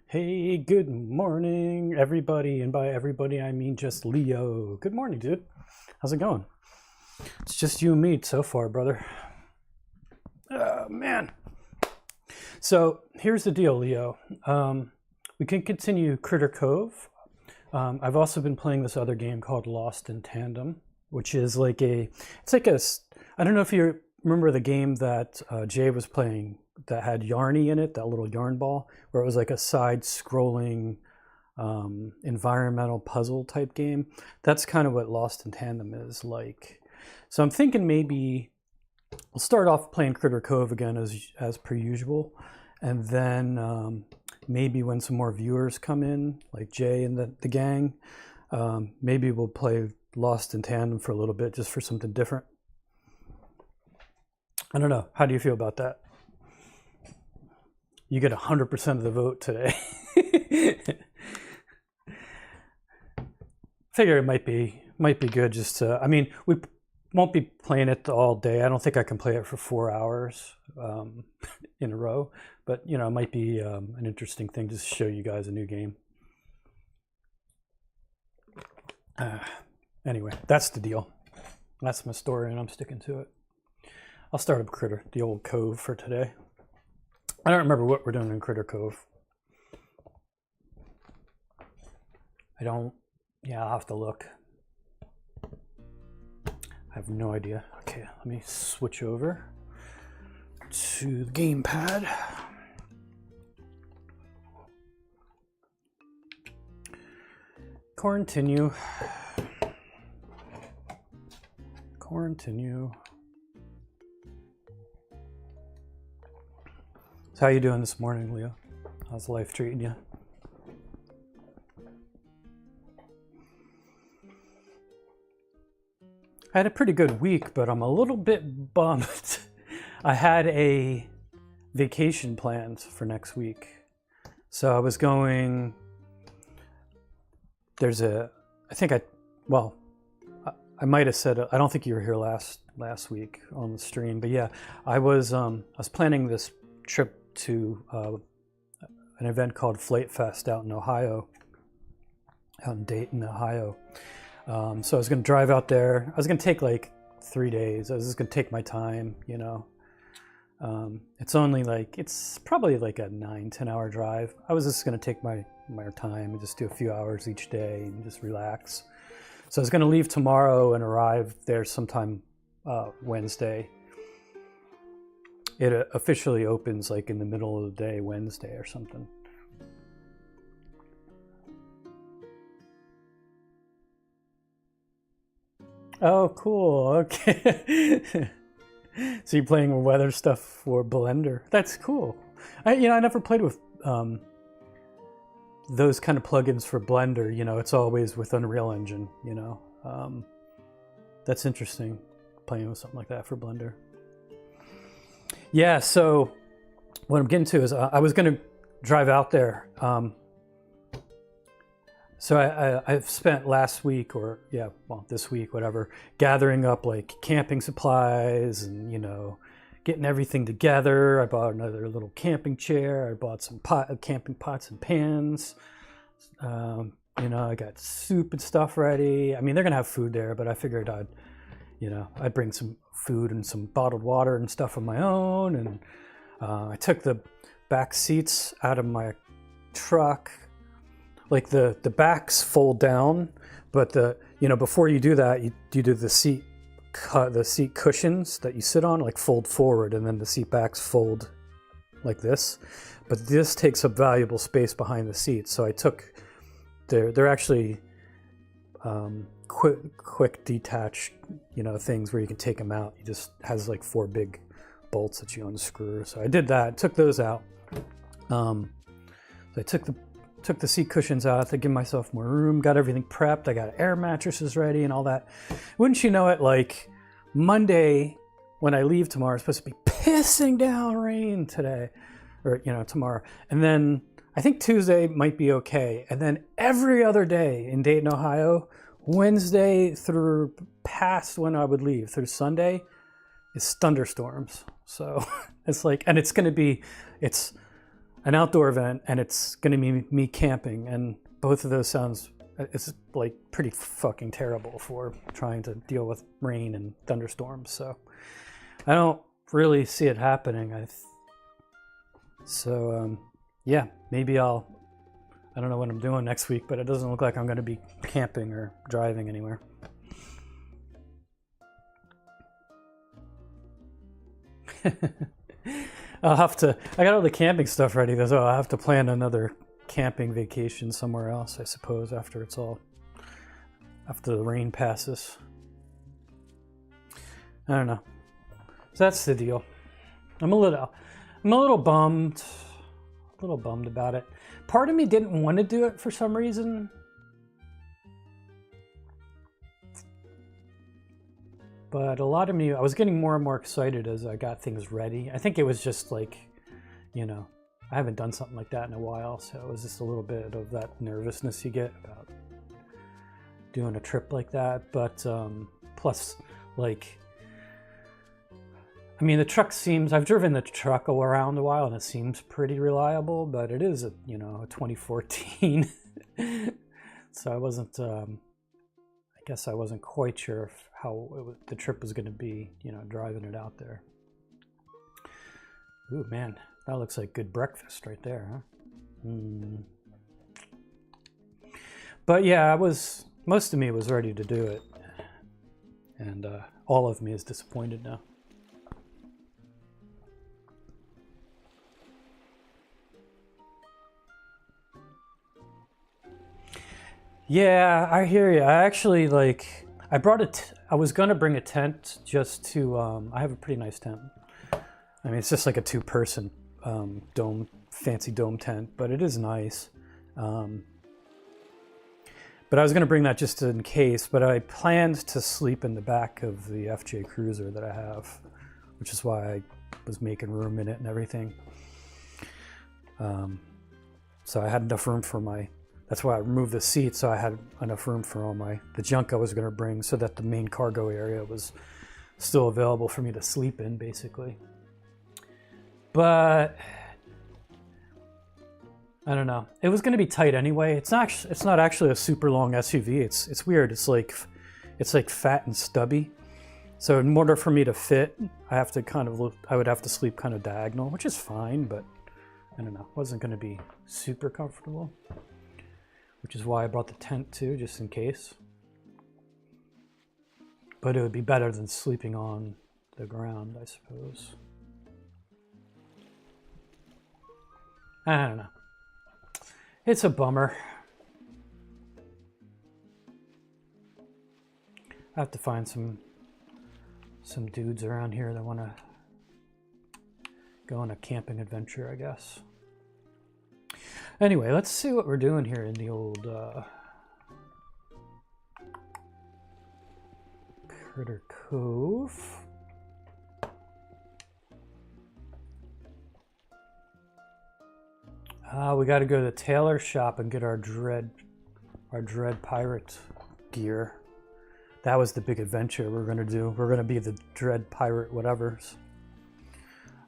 Hey, good morning, everybody. And by everybody, I mean just Leo. Good morning, dude. How's it going? It's just you and me so far, brother. Oh, man. So here's the deal, Leo. We can continue Critter Cove. I've also been playing this other game called Lost in Tandem. which is like I don't know if you remember the game that Jay was playing that had Yarny in it, that little yarn ball, where it was like a side-scrolling environmental puzzle type game. That's kind of what Lost in Tandem is like. So I'm thinking maybe we'll start off playing Critter Cove again as per usual, and then maybe when some more viewers come in, like Jay and the gang, maybe we'll play Lost in Tandem for a little bit, just for something different. I don't know. How do you feel about that? You get 100% of the vote today. Figure it might be good just to, I mean, we won't be playing it all day. I don't think I can play it for 4 hours in a row, but you know, it might be an interesting thing to show you guys a new game. Anyway, that's the deal. That's my story, and I'm sticking to it. I'll start up Critter, the old Cove, for today. I don't remember what we're doing in Critter Cove. I'll have to look. I have no idea. Okay, let me switch over to the gamepad. Continue. So how you doing this morning, Leo? How's life treating you? I had a pretty good week, but I'm a little bit bummed. I had a vacation planned for next week. So I was going, I might have said, I don't think you were here last week on the stream, but yeah, I was planning this trip to an event called Flight Fest out in Ohio, out in Dayton, Ohio. So I was going to drive out there. I was going to take like 3 days. I was just going to take my time, you know. It's probably like a 9-10 hour drive. I was just going to take my time and just do a few hours each day and just relax. So I was going to leave tomorrow and arrive there sometime Wednesday. It officially opens like in the middle of the day, Wednesday or something. Oh, cool. Okay. So you're playing with weather stuff for Blender. That's cool. I never played with those kind of plugins for Blender. You know, it's always with Unreal Engine, you know. That's interesting, playing with something like that for Blender. Yeah, so what I'm getting to is I was going to drive out there. So I've spent last week this week, whatever, gathering up like camping supplies and, you know, getting everything together. I bought another little camping chair. I bought some camping pots and pans. You know, I got soup and stuff ready. I mean, they're going to have food there, but I figured I'd bring some food and some bottled water and stuff of my own. And I took the back seats out of my truck. Like the backs fold down, but before you do that, you do the seat cushions that you sit on, like fold forward, and then the seat backs fold like this. But this takes up valuable space behind the seat, so I took. They're actually quick detach, you know, things where you can take them out. It just has like 4 big bolts that you unscrew. So I did that, took those out. So I took the seat cushions out to give myself more room, got everything prepped. I got air mattresses ready and all that. Wouldn't you know it, like Monday when I leave tomorrow, it's supposed to be pissing down rain today, or, you know, tomorrow. And then I think Tuesday might be okay. And then every other day in Dayton, Ohio, Wednesday through past when I would leave, through Sunday, is thunderstorms. So it's like, and it's an outdoor event, and it's going to be me camping, and both of those it's like pretty fucking terrible for trying to deal with rain and thunderstorms. So I don't really see it happening. Yeah, maybe I don't know what I'm doing next week, but it doesn't look like I'm going to be camping or driving anywhere. I'll have to, I got all the camping stuff ready, so I'll have to plan another camping vacation somewhere else, I suppose, after the rain passes. I don't know. So that's the deal. I'm a little bummed about it. Part of me didn't want to do it for some reason. But a lot of me, I was getting more and more excited as I got things ready. I think it was just like, you know, I haven't done something like that in a while, so it was just a little bit of that nervousness you get about doing a trip like that. But plus, like, I mean, the truck seems, I've driven the truck around a while and it seems pretty reliable, but it is a 2014. So I wasn't, I guess I wasn't quite sure how the trip was going to be, driving it out there. Ooh, man, that looks like good breakfast right there, huh? But yeah, most of me was ready to do it. And all of me is disappointed now. Yeah, I hear you. I actually I brought I was gonna bring a tent just to, I have a pretty nice tent. I mean, it's just like a 2-person fancy dome tent, but it is nice. But I was gonna bring that just in case, but I planned to sleep in the back of the FJ Cruiser that I have, which is why I was making room in it and everything. So I had enough room for that's why I removed the seat, so I had enough room for all the junk I was going to bring, so that the main cargo area was still available for me to sleep in, basically. But I don't know. It was going to be tight anyway. It's not actually a super long SUV. It's weird. It's like fat and stubby. So in order for me to fit, I would have to sleep kind of diagonal, which is fine, but I don't know. It wasn't going to be super comfortable. Which is why I brought the tent too, just in case. But it would be better than sleeping on the ground, I suppose. I don't know. It's a bummer. I have to find some dudes around here that want to go on a camping adventure, I guess. Anyway, let's see what we're doing here in the old Critter Cove. We got to go to the tailor shop and get our Dread Pirate gear. That was the big adventure we're going to do. We're going to be the Dread Pirate whatevers.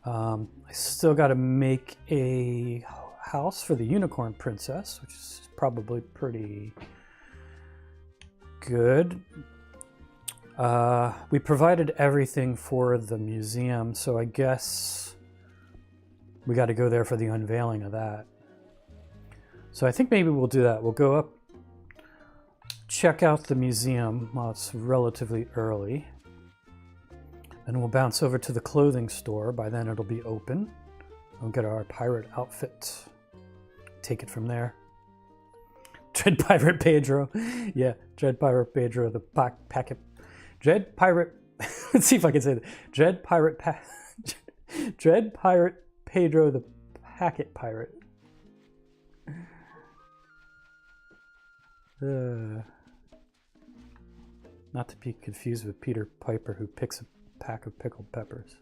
I still got to make a house for the Unicorn Princess, which is probably pretty good. We provided everything for the museum, so I guess we got to go there for the unveiling of that. So I think maybe we'll do that. We'll go up, check out the museum while it's relatively early. Then we'll bounce over to the clothing store. By then it'll be open. We'll get our pirate outfit. Take it from there. Dread Pirate Pedro. Yeah, Dread Pirate Pedro, the packet. Dread Pirate. Let's see if I can say that. Dread Pirate Pedro, the packet pirate. Not to be confused with Peter Piper, who picks a pack of pickled peppers.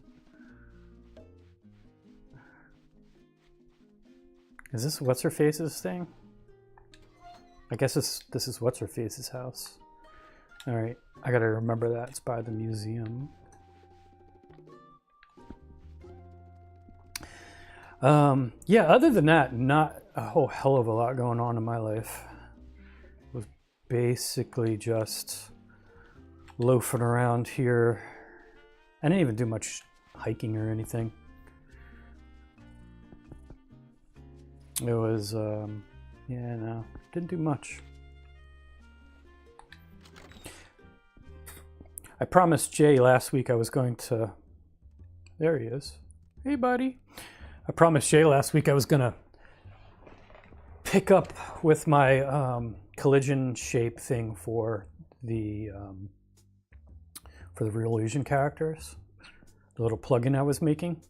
Is this What's-Her-Face's thing? I guess this is What's-Her-Face's house. Alright, I gotta remember that. It's by the museum. Yeah, other than that, not a whole hell of a lot going on in my life. It was basically just loafing around here. I didn't even do much hiking or anything. It was, yeah, no, didn't do much. I promised Jay last week I was going to There he is. Hey, buddy. I promised Jay last week I was gonna pick up with my collision shape thing for the Real Illusion characters, the little plugin I was making.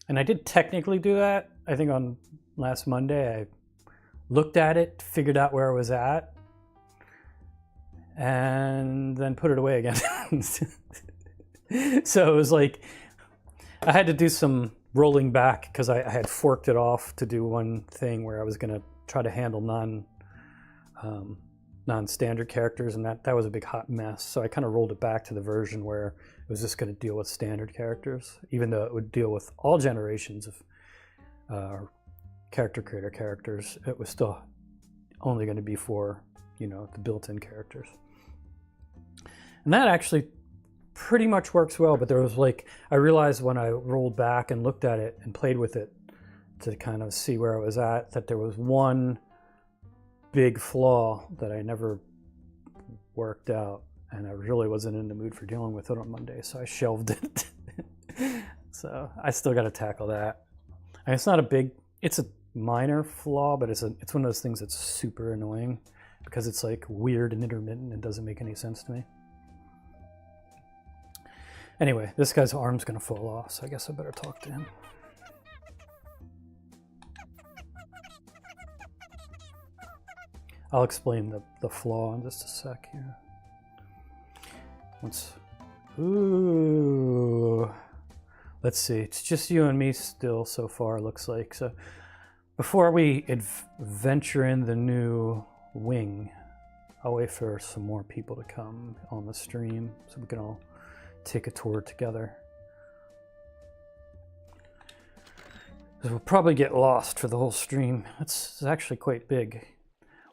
And I did technically do that. I think on last Monday, I looked at it, figured out where I was at, and then put it away again. So it was like, I had to do some rolling back because I had forked it off to do one thing where I was going to try to handle non-standard characters, and that was a big hot mess. So I kind of rolled it back to the version where it was just going to deal with standard characters, even though it would deal with all generations of character creator characters. It was still only going to be for, you know, the built-in characters. And that actually pretty much works well, but there was like, I realized when I rolled back and looked at it and played with it to kind of see where I was at, that there was one big flaw that I never worked out, and I really wasn't in the mood for dealing with it on Monday, so I shelved it. So I still got to tackle that. And it's not a big, it's a minor flaw, but it's one of those things that's super annoying because it's like weird and intermittent and doesn't make any sense to me. Anyway, this guy's arm's gonna fall off, so I guess I better talk to him. I'll explain the flaw in just a sec here. Let's see, it's just you and me still so far, looks like. So before we venture in the new wing, I'll wait for some more people to come on the stream so we can all take a tour together. We'll probably get lost for the whole stream. It's actually quite big.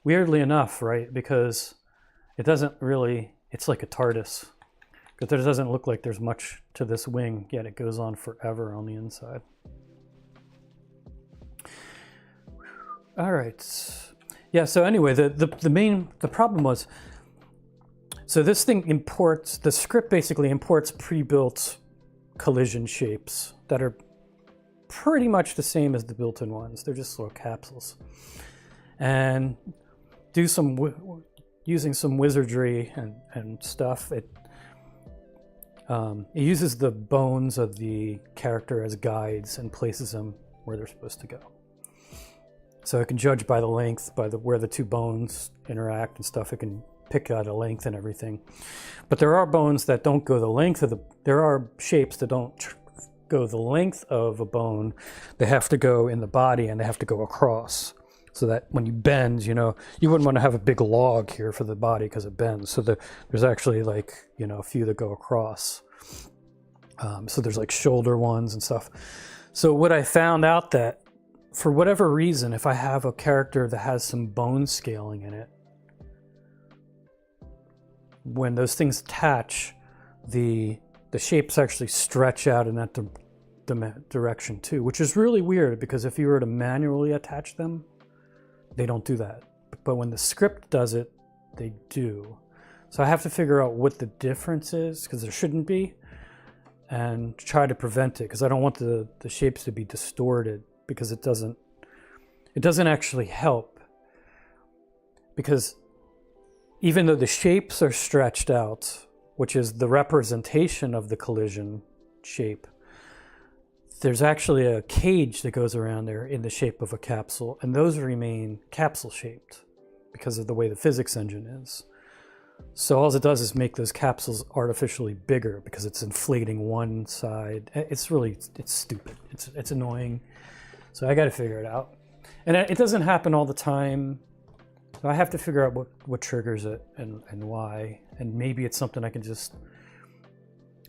Weirdly enough, right? Because it doesn't really, it's like a TARDIS. But there doesn't look like there's much to this wing, yet it goes on forever on the inside. All right. Yeah, so anyway, the problem was, so this thing imports, the script basically imports pre-built collision shapes that are pretty much the same as the built-in ones. They're just little capsules. And do using some wizardry and stuff, it uses the bones of the character as guides and places them where they're supposed to go. So it can judge by the length, by where the two bones interact and stuff. It can pick out a length and everything. But there are bones that don't go the length of there are shapes that don't go the length of a bone. They have to go in the body and they have to go across. So that when you bend, you know, you wouldn't want to have a big log here for the body because it bends. So there's actually like, you know, a few that go across. So there's like shoulder ones and stuff. So what I found out that for whatever reason, if I have a character that has some bone scaling in it, when those things attach, the shapes actually stretch out in that direction too, which is really weird because if you were to manually attach them, they don't do that. But when the script does it, they do. So I have to figure out what the difference is, because there shouldn't be, and try to prevent it, because I don't want the shapes to be distorted, because it doesn't actually help. Because even though the shapes are stretched out, which is the representation of the collision shape, there's actually a cage that goes around there in the shape of a capsule, and those remain capsule shaped because of the way the physics engine is. So all it does is make those capsules artificially bigger because it's inflating one side. It's stupid. It's annoying. So I got to figure it out. And it doesn't happen all the time. So I have to figure out what triggers it and why. And maybe it's something I can just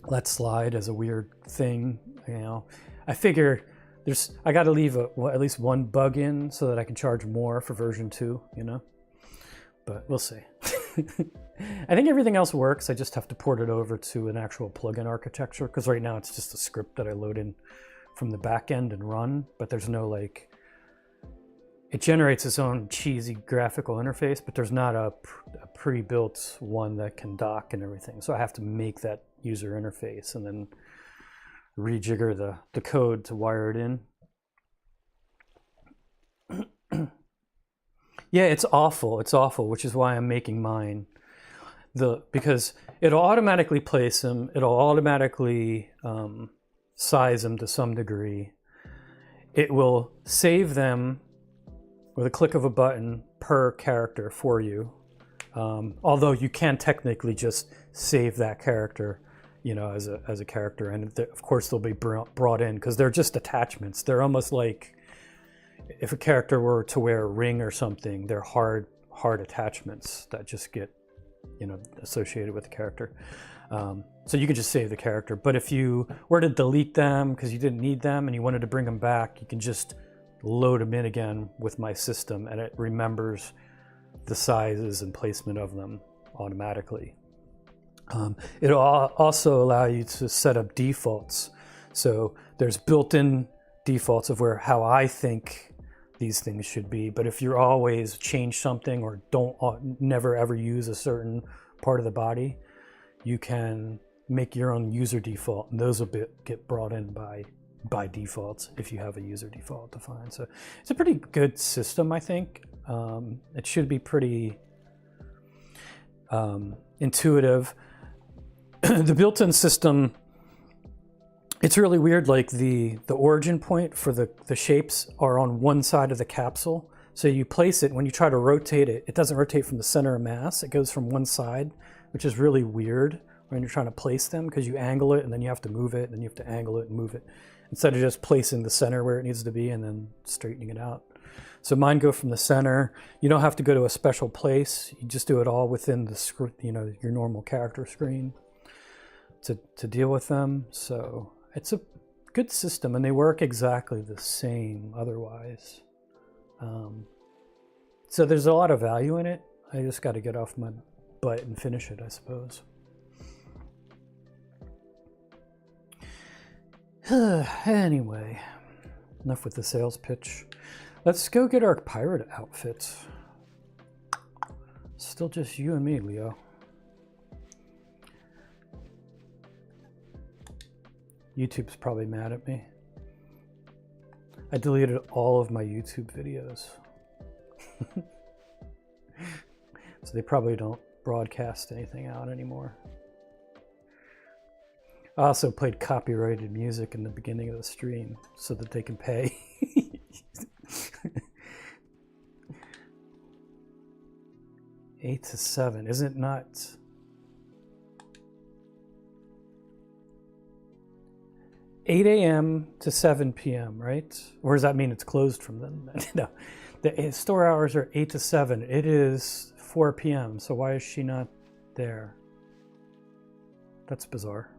let slide as a weird thing, you know. I figure I got to leave at least one bug in so that I can charge more for version 2, you know. But we'll see. I think everything else works. I just have to port it over to an actual plugin architecture, because right now it's just a script that I load in from the back end and run, but there's no like, it generates its own cheesy graphical interface, but there's not a pre-built one that can dock and everything. So I have to make that user interface and then rejigger the code to wire it in. Yeah, it's awful. It's awful, which is why I'm making mine. Because it'll automatically place them. It'll automatically size them to some degree. It will save them with a click of a button per character for you. Although you can technically just save that character, as a character, and of course they'll be brought in because they're just attachments. They're almost like if a character were to wear a ring or something, they're hard attachments that just get associated with the character. So you can just save the character, but if you were to delete them because you didn't need them and you wanted to bring them back, you can just load them in again with my system, and it remembers the sizes and placement of them automatically. It'll also allow you to set up defaults. So there's built-in defaults of how I think these things should be, but if you're always change something or never ever use a certain part of the body, you can make your own user default, and those will get brought in by default if you have a user default defined. So it's a pretty good system, I think. It should be pretty intuitive. The built-in system, it's really weird. Like the origin point for the shapes are on one side of the capsule. So you place it, when you try to rotate it, it doesn't rotate from the center of mass. It goes from one side, which is really weird when you're trying to place them, because you angle it and then you have to move it, and then you have to angle it and move it, instead of just placing the center where it needs to be and then straightening it out. So mine go from the center. You don't have to go to a special place. You just do it all within the your normal character screen to deal with them. So it's a good system, and they work exactly the same otherwise. So there's a lot of value in it. I just got to get off my butt and finish it, I suppose. Anyway, enough with the sales pitch. Let's go get our pirate outfits. Still just you and me, Leo. YouTube's probably mad at me. I deleted all of my YouTube videos. So they probably don't broadcast anything out anymore. I also played copyrighted music in the beginning of the stream so that they can pay. 8 to 7, isn't it not? 8 a.m. to 7 p.m., right? Or does that mean it's closed from then? No, the store hours are 8 to 7. It is 4 p.m., so why is she not there? That's bizarre.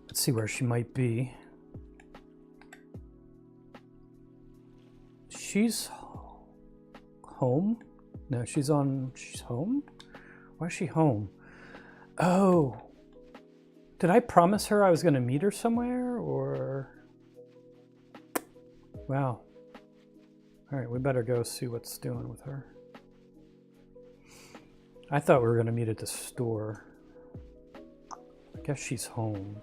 Let's see where she might be. She's home? No, she's home? Why is she home? Oh. Did I promise her I was going to meet her somewhere, or? Wow. All right, we better go see what's doing with her. I thought we were going to meet at the store. I guess she's home.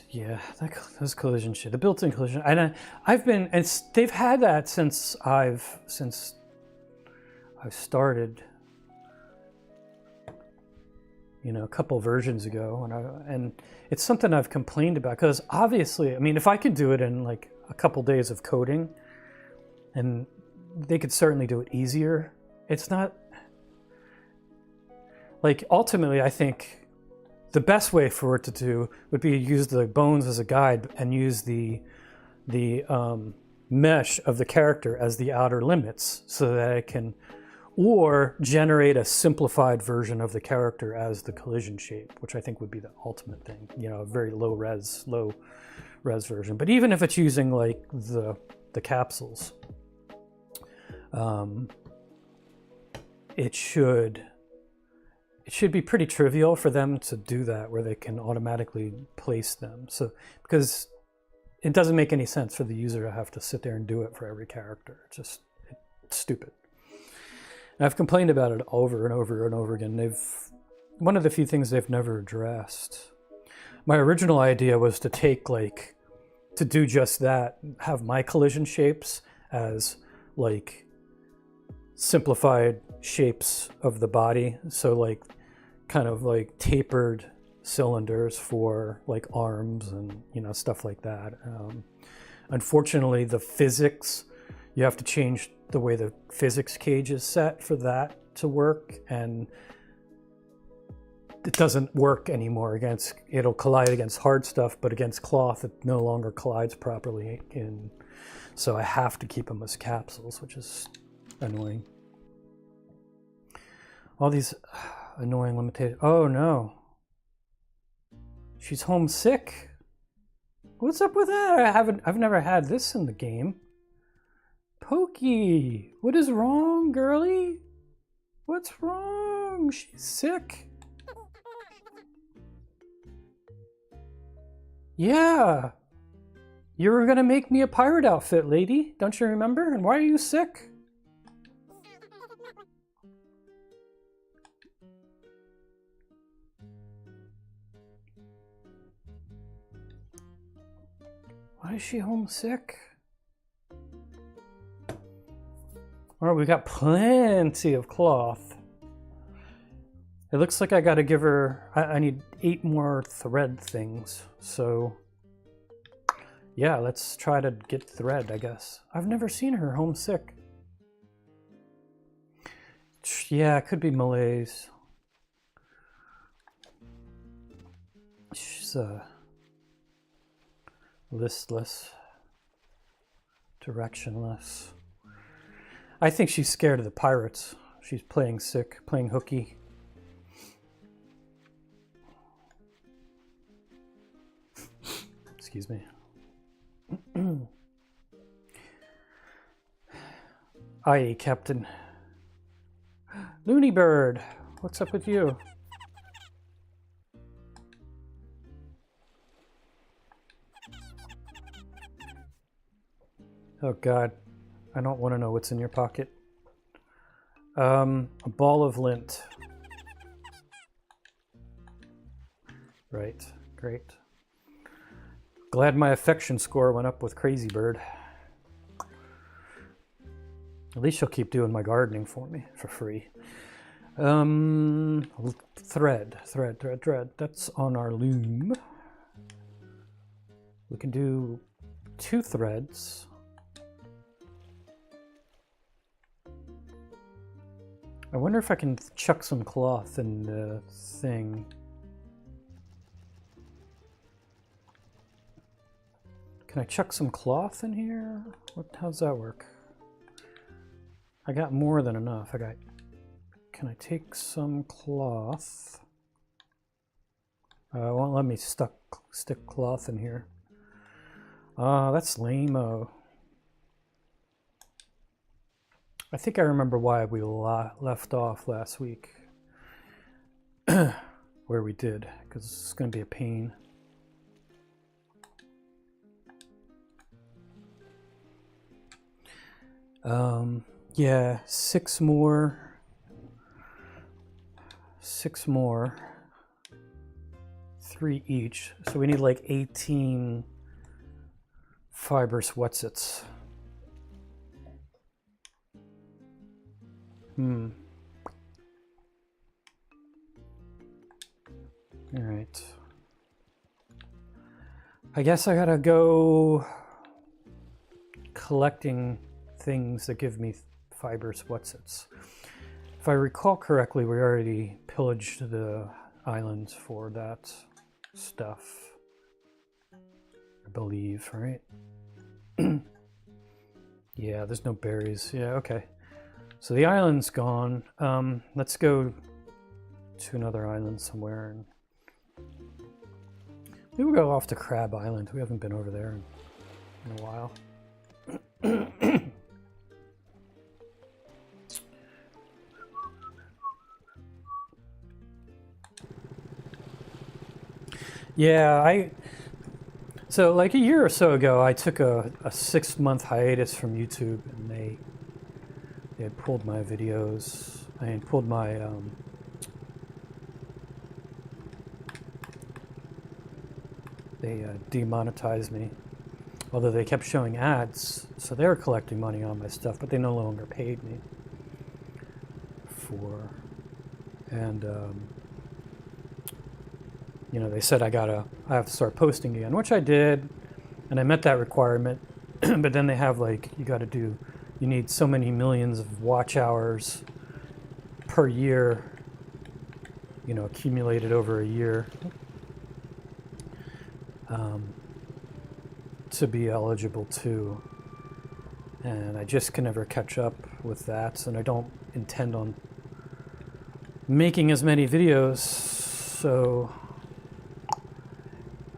Yeah, those collision shit, the built-in collision. And they've had that since I've started. A couple versions ago, and it's something I've complained about, because obviously, I mean, if I could do it in like a couple days of coding, and they could certainly do it easier, it's not like, ultimately I think the best way for it to do would be to use the bones as a guide and use the mesh of the character as the outer limits, so that it can, or generate a simplified version of the character as the collision shape, which I think would be the ultimate thing, a very low res version. But even if it's using like the capsules, it should be pretty trivial for them to do that, where they can automatically place them. So, because it doesn't make any sense for the user to have to sit there and do it for every character. It's stupid. And I've complained about it over and over and over again. One of the few things they've never addressed. My original idea was to take to do just that, have my collision shapes as simplified shapes of the body. So kind of tapered cylinders for arms and stuff like that. Unfortunately, the physics, you have to change the way the physics cage is set for that to work, and it doesn't work anymore. It'll collide against hard stuff, but against cloth it no longer collides properly. So I have to keep them as capsules, which is annoying. All these annoying limitations. Oh no, she's homesick. What's up with that? I've never had this in the game. Pokey, what is wrong, girlie? What's wrong? She's sick. Yeah, you were gonna make me a pirate outfit, lady. Don't you remember? And why are you sick? Why is she homesick? All right, we got plenty of cloth. It looks like I gotta give her, I need 8 more thread things. So yeah, let's try to get thread, I guess. I've never seen her homesick. Yeah, it could be malaise. She's listless, directionless. I think she's scared of the pirates. She's playing sick, playing hooky. Excuse me. Aye, Captain. Looney Bird, what's up with you? Oh God, I don't want to know what's in your pocket. A ball of lint. Right, great. Glad my affection score went up with Crazy Bird. At least she'll keep doing my gardening for me for free. Thread. That's on our loom. We can do 2 threads. I wonder if I can chuck some cloth in the thing. Can I chuck some cloth in here? How's that work? I got more than enough. Can I take some cloth? It won't let me stick cloth in here. That's lame-o. I think I remember why we left off last week. Where we did, because it's going to be a pain. Yeah, 6 more. 3 each. So we need 18 fiber sweatsits. All right. I guess I gotta go collecting things that give me fiber sweatsits. If I recall correctly, we already pillaged the islands for that stuff. I believe, right? Yeah, there's no berries. Yeah, okay. So the island's gone. Let's go to another island somewhere. And maybe we'll go off to Crab Island. We haven't been over there in a while. Yeah, so a year or so ago, I took a 6-month hiatus from YouTube, and they They had pulled my videos. I had pulled my they demonetized me. Although they kept showing ads, so they were collecting money on my stuff, but they no longer paid me for. And you know, they said I have to start posting again, which I did, and I met that requirement. But then they have like, you need so many millions of watch hours per year, you know, accumulated over a year, to be eligible too. And I just can never catch up with that, and I don't intend on making as many videos, so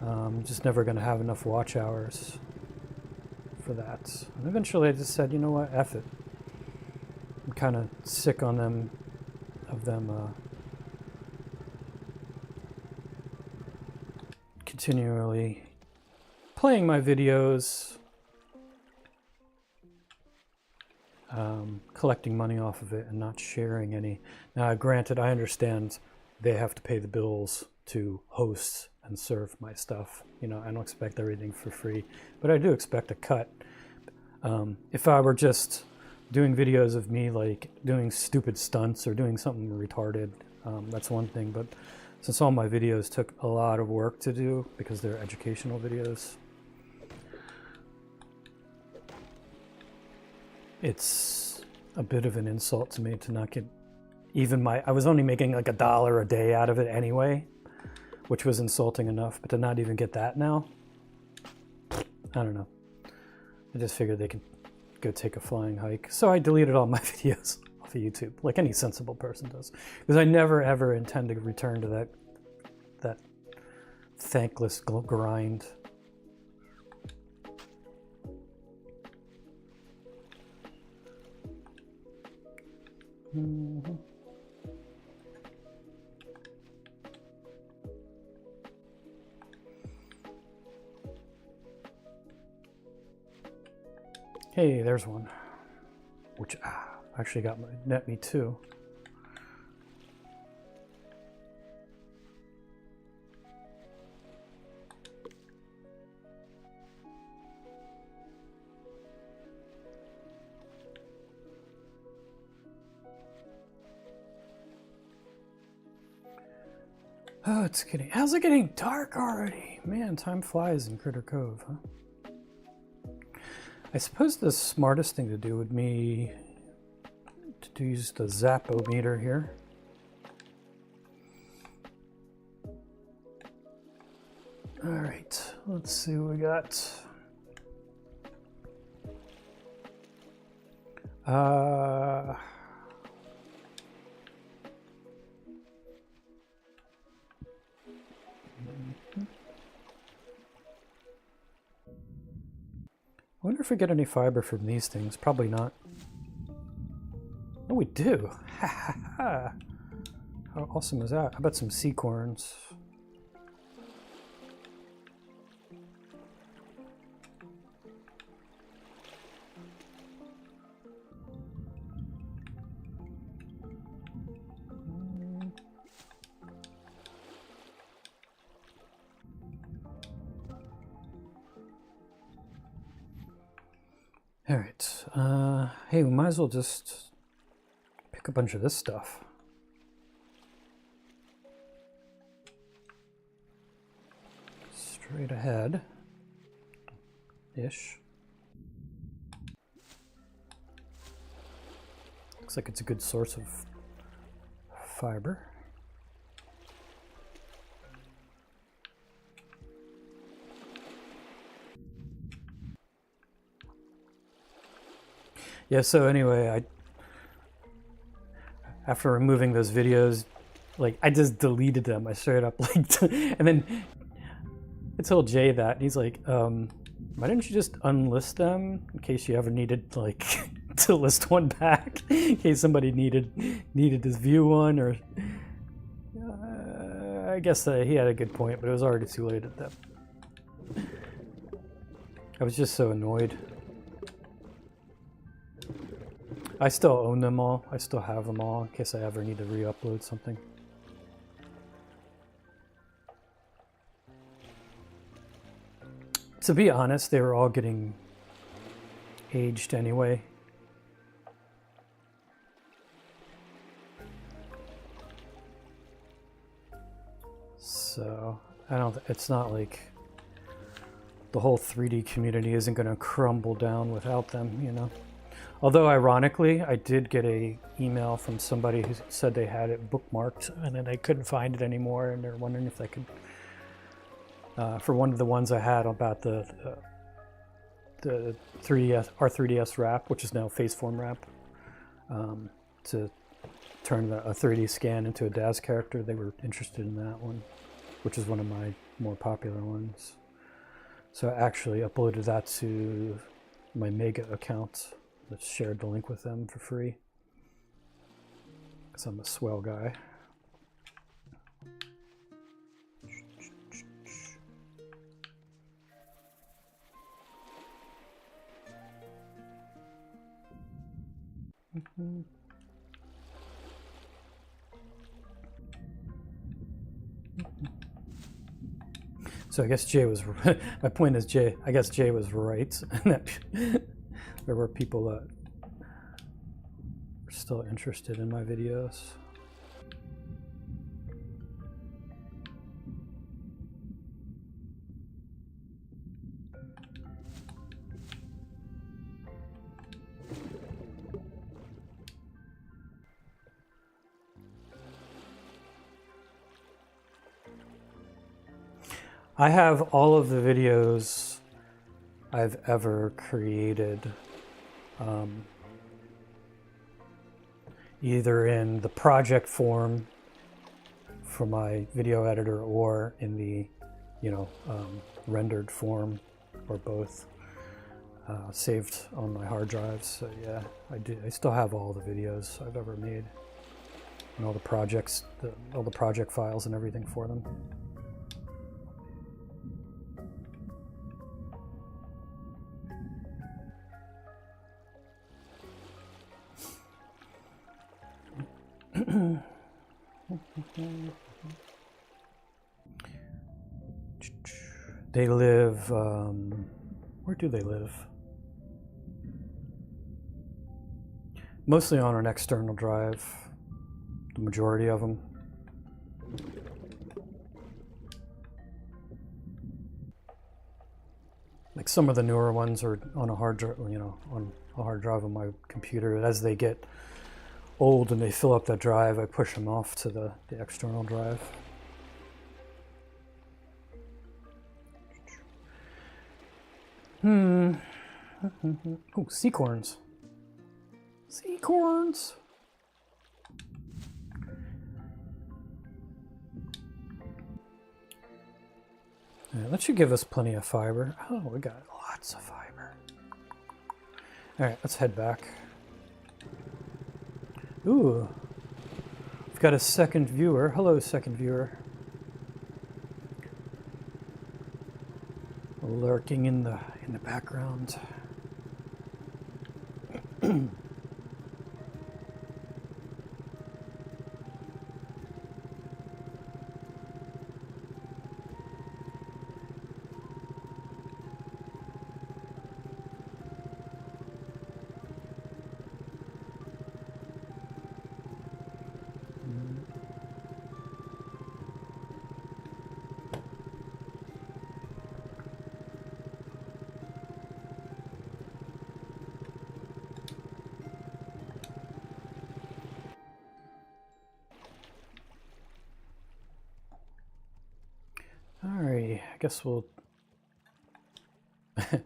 I'm just never going to have enough watch hours for that. And eventually I just said, you know what, F it. I'm kind of sick of them continually playing my videos, collecting money off of it and not sharing any. Now, granted, I understand they have to pay the bills to host and serve my stuff. You know, I don't expect everything for free, but I do expect a cut. If I were just doing videos of me like doing stupid stunts or doing something retarded, that's one thing. But since all my videos took a lot of work to do because they're educational videos, it's a bit of an insult to me to not get even I was only making like $1 a day out of it anyway, which was insulting enough, but to not even get that now, I don't know. I just figured they could go take a flying hike. So I deleted all my videos off of YouTube, like any sensible person does, because I never ever intend to return to that thankless grind. Mm-hmm. Hey, there's one, which actually got net me too. Oh, how's it getting dark already? Man, time flies in Critter Cove, huh? I suppose the smartest thing to do would be to use the Zapometer here. All right, let's see what we got. I wonder if we get any fiber from these things. Probably not. Oh, we do. Ha ha ha. How awesome is that? How about some seacorns? All right. Hey, we might as well just pick a bunch of this stuff. Straight ahead. Ish. Looks like it's a good source of fiber. Yeah, so anyway, after removing those videos, like, I just deleted them. I straight up, like, and then I told Jay that, and he's like, why didn't you just unlist them in case you ever needed, like, to list one back, in case somebody needed to view one, or... I guess he had a good point, but it was already too late at that. I was just so annoyed. I still own them all. I still have them all in case I ever need to re-upload something. To be honest, they were all getting aged anyway. So I don't. It's not like the whole 3D community isn't going to crumble down without them, you know. Although ironically, I did get a email from somebody who said they had it bookmarked and then they couldn't find it anymore, and they're wondering if they could. For one of the ones I had about the 3DS, our 3DS wrap, which is now Faceform wrap, to turn a 3D scan into a DAS character. They were interested in that one, which is one of my more popular ones. So I actually uploaded that to my Mega account. I shared the link with them for free because I'm a swell guy. So I guess Jay was, my point is I guess Jay was right. That there were people that were still interested in my videos. I have all of the videos I've ever created, either in the project form for my video editor or in the, rendered form, or both, saved on my hard drives. So yeah, I still have all the videos I've ever made and all the projects, all the project files and everything for them. They live, where do they live? Mostly on an external drive, the majority of them. Like some of the newer ones are on a hard drive, on a hard drive on my computer. As they get old and they fill up that drive, I push them off to the external drive. Oh, seacorns. Seacorns. Right, that should give us plenty of fiber. Oh, we got lots of fiber. All right, let's head back. Ooh, we've got a second viewer. Hello, second viewer. Lurking in the background. Alrighty, I guess we'll... I've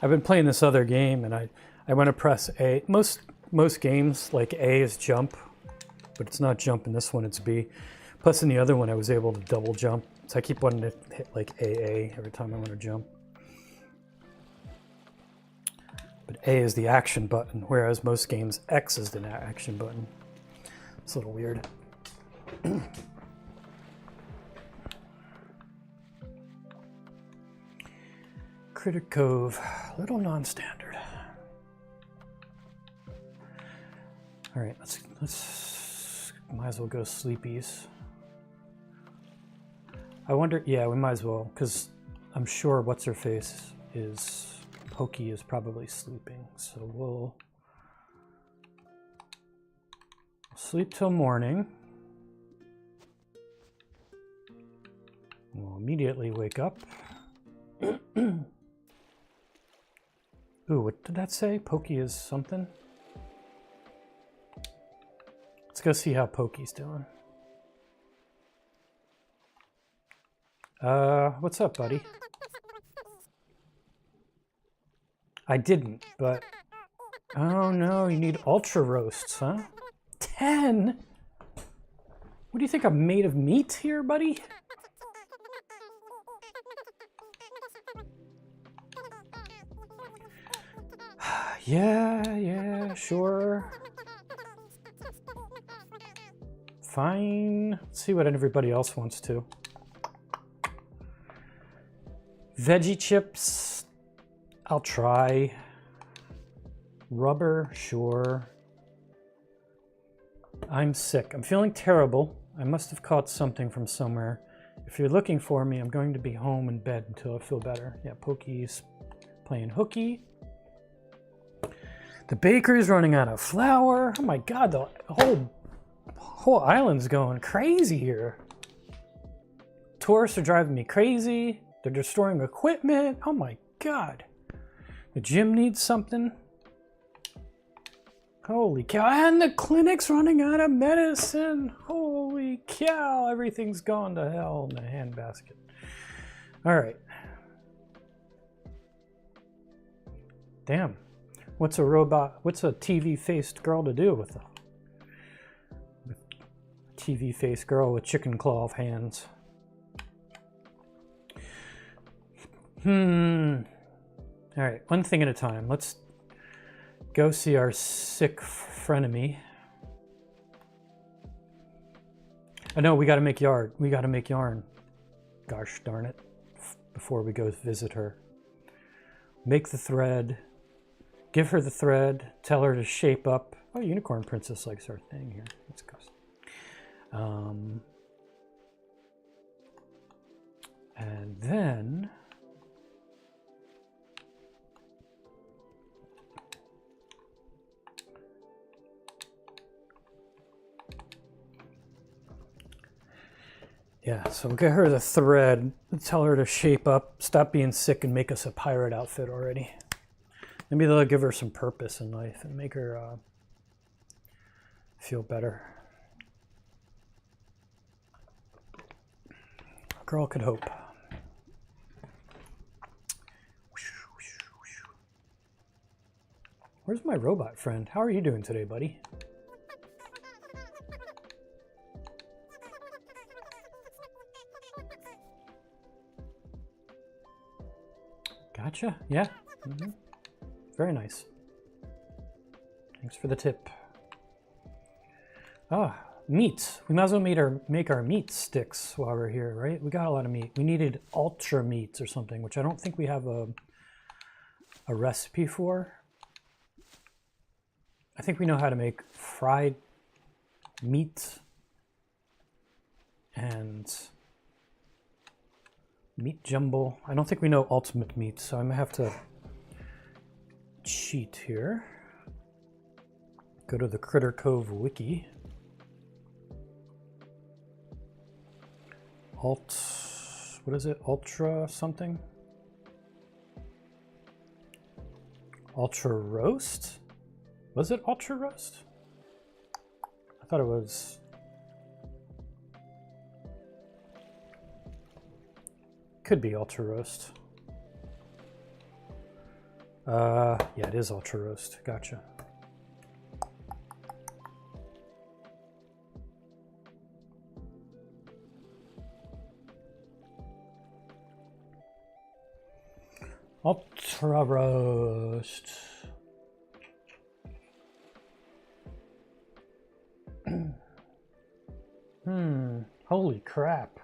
been playing this other game and I want to press A. Most games, like A is jump, but it's not jump in this one, it's B. Plus in the other one I was able to double jump, so I keep wanting to hit like AA every time I want to jump. But A is the action button, whereas most games X is the action button. It's a little weird. Critter Cove, a little non-standard. All right, let's might as well go sleepies. I wonder, yeah, we might as well, because I'm sure what's her face is Pokey is probably sleeping, so we'll sleep till morning. We'll immediately wake up. Ooh, what did that say? Pokey is something? Let's go see how Pokey's doing. What's up, buddy? I didn't, but... Oh no, you need ultra roasts, huh? 10? What do you think, I'm made of meat here, buddy? Yeah, sure. Fine. Let's see what everybody else wants to. Veggie chips, I'll try. Rubber, sure. I'm sick. I'm feeling terrible. I must have caught something from somewhere. If you're looking for me, I'm going to be home in bed until I feel better. Yeah, Pokey's playing hooky. The bakery's running out of flour. Oh my god, the whole island's going crazy here. Tourists are driving me crazy. They're destroying equipment. Oh my god. The gym needs something. Holy cow. And the clinic's running out of medicine. Holy cow. Everything's gone to hell in the handbasket. All right. Damn. What's a TV-faced girl to do with a TV-faced girl with chicken claw hands? All right, one thing at a time. Let's go see our sick frenemy. I know we got to make yarn. Gosh darn it! Before we go visit her, make the thread. Give her the thread. Tell her to shape up. Oh, Unicorn Princess likes our thing here. Let's go. And then yeah, so we'll get her the thread. Tell her to shape up. Stop being sick and make us a pirate outfit already. Maybe they'll give her some purpose in life and make her feel better. A girl could hope. Where's my robot friend? How are you doing today, buddy? Gotcha. Yeah. Mm-hmm. Very nice. Thanks for the tip. Ah, meat. We might as well make our meat sticks while we're here, right? We got a lot of meat. We needed ultra meats or something, which I don't think we have a recipe for. I think we know how to make fried meat and meat jumble. I don't think we know ultimate meat, so I'm gonna have to cheat here. Go to the Critter Cove wiki. What is it? Ultra something? Ultra roast? Was it ultra roast? I thought it was. Could be ultra roast. Yeah, it is ultra roast. Gotcha. Ultra roast. Holy crap.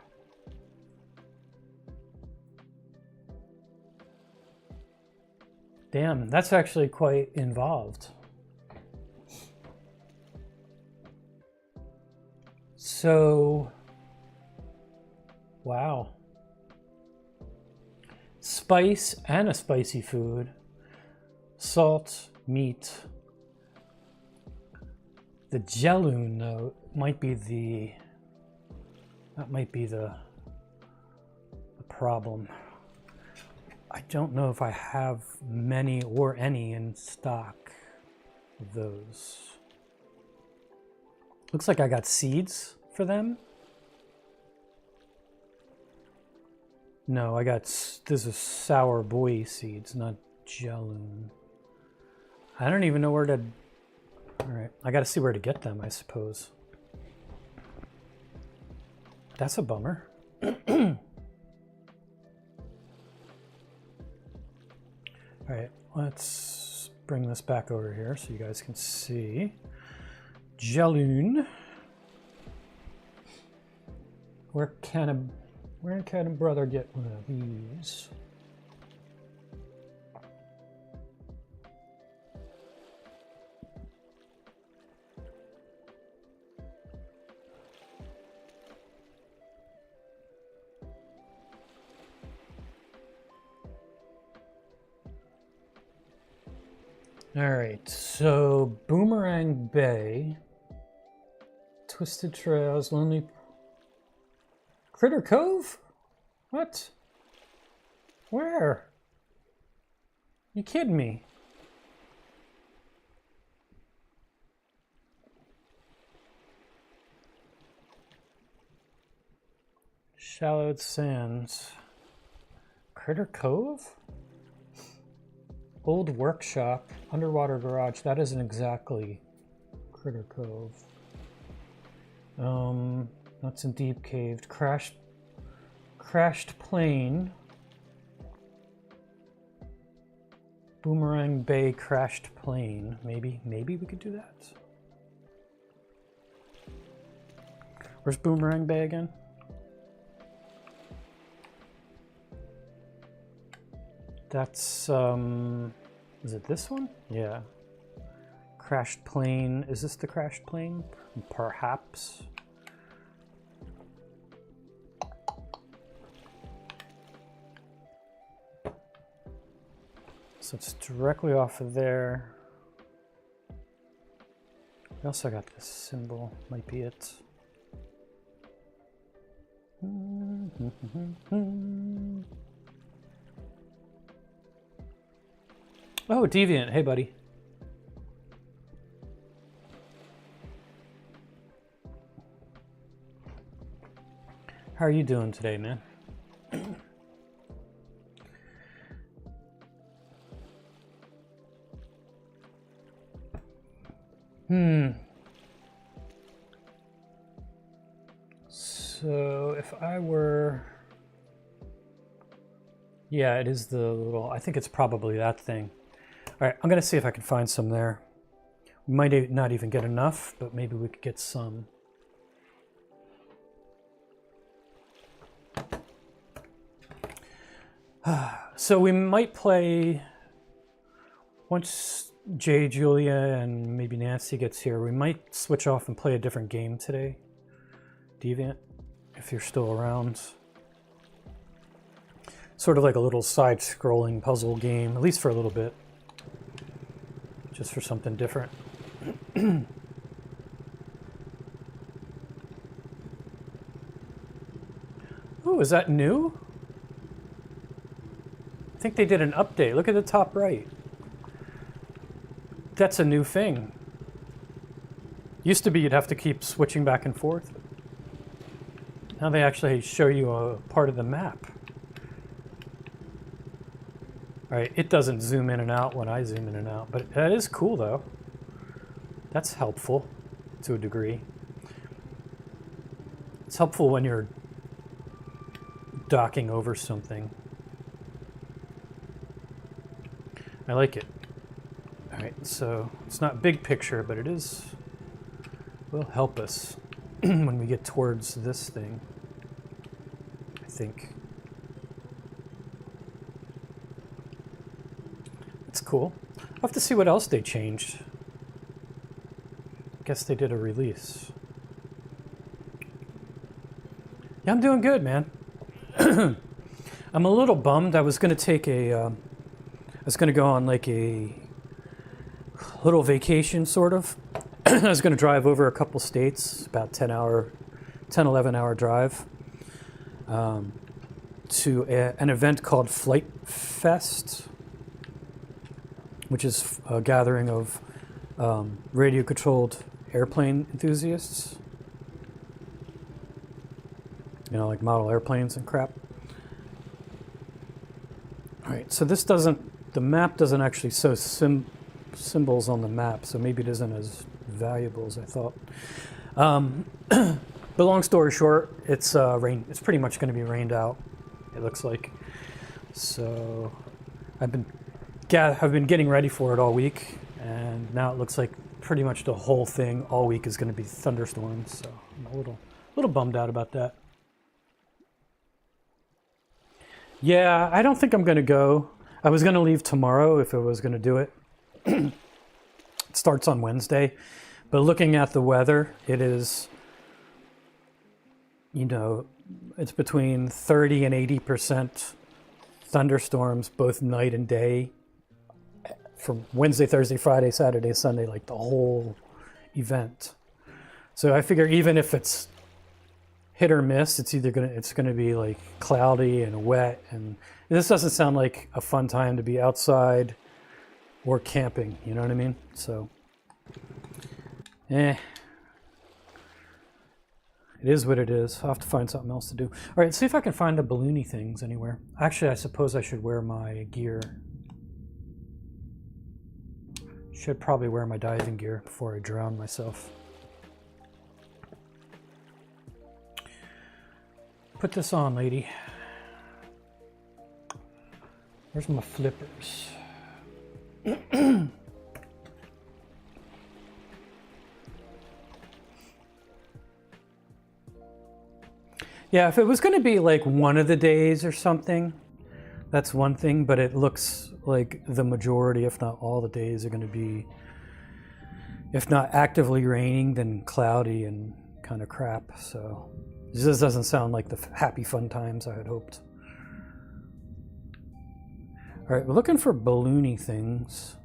Damn, that's actually quite involved. So, wow. Spice and a spicy food. Salt, meat. The Jeloon, though, might be the... That might be the problem. I don't know if I have many or any in stock of those. Looks like I got seeds for them. No, I got, this is sour boy seeds, not Jeloon. I don't even know where to, all right, I got to see where to get them, I suppose. That's a bummer. All right, let's bring this back over here so you guys can see. Jeloon. Where can a brother get one of these? All right, so Boomerang Bay, Twisted Trails, Lonely Critter Cove? What? Where? You kidding me? Shallowed Sands. Critter Cove? Old Workshop, Underwater Garage. That isn't exactly Critter Cove. That's in Deep Caved. Crashed Plane. Boomerang Bay Crashed Plane. Maybe we could do that. Where's Boomerang Bay again? That's, is it this one? Yeah. Crashed Plane. Is this the crashed plane? Perhaps. So it's directly off of there. I also got this symbol. Might be it. Oh, Deviant. Hey, buddy. How are you doing today, man? So if I were... Yeah, it is the little... I think it's probably that thing. All right, I'm going to see if I can find some there. We might not even get enough, but maybe we could get some. So we might play, once Jay, Julia, and maybe Nancy gets here, we might switch off and play a different game today. Deviant, if you're still around. Sort of like a little side-scrolling puzzle game, at least for a little bit. Just for something different. Oh, is that new? I think they did an update. Look at the top right. That's a new thing. Used to be you'd have to keep switching back and forth. Now they actually show you a part of the map. All right, it doesn't zoom in and out when I zoom in and out, but that is cool though. That's helpful to a degree. It's helpful when you're docking over something. I like it. All right, so it's not big picture, but it will help us when we get towards this thing, I think. It's cool. I'll have to see what else they changed. I guess they did a release. Yeah, I'm doing good, man. I'm a little bummed. I was going to take I was going to go on like a little vacation, sort of. I was going to drive over a couple states, about 10, 11 hour drive, to an event called Flight Fest, which is a gathering of radio-controlled airplane enthusiasts. You know, like model airplanes and crap. All right, so this doesn't, the map doesn't actually show symbols on the map, so maybe it isn't as valuable as I thought. But long story short, it's it's pretty much going to be rained out, it looks like. So I've been getting ready for it all week, and now it looks like pretty much the whole thing all week is going to be thunderstorms. So I'm a little bummed out about that. Yeah, I don't think I'm going to go. I was going to leave tomorrow if I was going to do it. It starts on Wednesday. But looking at the weather, it is, you know, it's between 30 and 80% thunderstorms, both night and day, from Wednesday, Thursday, Friday, Saturday, Sunday, like the whole event. So I figure even if it's hit or miss, it's gonna be like cloudy and wet, and this doesn't sound like a fun time to be outside or camping, you know what I mean? So it is what it is. I'll have to find something else to do. All right, see if I can find the balloony things anywhere. Actually, I suppose I should wear my gear. Should probably wear my diving gear before I drown myself. Put this on, lady. Where's my flippers? Yeah, if it was going to be like one of the days or something, that's one thing, but it looks like the majority, if not all the days, are going to be, if not actively raining, then cloudy and kind of crap. So this doesn't sound like the happy fun times I had hoped. All right, we're looking for balloony things.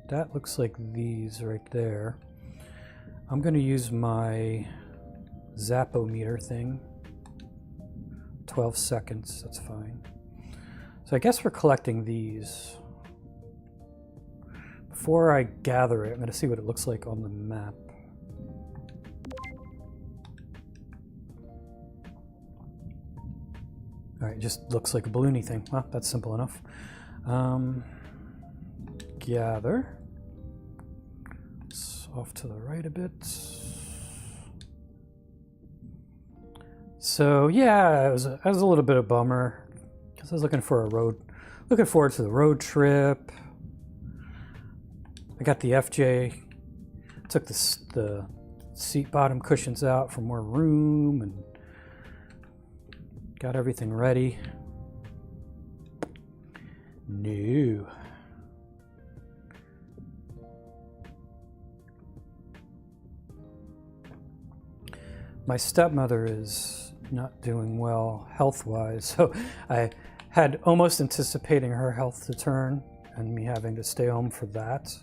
That looks like these right there. I'm going to use my Zappometer thing. 12 seconds, that's fine. So I guess we're collecting these. Before I gather it, I'm going to see what it looks like on the map. All right, it just looks like a balloony thing. Well, that's simple enough. Gather. It's off to the right a bit. So yeah, it was a little bit of a bummer because I was looking forward to the road trip. I got the FJ, took the seat bottom cushions out for more room and got everything ready. No. My stepmother is not doing well health-wise, so I had almost anticipating her health to turn and me having to stay home for that.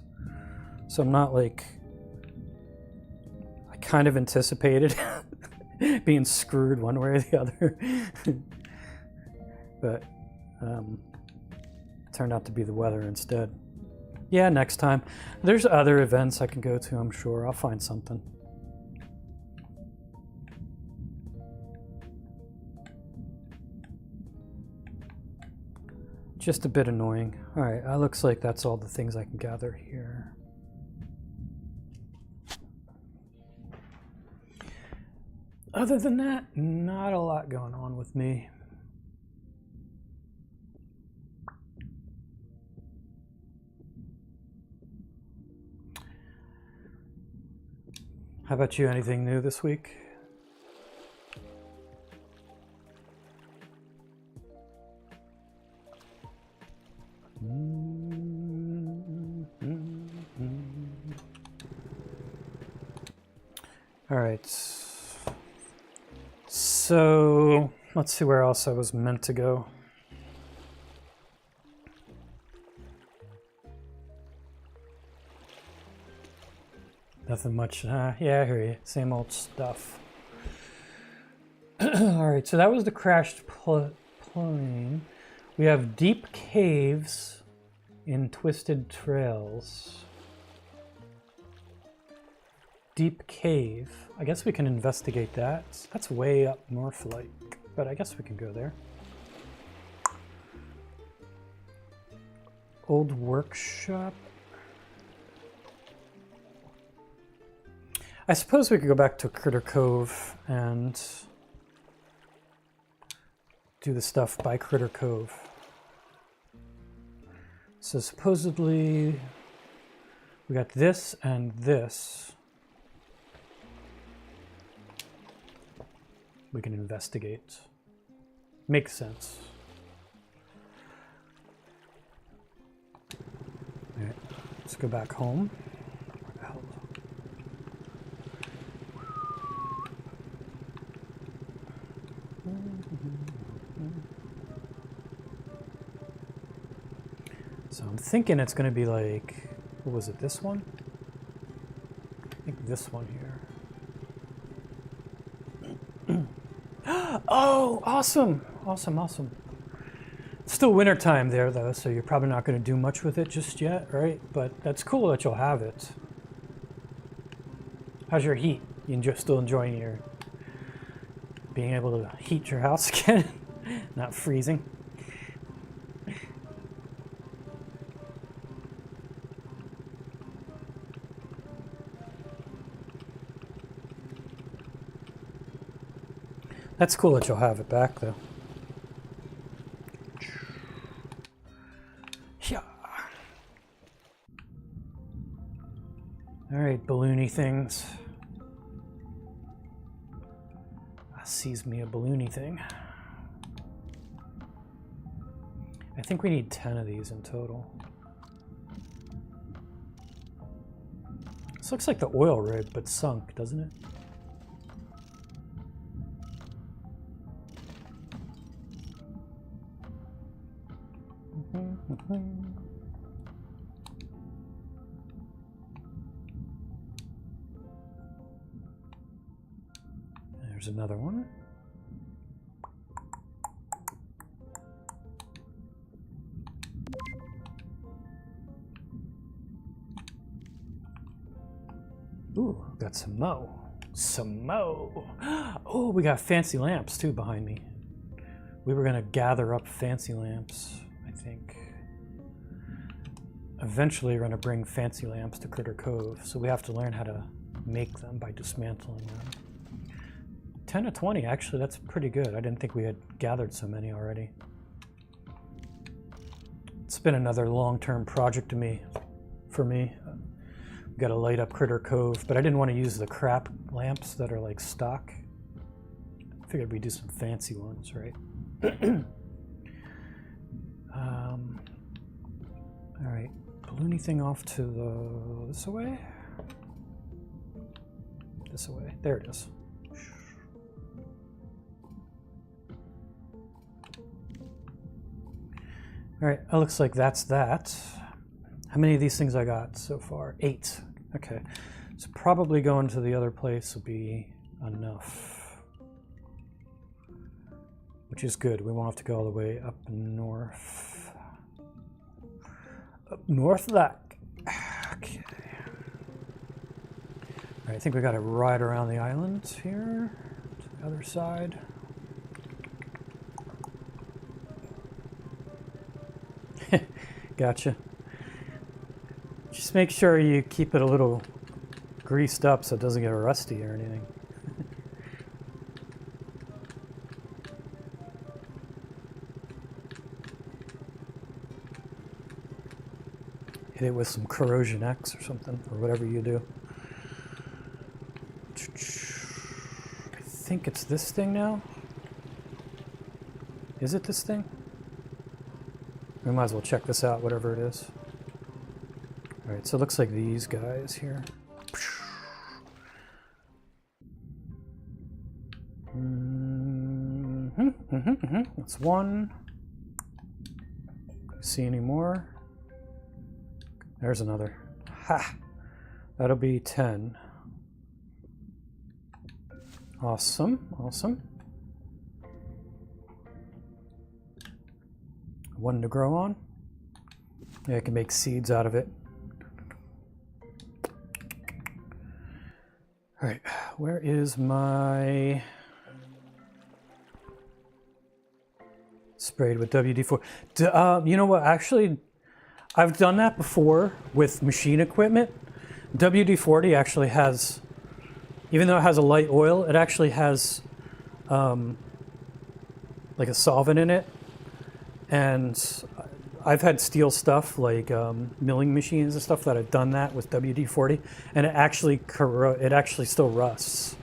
So I'm not like, I kind of anticipated being screwed one way or the other. But it turned out to be the weather instead. Yeah, next time. There's other events I can go to, I'm sure. I'll find something. Just a bit annoying. All right, it looks like that's all the things I can gather here. Other than that, not a lot going on with me. How about you? Anything new this week? All right. So Let's see where else I was meant to go. Nothing much. Yeah, I hear you. Same old stuff. Alright, so that was the crashed plane. We have deep caves in twisted trails. Deep cave. I guess we can investigate that. That's way up north like, but I guess we can go there. Old workshop. I suppose we could go back to Critter Cove and do the stuff by Critter Cove. So supposedly we got this and this. We can investigate. Makes sense. All right, let's go back home. So I'm thinking it's going to be like, what was it, this one? I think this one here. Oh, awesome! Awesome, awesome. It's still winter time there though, so you're probably not going to do much with it just yet, right? But that's cool that you'll have it. How's your heat? You still enjoying your being able to heat your house again? Not freezing? That's cool that you'll have it back, though. Yeah. All right, balloony things. Seize me a balloony thing. I think we need 10 of these in total. This looks like the oil rig, but sunk, doesn't it? There's another one. Ooh, got some mo. Some mo. Oh, we got fancy lamps too behind me. We were gonna gather up fancy lamps, I think. Eventually we're gonna bring fancy lamps to Critter Cove, so we have to learn how to make them by dismantling them. 10 to 20, actually, that's pretty good. I didn't think we had gathered so many already. It's been another long-term project for me. We gotta light up Critter Cove, but I didn't want to use the crap lamps that are like stock. I figured we'd do some fancy ones, right? All right, balloony thing off to the this away. This away. There it is. All right, it looks like that's that. How many of these things I got so far? 8. Okay, so probably going to the other place will be enough, which is good. We won't have to go all the way up north. Up north like. Okay. All right, I think we got to ride around the island here to the other side. Gotcha. Just make sure you keep it a little greased up so it doesn't get rusty or anything. Hit it with some Corrosion X or something, or whatever you do. I think it's this thing now. Is it this thing? We might as well check this out, whatever it is. All right, so it looks like these guys here. Mm-hmm. That's one. See any more? There's another. Ha! That'll be 10. Awesome, awesome. One to grow on. Yeah, I can make seeds out of it. All right, where is my sprayed with WD-40? You know what? Actually, I've done that before with machine equipment. WD-40 actually has, even though it has a light oil, it actually has like a solvent in it. And I've had steel stuff like milling machines and stuff that I've done that with WD-40, and it actually still rusts.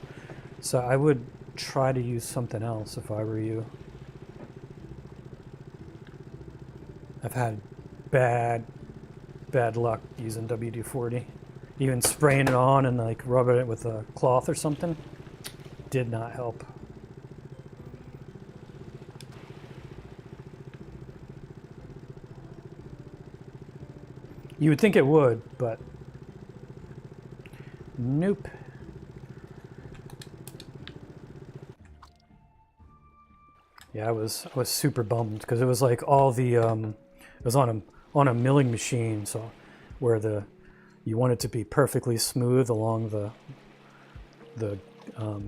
So I would try to use something else if I were you. I've had bad luck using WD-40. Even spraying it on and like rubbing it with a cloth or something did not help. You would think it would, but nope. Yeah, I was super bummed because it was like all the it was on a milling machine, so where you want it to be perfectly smooth along the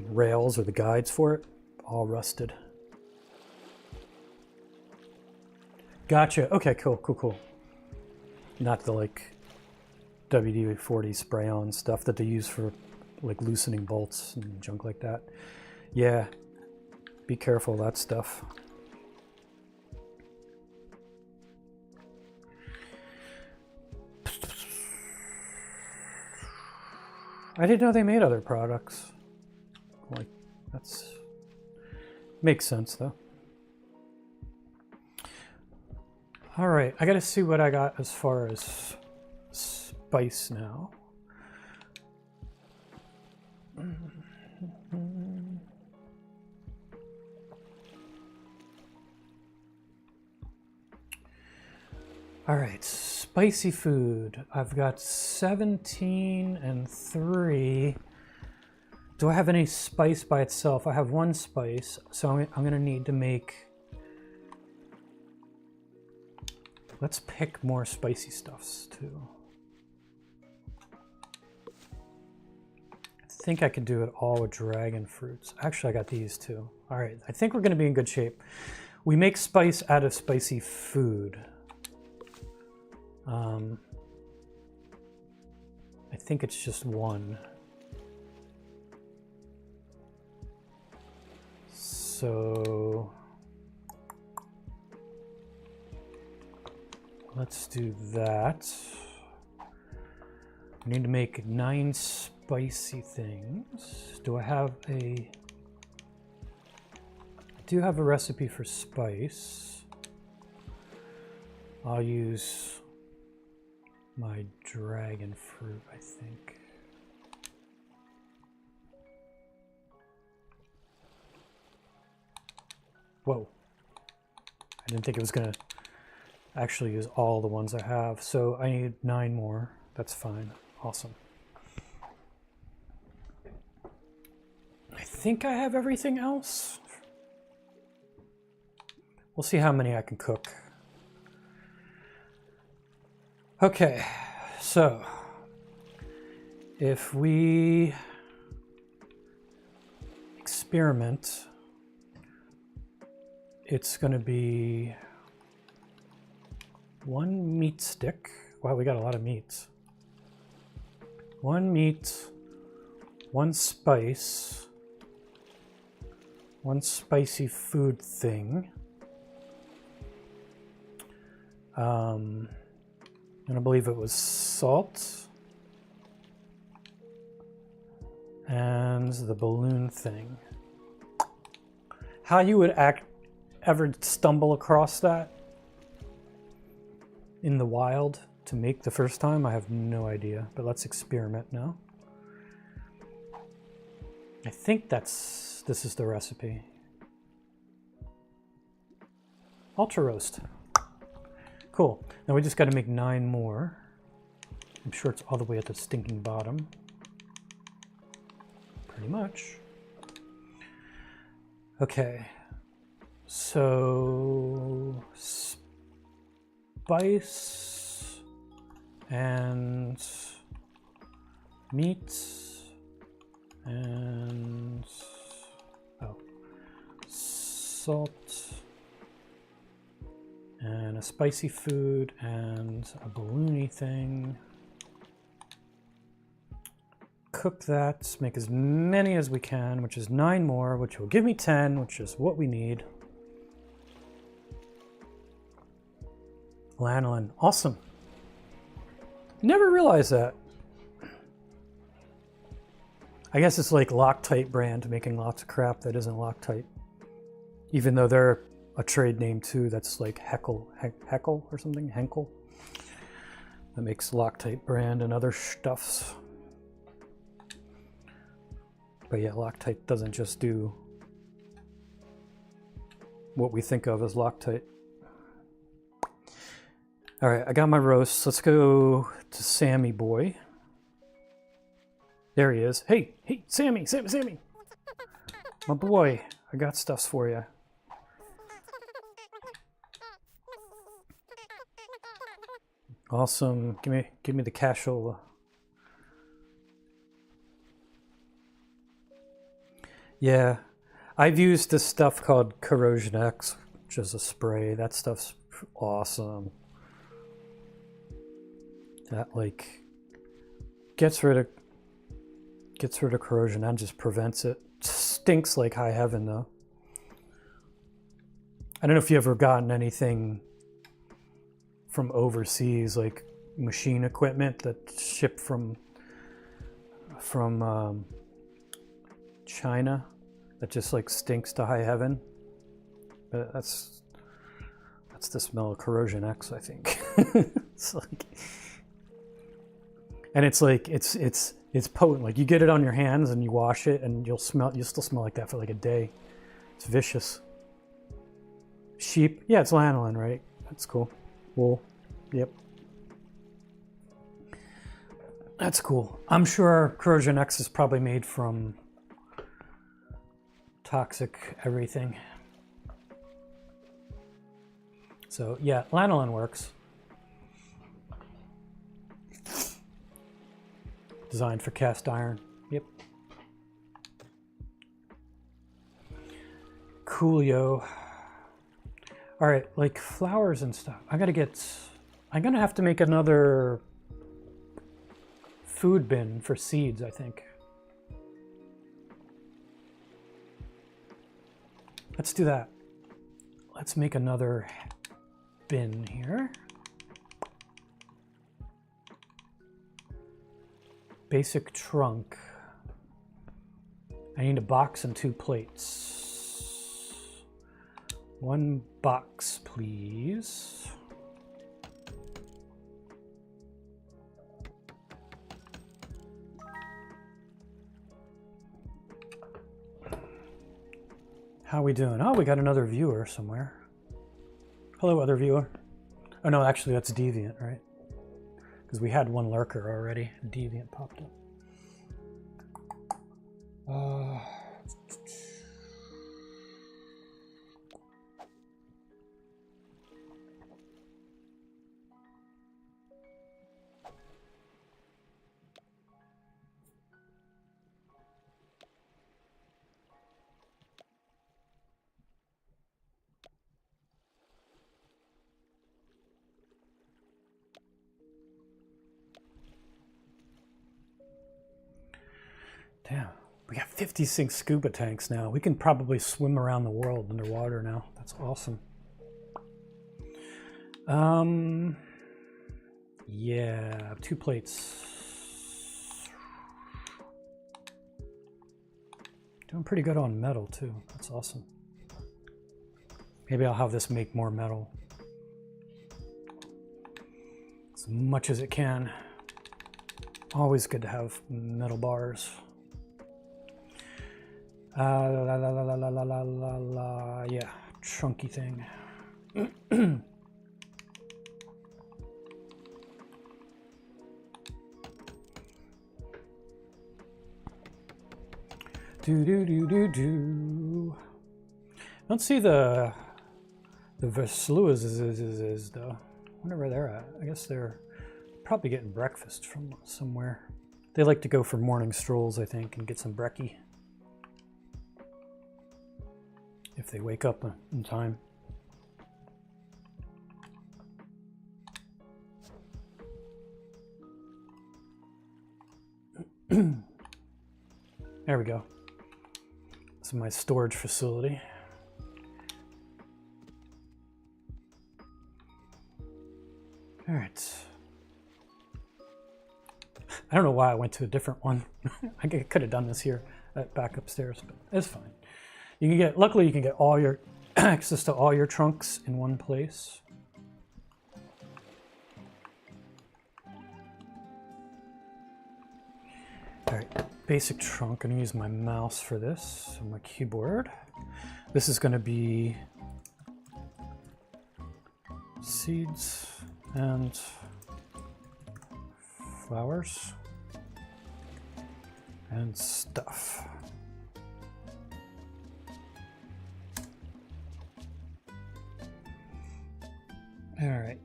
rails or the guides for it, all rusted. Gotcha. Okay, cool. Not the like WD-40 spray-on stuff that they use for like loosening bolts and junk like that. Yeah, be careful of that stuff. I didn't know they made other products. Like, that's makes sense though. All right, I gotta see what I got as far as spice now. All right, spicy food. I've got 17 and 3. Do I have any spice by itself? I have 1 spice, so I'm gonna need to make... Let's pick more spicy stuffs too. I think I could do it all with dragon fruits. Actually, I got these too. All right, I think we're gonna be in good shape. We make spice out of spicy food. I think it's just 1. So let's do that. I need to make 9 spicy things. Do I have a... I do have a recipe for spice. I'll use my dragon fruit, I think. Whoa. I didn't think it was gonna actually use all the ones I have, so I need 9 more. That's fine. Awesome. I think I have everything else. We'll see how many I can cook. Okay, so if we experiment, it's going to be 1 meat stick. Wow, we got a lot of meats. 1 meat, 1 spice, 1 spicy food thing. And I believe it was salt and the balloon thing. How you would ever stumble across that in the wild to make the first time, I have no idea, but let's experiment now. I think this is the recipe. ultra roast. Cool. Now we just got to make 9 more. I'm sure it's all the way at the stinking bottom. Pretty much. Okay. So spice and meat and salt and a spicy food and a balloony thing. Cook that, make as many as we can, which is 9 more, which will give me 10, which is what we need. Lanolin, awesome. Never realized that. I guess it's like Loctite brand making lots of crap that isn't Loctite. Even though they're a trade name too, that's like Heckle or something, Henkel. That makes Loctite brand and other stuffs. But yeah, Loctite doesn't just do what we think of as Loctite. All right, I got my roast. Let's go to Sammy boy. There he is. Hey, Sammy. My boy, I got stuffs for you. Awesome. Give me the cashola. Yeah, I've used this stuff called Corrosion X, which is a spray. That stuff's awesome. That like gets rid of corrosion and just prevents it. Stinks like high heaven though. I don't know if you ever gotten anything from overseas, like machine equipment that shipped from China that just like stinks to high heaven. But that's the smell of Corrosion X, I think. It's like, and it's like it's potent. Like you get it on your hands and you wash it and you'll still smell like that for like a day. It's vicious. Sheep, yeah, it's lanolin, right? That's cool. Wool, yep. That's cool. I'm sure Corrosion X is probably made from toxic everything. So yeah, lanolin works. Designed for cast iron. Yep. Coolio. All right, like flowers and stuff. I'm gonna have to make another food bin for seeds, I think. Let's do that. Let's make another bin here. Basic trunk. I need a box and 2 plates. 1 box, please. How we doing? Oh, we got another viewer somewhere. Hello, other viewer. Oh no, actually that's Deviant, right? Because we had one lurker already. Deviant popped up. Damn, we got 56 scuba tanks now. We can probably swim around the world underwater now. That's awesome. Yeah, 2 plates. Doing pretty good on metal too. That's awesome. Maybe I'll have this make more metal. As much as it can. Always good to have metal bars. Yeah, chunky thing. Do. I don't see the Versluas though. I wonder where they're at. I guess they're probably getting breakfast from somewhere. They like to go for morning strolls, I think, and get some brekkie. If they wake up in time. There we go. This is my storage facility. All right. I don't know why I went to a different one. I could have done this here back upstairs, but it's fine. You can get, luckily you can get all your access to all your trunks in one place. All right, basic trunk. I'm gonna use my mouse for this, and my keyboard. This is gonna be seeds and flowers and stuff. All right.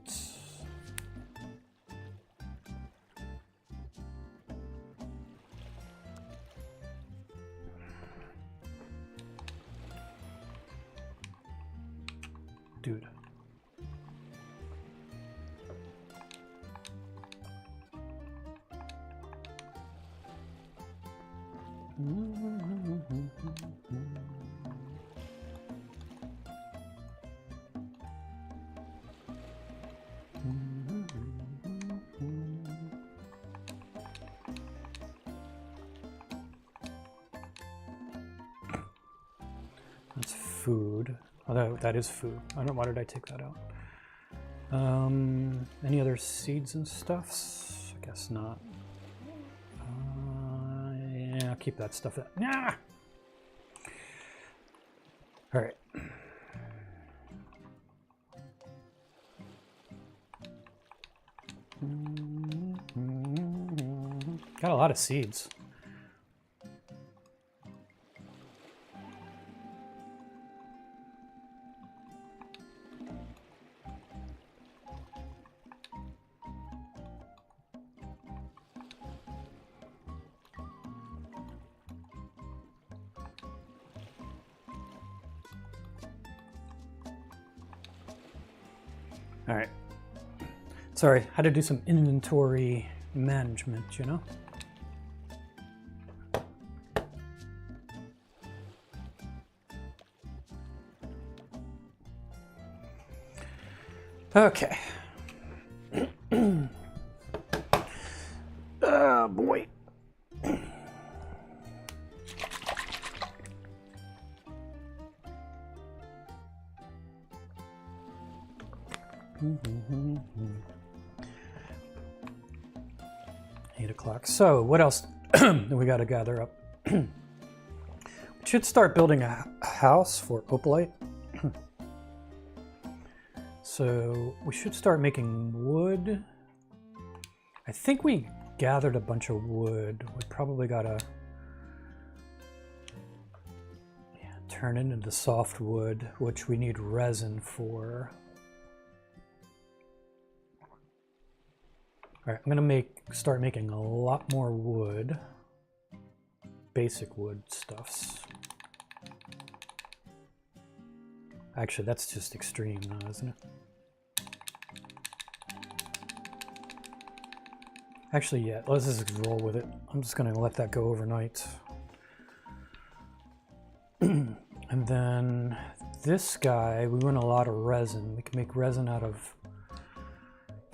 Dude. That's food. Oh, that is food. I don't know, why did I take that out? Any other seeds and stuffs? I guess not. Yeah, I'll keep that stuff. Nah! All right. Got a lot of seeds. All right. Sorry, had to do some inventory management, you know? Okay. Oh boy. Mm-hmm. 8 o'clock. So what else do we got to gather up? We should start building a house for opalite. So we should start making wood. I think we gathered a bunch of wood. We probably got to turn it into soft wood, which we need resin for. All right, I'm gonna start making a lot more wood, basic wood stuffs. Actually, that's just extreme now, isn't it? Actually, yeah, let's just roll with it. I'm just gonna let that go overnight. And then this guy, we want a lot of resin. We can make resin out of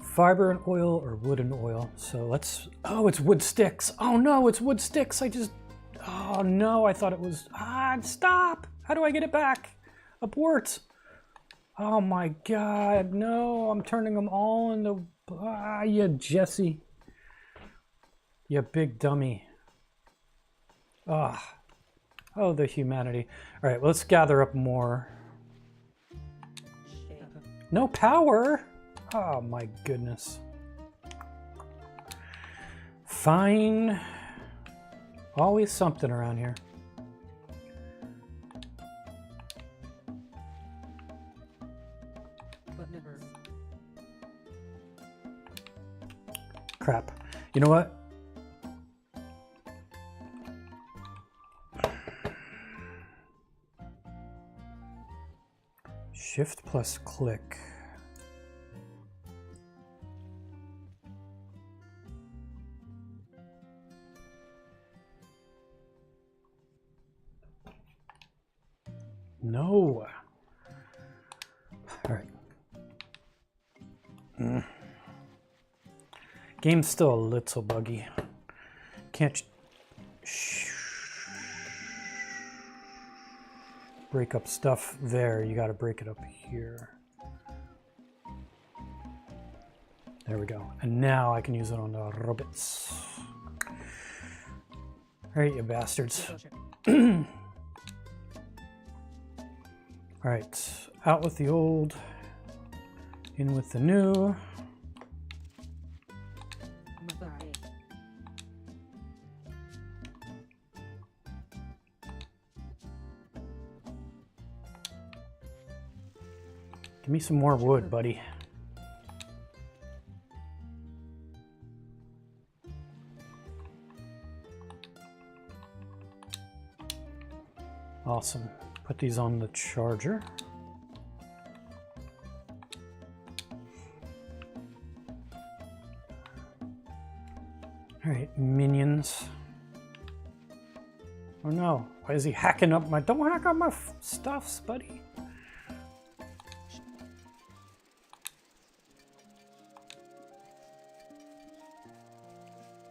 fiber and oil or wood and oil. So let's, oh, it's wood sticks. Oh no, it's wood sticks. Oh no, I thought it was, stop. How do I get it back? Abort. Oh my God, no, I'm turning them all into, you Jesse. You big dummy. Oh, the humanity. All right, well, let's gather up more. No power? Oh my goodness. Fine. Always something around here. Crap. You know what? Shift plus click. No. All right. Game's still a little buggy. Can't break up stuff there. You got to break it up here. There we go. And now I can use it on the robots. All right, you bastards. All right, out with the old, in with the new. Give me some more wood, buddy. Awesome. Put these on the charger. All right, minions. Oh no, why is he hacking up my... Don't hack up my stuffs, buddy.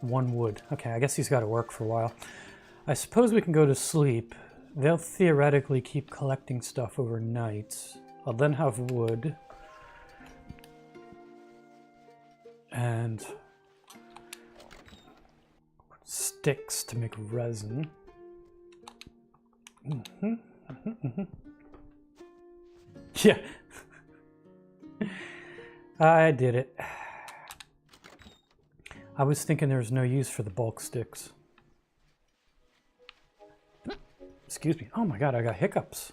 One wood. Okay, I guess he's got to work for a while. I suppose we can go to sleep. They'll theoretically keep collecting stuff overnight. I'll then have wood. And sticks to make resin. Yeah. I did it. I was thinking there was no use for the bulk sticks. Excuse me. Oh my god, I got hiccups.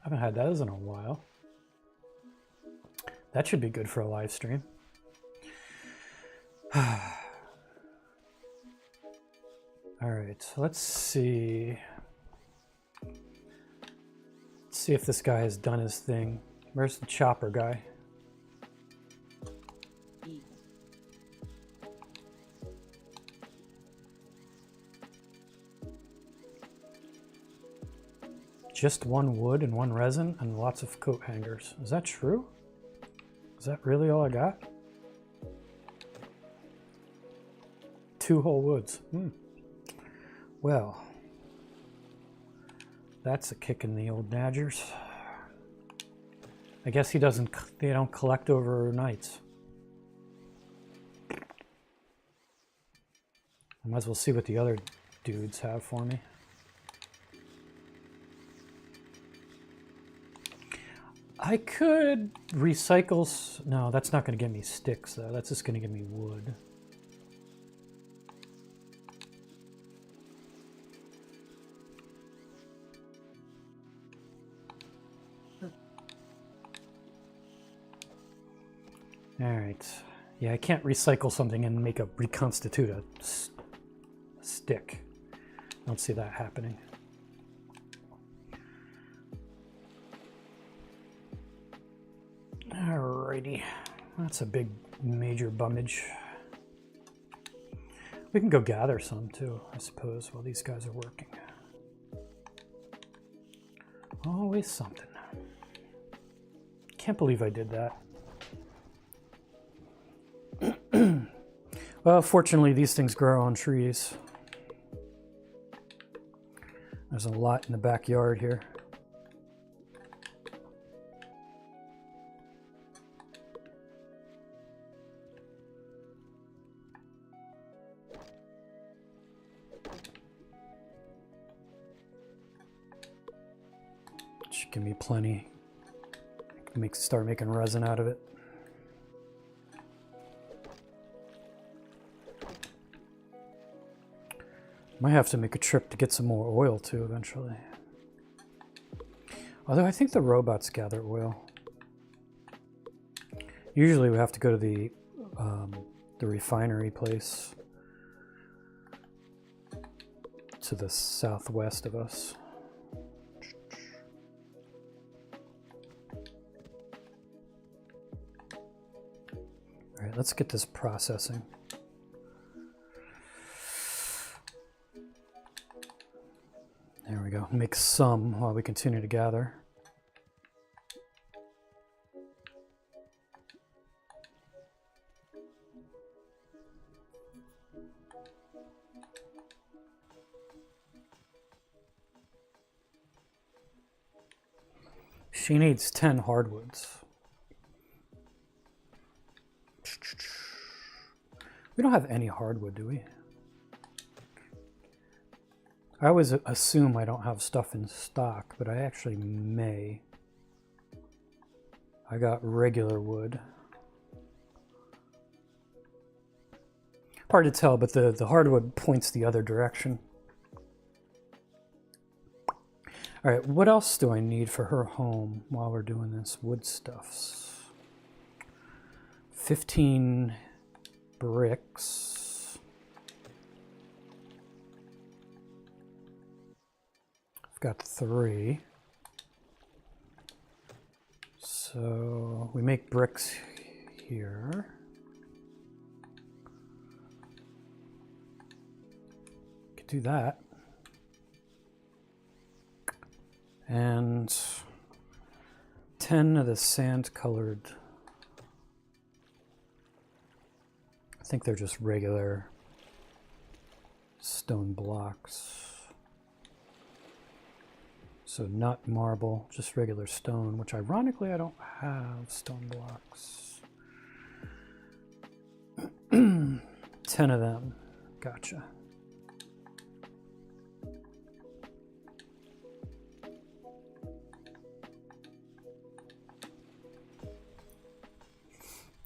I haven't had those in a while. That should be good for a live stream. Alright, let's see. Let's see if this guy has done his thing. Where's the chopper guy? Just one wood and one resin and lots of coat hangers. Is that true? Is that really all I got? 2 whole woods. Well, that's a kick in the old Nadgers. I guess they don't collect overnights. I might as well see what the other dudes have for me. I could recycle... No, that's not going to give me sticks, though. That's just going to give me wood. Alright. Yeah, I can't recycle something and reconstitute a stick. I don't see that happening. Alrighty, that's a big major bummage. We can go gather some too, I suppose, while these guys are working. Always something. Can't believe I did that. Well, fortunately, these things grow on trees. There's a lot in the backyard here. Should give me plenty. Start making resin out of it. Might have to make a trip to get some more oil too eventually. Although I think the robots gather oil. Usually we have to go to the refinery place to the southwest of us. All right, let's get this processing. There we go. Make some while we continue to gather. She needs 10 hardwoods. We don't have any hardwood, do we? I always assume I don't have stuff in stock, but I actually may. I got regular wood. Hard to tell, but the hardwood points the other direction. All right, what else do I need for her home while we're doing this? Wood stuffs. 15 bricks. Got 3. So we make bricks here. Could do that. And 10 of the sand colored. I think they're just regular stone blocks. So not marble, just regular stone, which ironically I don't have stone blocks. 10 of them. Gotcha.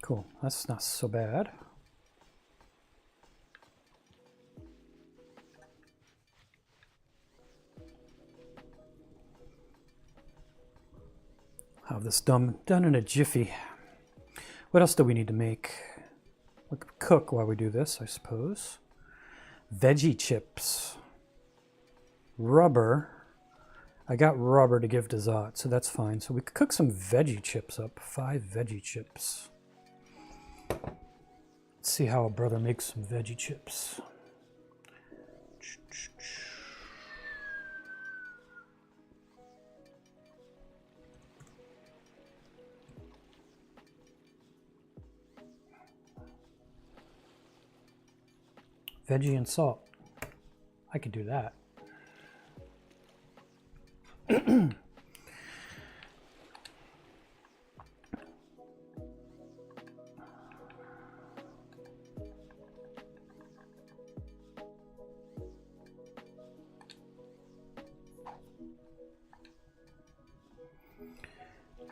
Cool, that's not so bad. Have this done in a jiffy. What else do we need to make? We could cook while we do this, I suppose. Veggie chips. Rubber. I got rubber to give to Zot, so that's fine. So we could cook some veggie chips up. 5 veggie chips. Let's see how a brother makes some veggie chips. Veggie and salt. I could do that.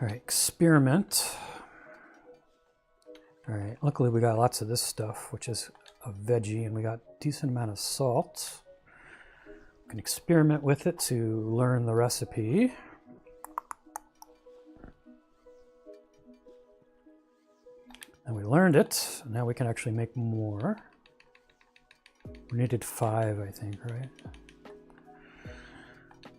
All right, experiment. All right, luckily we got lots of this stuff, which is a veggie, and we got a decent amount of salt. We can experiment with it to learn the recipe. And we learned it. Now we can actually make more. We needed 5, I think, right?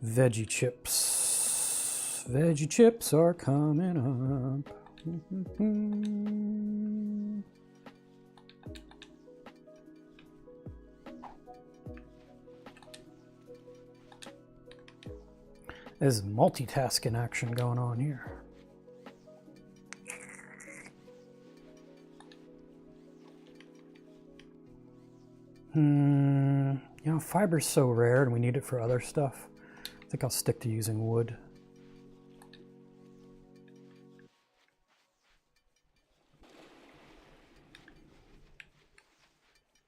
Veggie chips. Veggie chips are coming up. There's multitasking action going on here. You know, fiber's so rare and we need it for other stuff. I think I'll stick to using wood.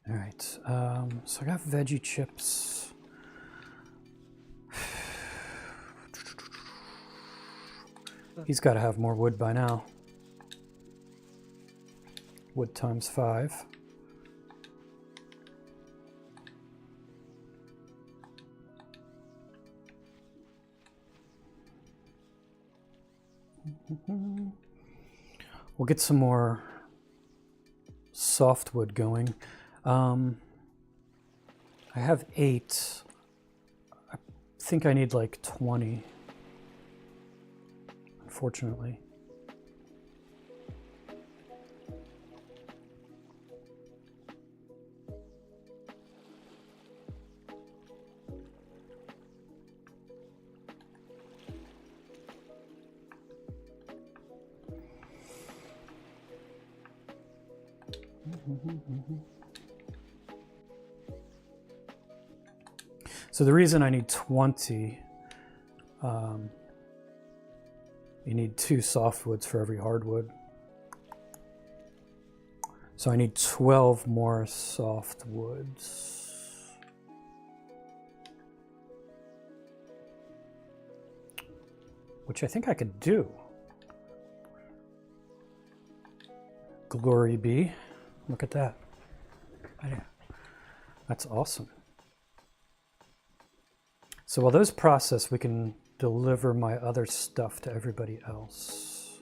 All right, so I got veggie chips. He's got to have more wood by now. Wood times 5. We'll get some more softwood going. I have 8. I think I need like 20, unfortunately. So the reason I need 20, you need 2 softwoods for every hardwood. So I need 12 more softwoods. Which I think I could do. Glory be. Look at that. That's awesome. So while those process, we can deliver my other stuff to everybody else.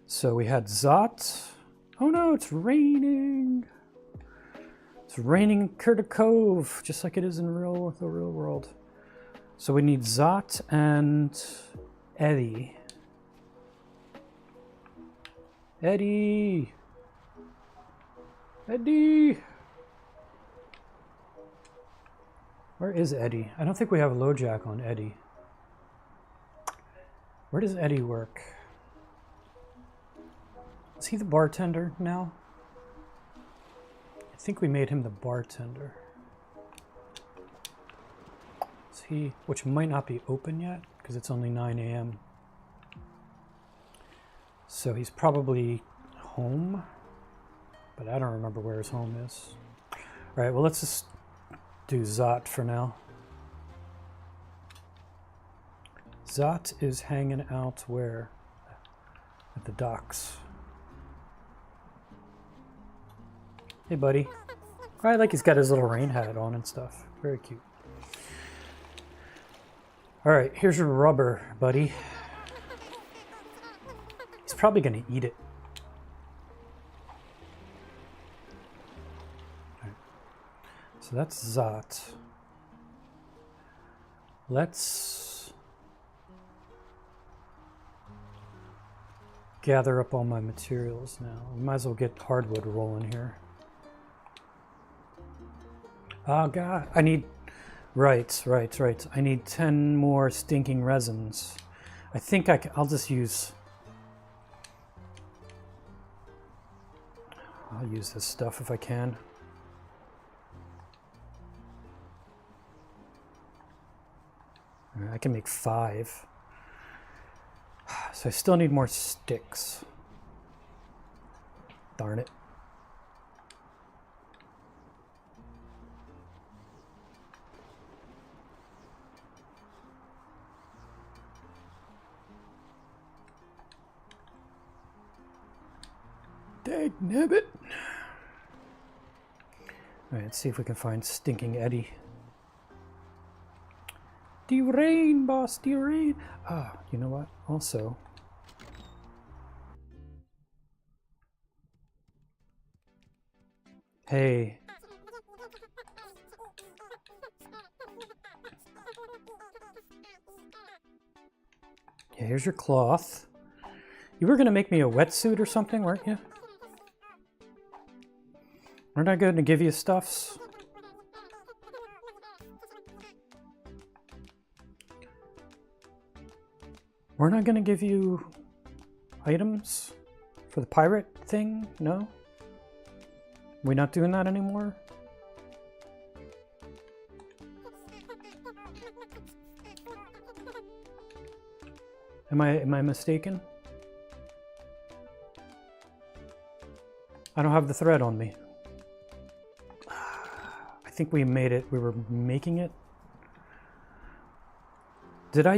So we had Zot. Oh no, it's raining. It's raining in Cove, just like it is in the real world. So we need Zot and Eddie. Eddie! Where is Eddie? I don't think we have a LoJack on Eddie. Where does Eddie work? Is he the bartender now? I think we made him the bartender. Is he, which might not be open yet because it's only 9 a.m. So he's probably home, but I don't remember where his home is. All right, well, let's just do Zot for now. Zot is hanging out where? At the docks. Hey, buddy. I like he's got his little rain hat on and stuff. Very cute. All right, here's your rubber, buddy. He's probably going to eat it. So that's Zot. Let's gather up all my materials now. We might as well get hardwood rolling here. Oh God, I need, right. I need 10 more stinking resins. I think I'll just use, I'll use this stuff if I can. I can make 5. So I still need more sticks. Darn it. Dagnabbit. Alright, let's see if we can find stinking Eddie. The rain, boss, the rain. Ah, you know what? Also, hey. Yeah, here's your cloth. You were going to make me a wetsuit or something, weren't you? Weren't I going to give you stuffs? We're not going to give you items for the pirate thing? No? We're not doing that anymore? Am I mistaken? I don't have the thread on me. I think we made it. We were making it. Did I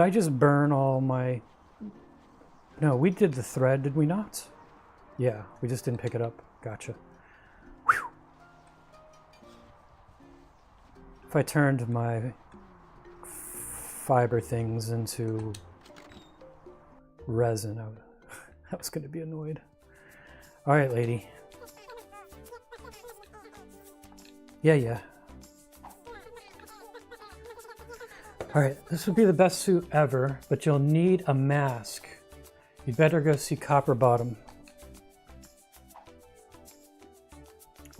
just burn all my No, we did the thread, did we not? Yeah, we just didn't pick it up. Gotcha. Whew. If I turned my fiber things into resin, I was going to be annoyed. All right, lady. Yeah. All right, this would be the best suit ever, but you'll need a mask. You'd better go see Copper Bottom.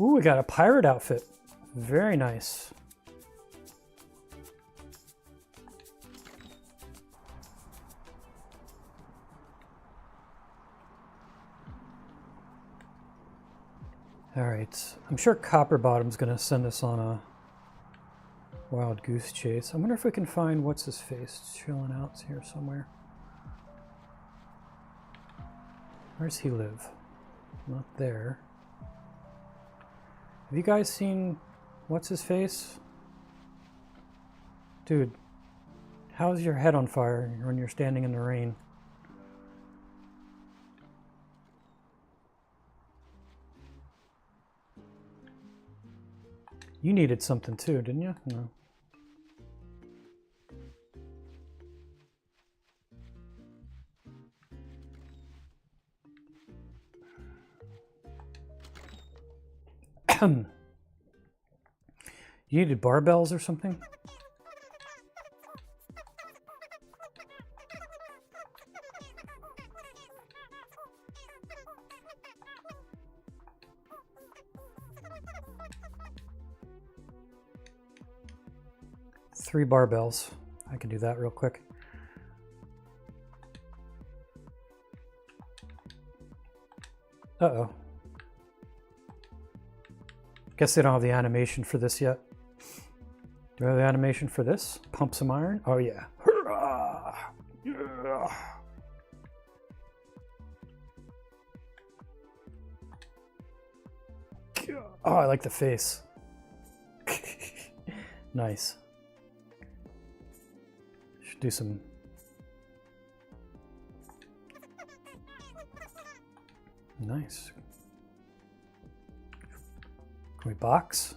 Ooh, we got a pirate outfit. Very nice. All right, I'm sure Copper Bottom's gonna send us on a wild goose chase. I wonder if we can find what's his face chilling out here somewhere. Where's he live? Not there. Have you guys seen what's his face? Dude, how's your head on fire when you're standing in the rain? You needed something too, didn't you? No. You needed barbells or something? Three barbells. I can do that real quick. Uh-oh. Guess they don't have the animation for this yet. Do I have the animation for this? Pump some iron? Oh yeah. Hurrah! Yeah. Oh, I like the face. Nice. Should do some. Nice. Can we box?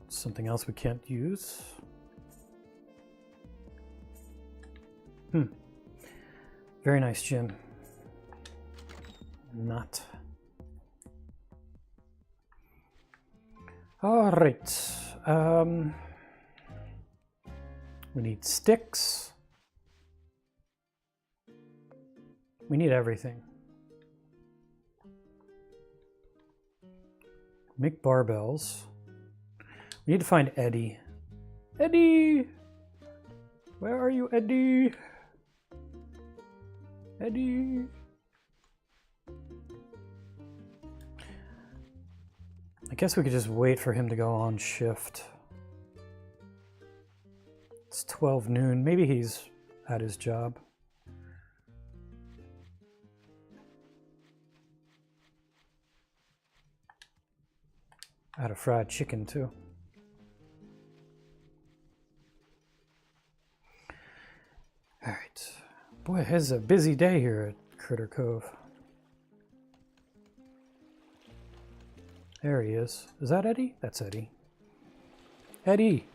Something else we can't use? Very nice, Jim. Not. All right. We need sticks. We need everything. Make barbells. We need to find Eddie. Eddie! Where are you, Eddie? Eddie! I guess we could just wait for him to go on shift. It's 12 noon. Maybe he's at his job. I had a fried chicken too. All right. Boy, it's a busy day here at Critter Cove. There he is. Is that Eddie? That's Eddie. Eddie!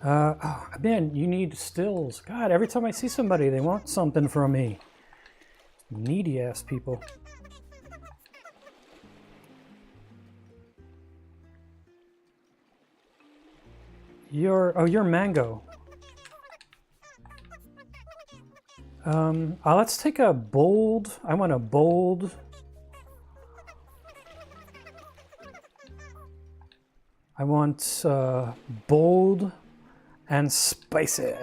Oh, man, you need stills. God, every time I see somebody, they want something from me. Needy ass people. You're mango. Let's take a bold. I want a bold. I want bold and spicy.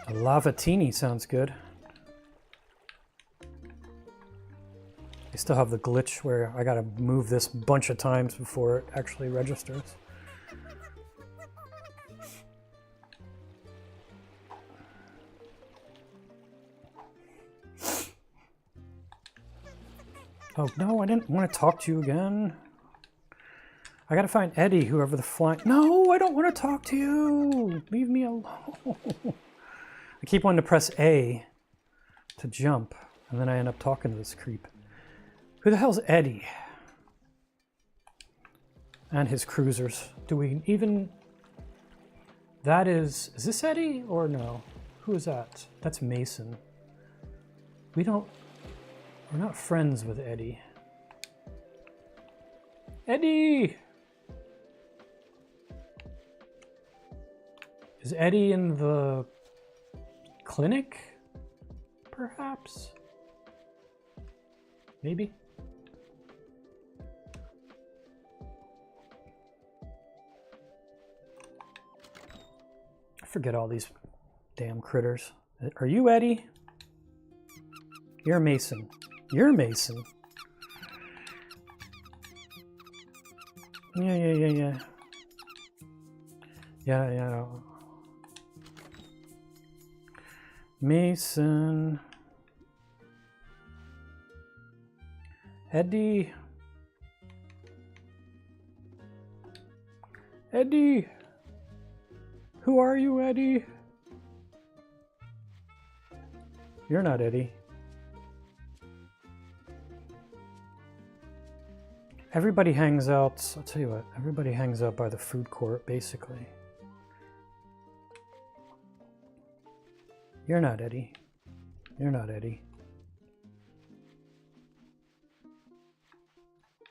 A lavatini sounds good. I still have the glitch where I gotta move this a bunch of times before it actually registers. Oh, no, I didn't want to talk to you again. I gotta find Eddie, whoever the flying... No, I don't want to talk to you! Leave me alone. I keep wanting to press A to jump, and then I end up talking to this creep. Who the hell's Eddie? And his cruisers. Do we even... That is this Eddie or no? Who is that? That's Mason. We're not friends with Eddie. Eddie! Is Eddie in the clinic? Perhaps? Maybe? I forget all these damn critters. Are you Eddie? You're Mason. You're Mason. Yeah. Yeah. Mason. Eddie. Eddie. Who are you, Eddie? You're not Eddie. Everybody hangs out, I'll tell you what, everybody hangs out by the food court, basically. You're not Eddie. You're not Eddie.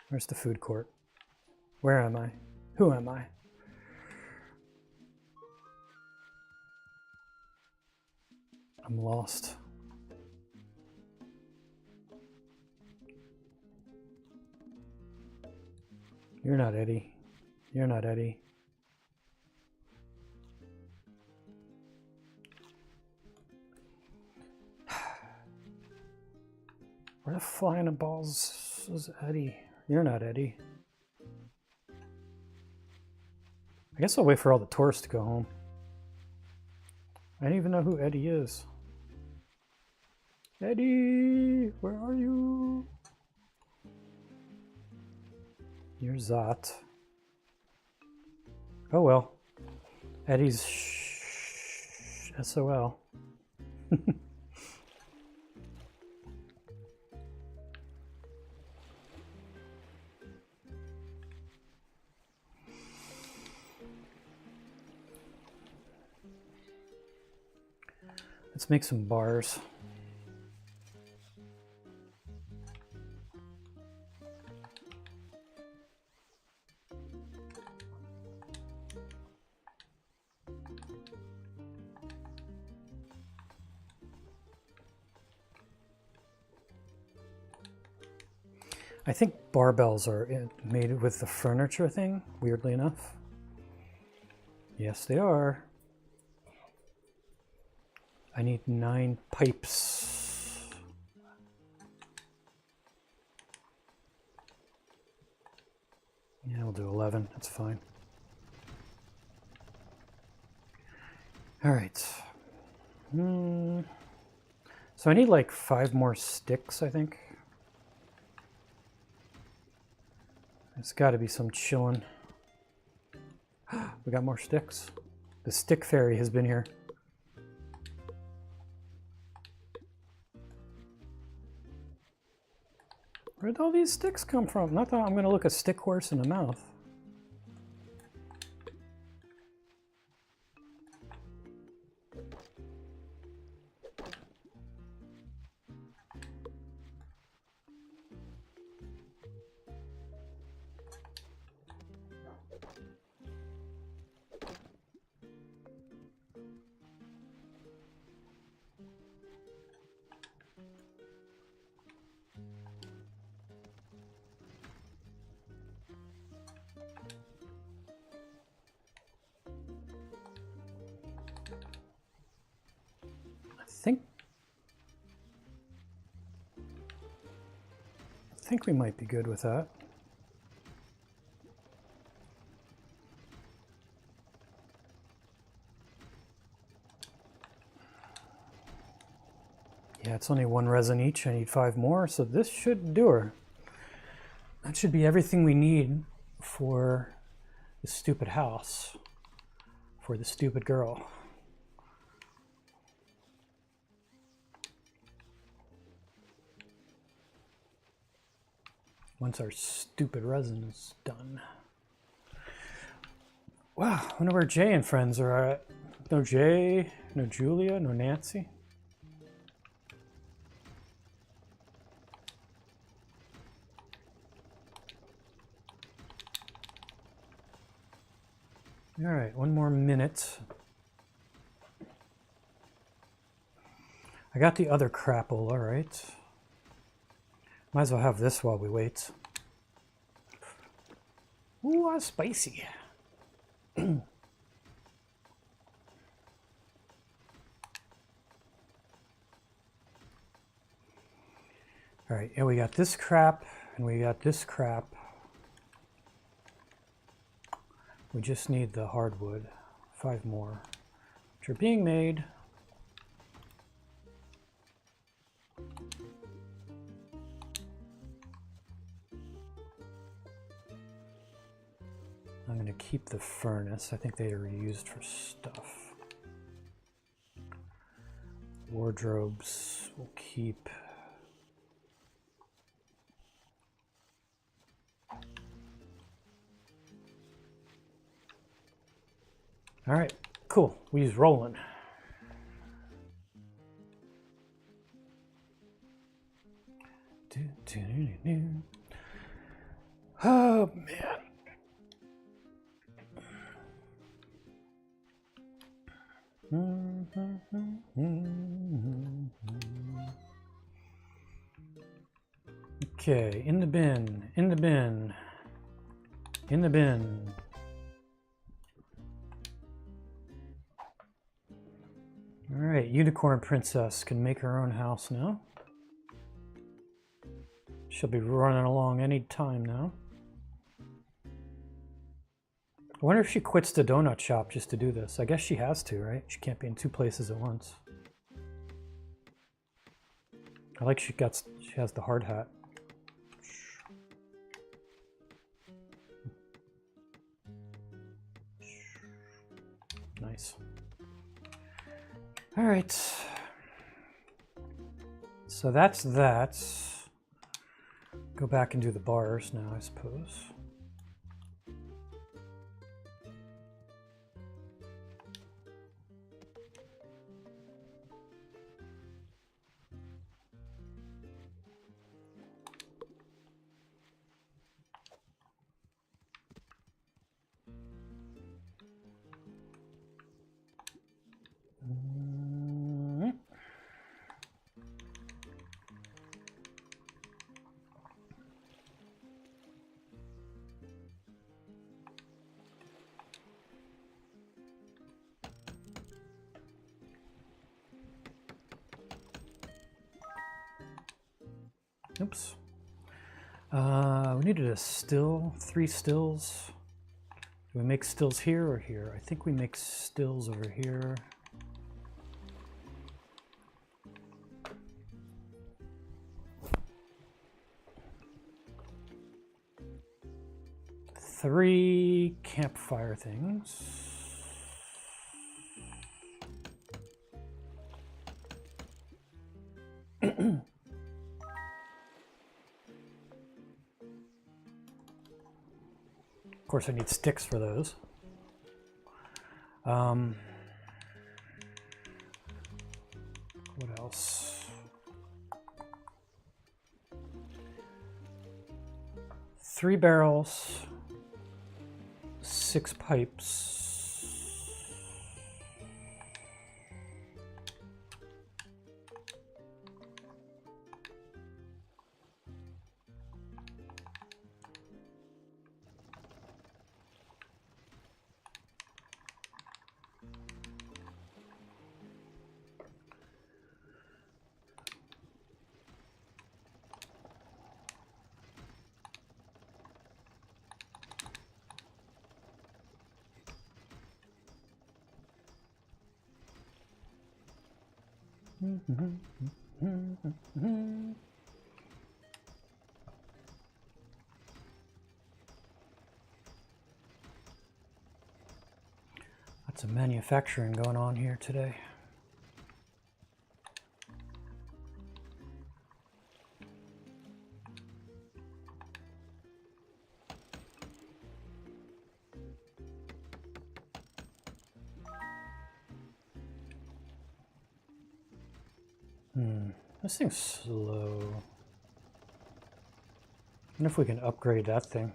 Where's the food court? Where am I? Who am I? I'm lost. You're not Eddie. You're not Eddie. Where the flying balls is Eddie? You're not Eddie. I guess I'll wait for all the tourists to go home. I don't even know who Eddie is. Eddie, where are you? You're Zot. Oh well. Eddie's SOL. Let's make some bars. I think barbells are made with the furniture thing, weirdly enough. Yes, they are. I need 9 pipes. Yeah, we'll do 11. That's fine. All right. So I need like 5 more sticks, I think. There's got to be some chilling. We got more sticks. The stick fairy has been here. Where'd all these sticks come from? Not that I'm going to look a stick horse in the mouth. I think we might be good with that. Yeah, it's only 1 resin each. I need 5 more, so this should do her. That should be everything we need for the stupid house, for the stupid girl. Once our stupid resin is done. Wow, I wonder where Jay and friends are at. No Jay, no Julia, no Nancy. All right, one more minute. I got the other crapple, all right. Might as well have this while we wait. Ooh, that's spicy. All right, and we got this crap, and we got this crap. We just need the hardwood, 5 more, which are being made. I'm going to keep the furnace. I think they are used for stuff. Wardrobes we'll keep. All right, cool. We's rolling. Oh, man. Okay, in the bin, in the bin, in the bin. All right, Unicorn Princess can make her own house now. She'll be running along any time now. I wonder if she quits the donut shop just to do this. I guess she has to, right? She can't be in 2 places at once. I like she has the hard hat. Nice. All right. So that's that. Go back and do the bars now, I suppose. Oops. We needed a still, 3 stills. Do we make stills here or here? I think we make stills over here. Three campfire things. Of course, I need sticks for those. What else? 3 barrels, 6 pipes. Lots of manufacturing going on here today. This thing's slow. I wonder if we can upgrade that thing.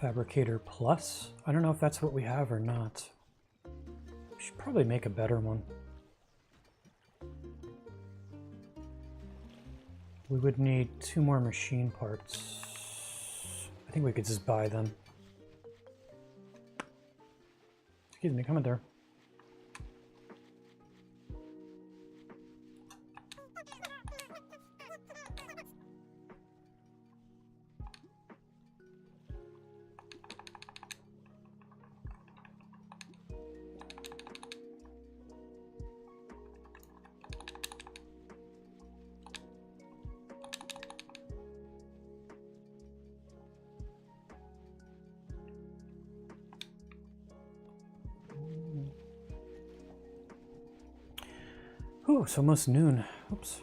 Fabricator Plus? I don't know if that's what we have or not. We should probably make a better one. We would need 2 more machine parts. I think we could just buy them. Excuse me, come in there. Oh, it's almost noon. Oops.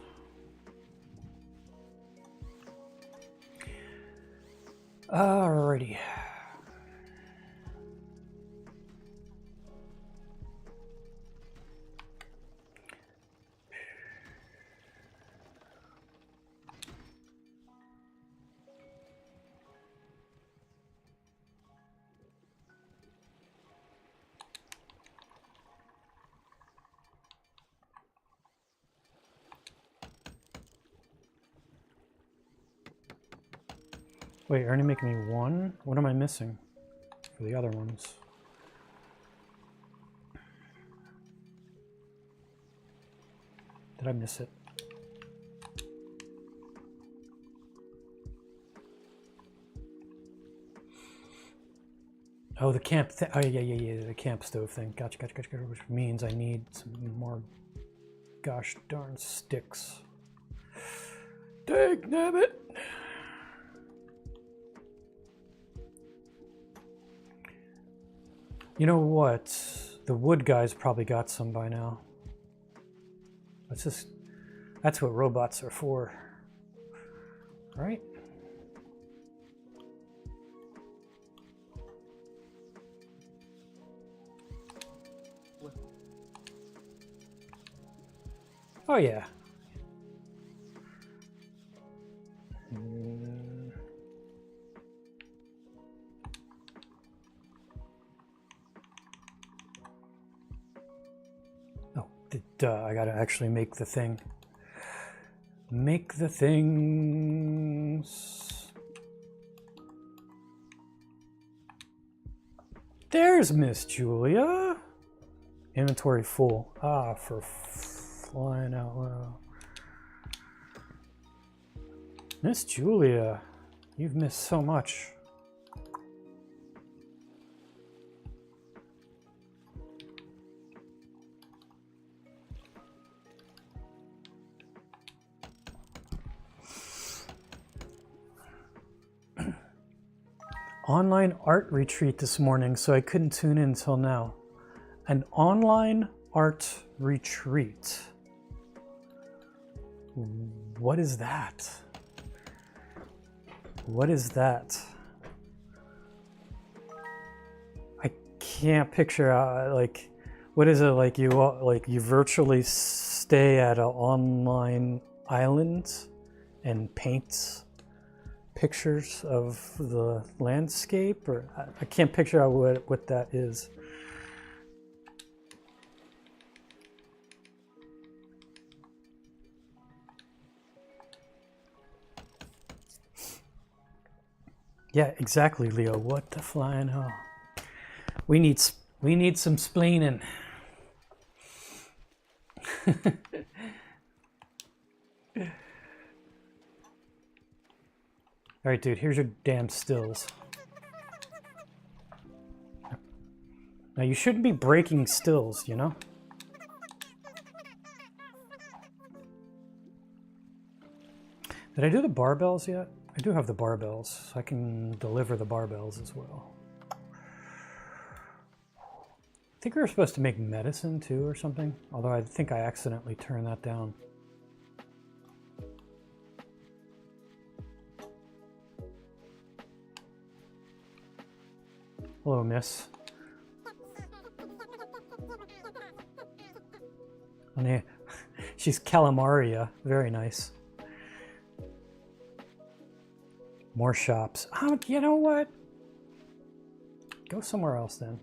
Alrighty. Wait, you're only making me 1? What am I missing for the other ones? Did I miss it? Oh, the camp thing. Oh, yeah, the camp stove thing. Gotcha, which means I need some more gosh darn sticks. Dagnabbit! You know what? The wood guys probably got some by now. That's what robots are for. Right? Oh yeah. I gotta actually make the thing. Make the things. There's Miss Julia. Inventory full. Ah, for flying out loud. Miss Julia, you've missed so much. Online art retreat this morning, so I couldn't tune in until now. An online art retreat. What is that? What is that? I can't picture like, what is it like? You virtually stay at an online island and paint pictures of the landscape, or I can't picture out what that is. Yeah, exactly, Leo. What the flying hell? We need some splaining. All right, dude, here's your damn stills. Now, you shouldn't be breaking stills, you know? Did I do the barbells yet? I do have the barbells, so I can deliver the barbells as well. I think we were supposed to make medicine too or something, although I think I accidentally turned that down. Hello, miss. She's Calamaria. Very nice. More shops. Oh, you know what? Go somewhere else then.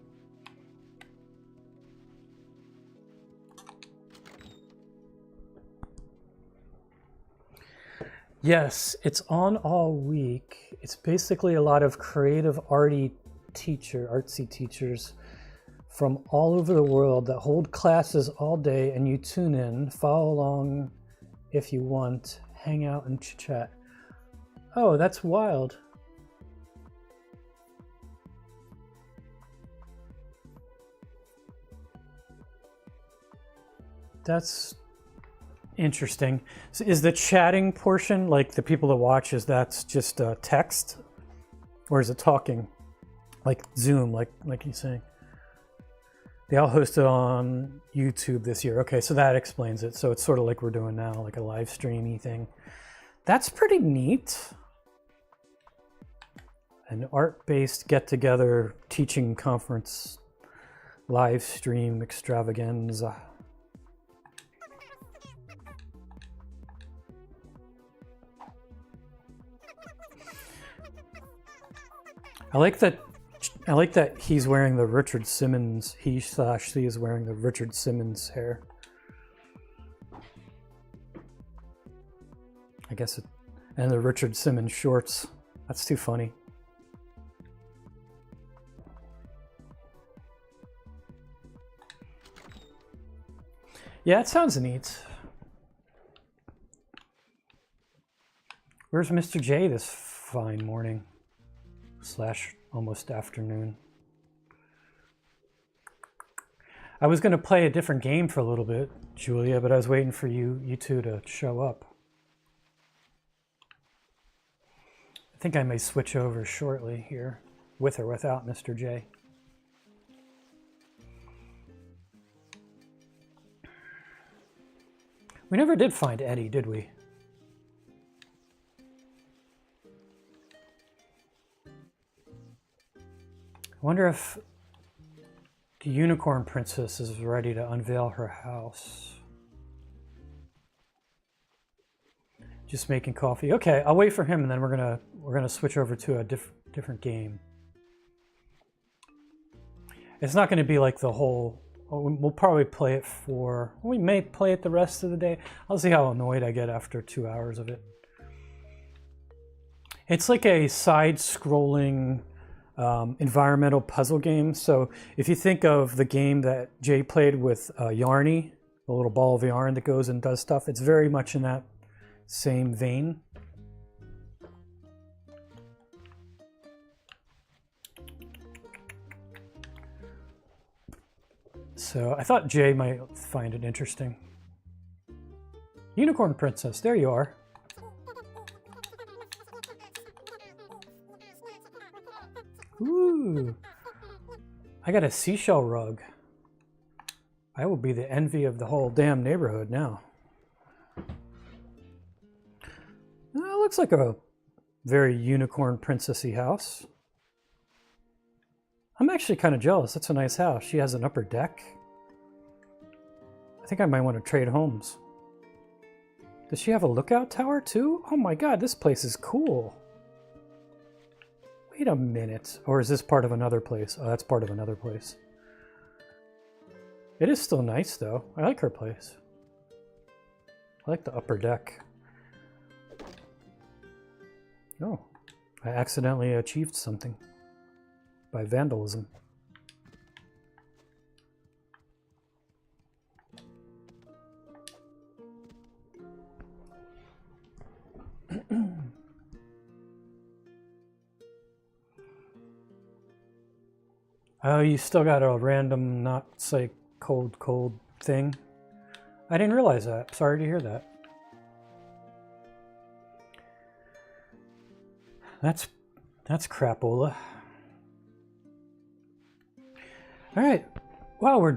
Yes, it's on all week. It's basically a lot of creative artsy teachers from all over the world that hold classes all day, and you tune in, follow along if you want, hang out and chat. Oh, that's wild. That's interesting. So is the chatting portion, like the people that watch, is that just text? Or is it talking? Like Zoom, like you're saying? They all hosted on YouTube this year. Okay, so that explains it. So it's sort of like we're doing now, like a live streamy thing. That's pretty neat. An art-based get-together teaching conference live stream extravaganza. I like that he's wearing the Richard Simmons, she is wearing the Richard Simmons hair. I guess and the Richard Simmons shorts. That's too funny. Yeah, it sounds neat. Where's Mr. J this fine morning / almost afternoon? I was going to play a different game for a little bit, Julia, but I was waiting for you two to show up. I think I may switch over shortly here, with or without Mr. J. We never did find Eddie, did we? I wonder if the Unicorn Princess is ready to unveil her house. Just making coffee. Okay, I'll wait for him, and then we're gonna switch over to a different game. It's not going to be like the whole. We'll probably play it for. We may play it the rest of the day. I'll see how annoyed I get after 2 hours of it. It's like a side-scrolling environmental puzzle game. So if you think of the game that Jay played with Yarny, the little ball of yarn that goes and does stuff, it's very much in that same vein. So I thought Jay might find it interesting. Unicorn Princess, there you are. Ooh, I got a seashell rug. I will be the envy of the whole damn neighborhood now. It looks like a very unicorn princessy house. I'm actually kind of jealous. That's a nice house. She has an upper deck. I think I might want to trade homes. Does she have a lookout tower too? Oh my god, this place is cool. Wait a minute. Or is this part of another place? Oh, that's part of another place. It is still nice though. I like her place. I like the upper deck. Oh, I accidentally achieved something by vandalism. Oh, you still got a random not say cold thing? I didn't realize that. Sorry to hear that. That's crapola. All right. Wow, we're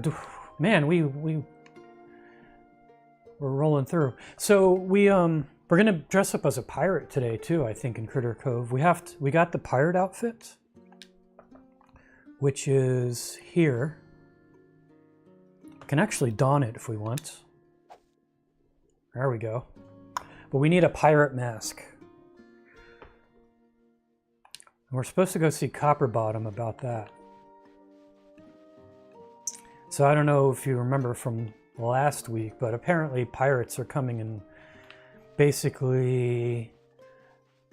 rolling through. So we're gonna dress up as a pirate today too. I think in Critter Cove we got the pirate outfit, which is here. We can actually don it if we want. There we go. But we need a pirate mask. And we're supposed to go see Copperbottom about that. So I don't know if you remember from last week, but apparently pirates are coming and basically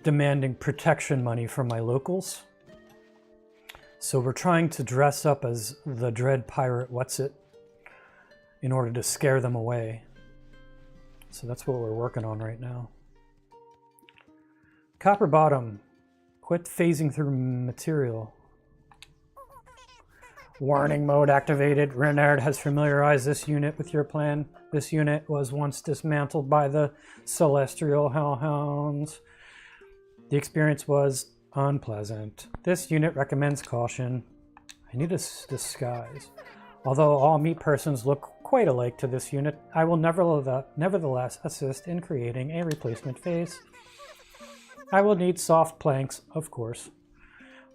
demanding protection money from my locals. So we're trying to dress up as the Dread Pirate What's-It in order to scare them away. So that's what we're working on right now. Copperbottom, quit phasing through material. Warning mode activated. Renard has familiarized this unit with your plan. This unit was once dismantled by the Celestial Hellhounds. The experience was unpleasant. This unit recommends caution. I need a disguise. Although all meat persons look quite alike to this unit, I will nevertheless assist in creating a replacement face. I will need soft planks, of course,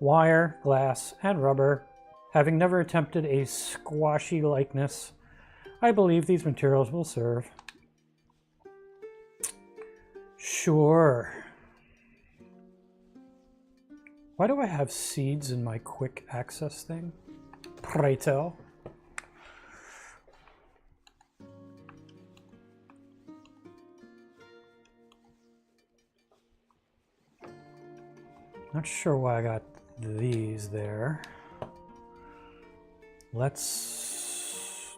wire, glass, and rubber. Having never attempted a squashy likeness, I believe these materials will serve. Sure. Why do I have seeds in my quick access thing? Pray tell. Not sure why I got these there. Let's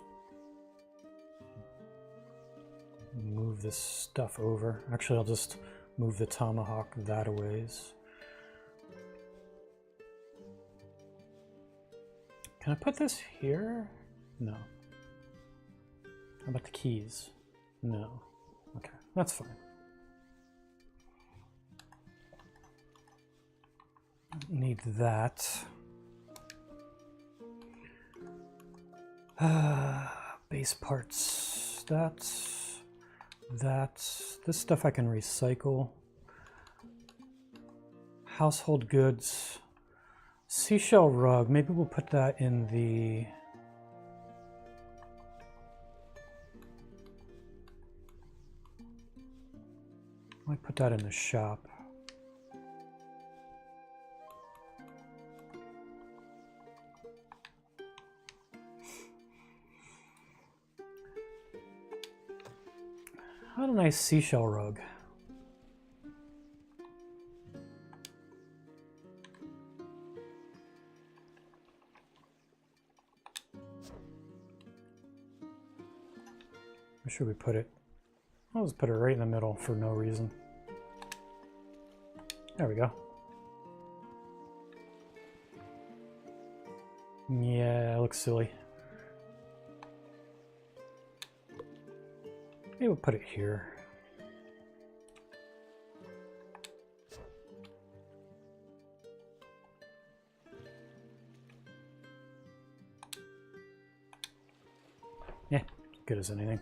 move this stuff over. Actually, I'll just move the tomahawk that a ways. Can I put this here? No. How about the keys? No. Okay, that's fine. Need that. Base parts. That's. This stuff I can recycle. Household goods. Seashell rug. Maybe we'll put that in the... I might put that in the shop. What a nice seashell rug. Where should we put it? I'll just put it right in the middle for no reason. There we go. Yeah, it looks silly. Maybe we'll put it here. Yeah, good as anything.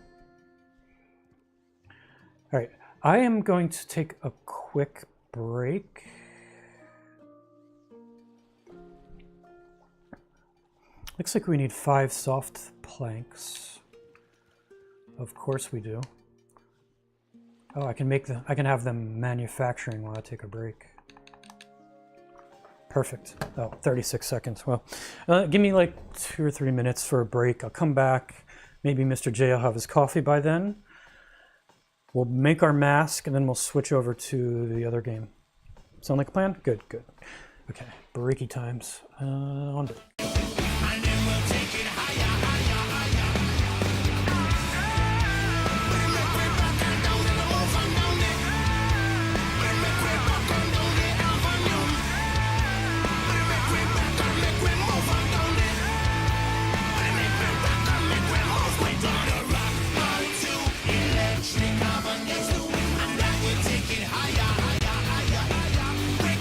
All right, I am going to take a quick break. Looks like we need 5 soft planks. Of course we do. Oh, I can have them manufacturing while I take a break. Perfect. Oh, 36 seconds. Well, give me like 2 or 3 minutes for a break. I'll come back. Maybe Mr. J will have his coffee by then. We'll make our mask and then we'll switch over to the other game. Sound like a plan? Good, good. Okay, breaky times. On break.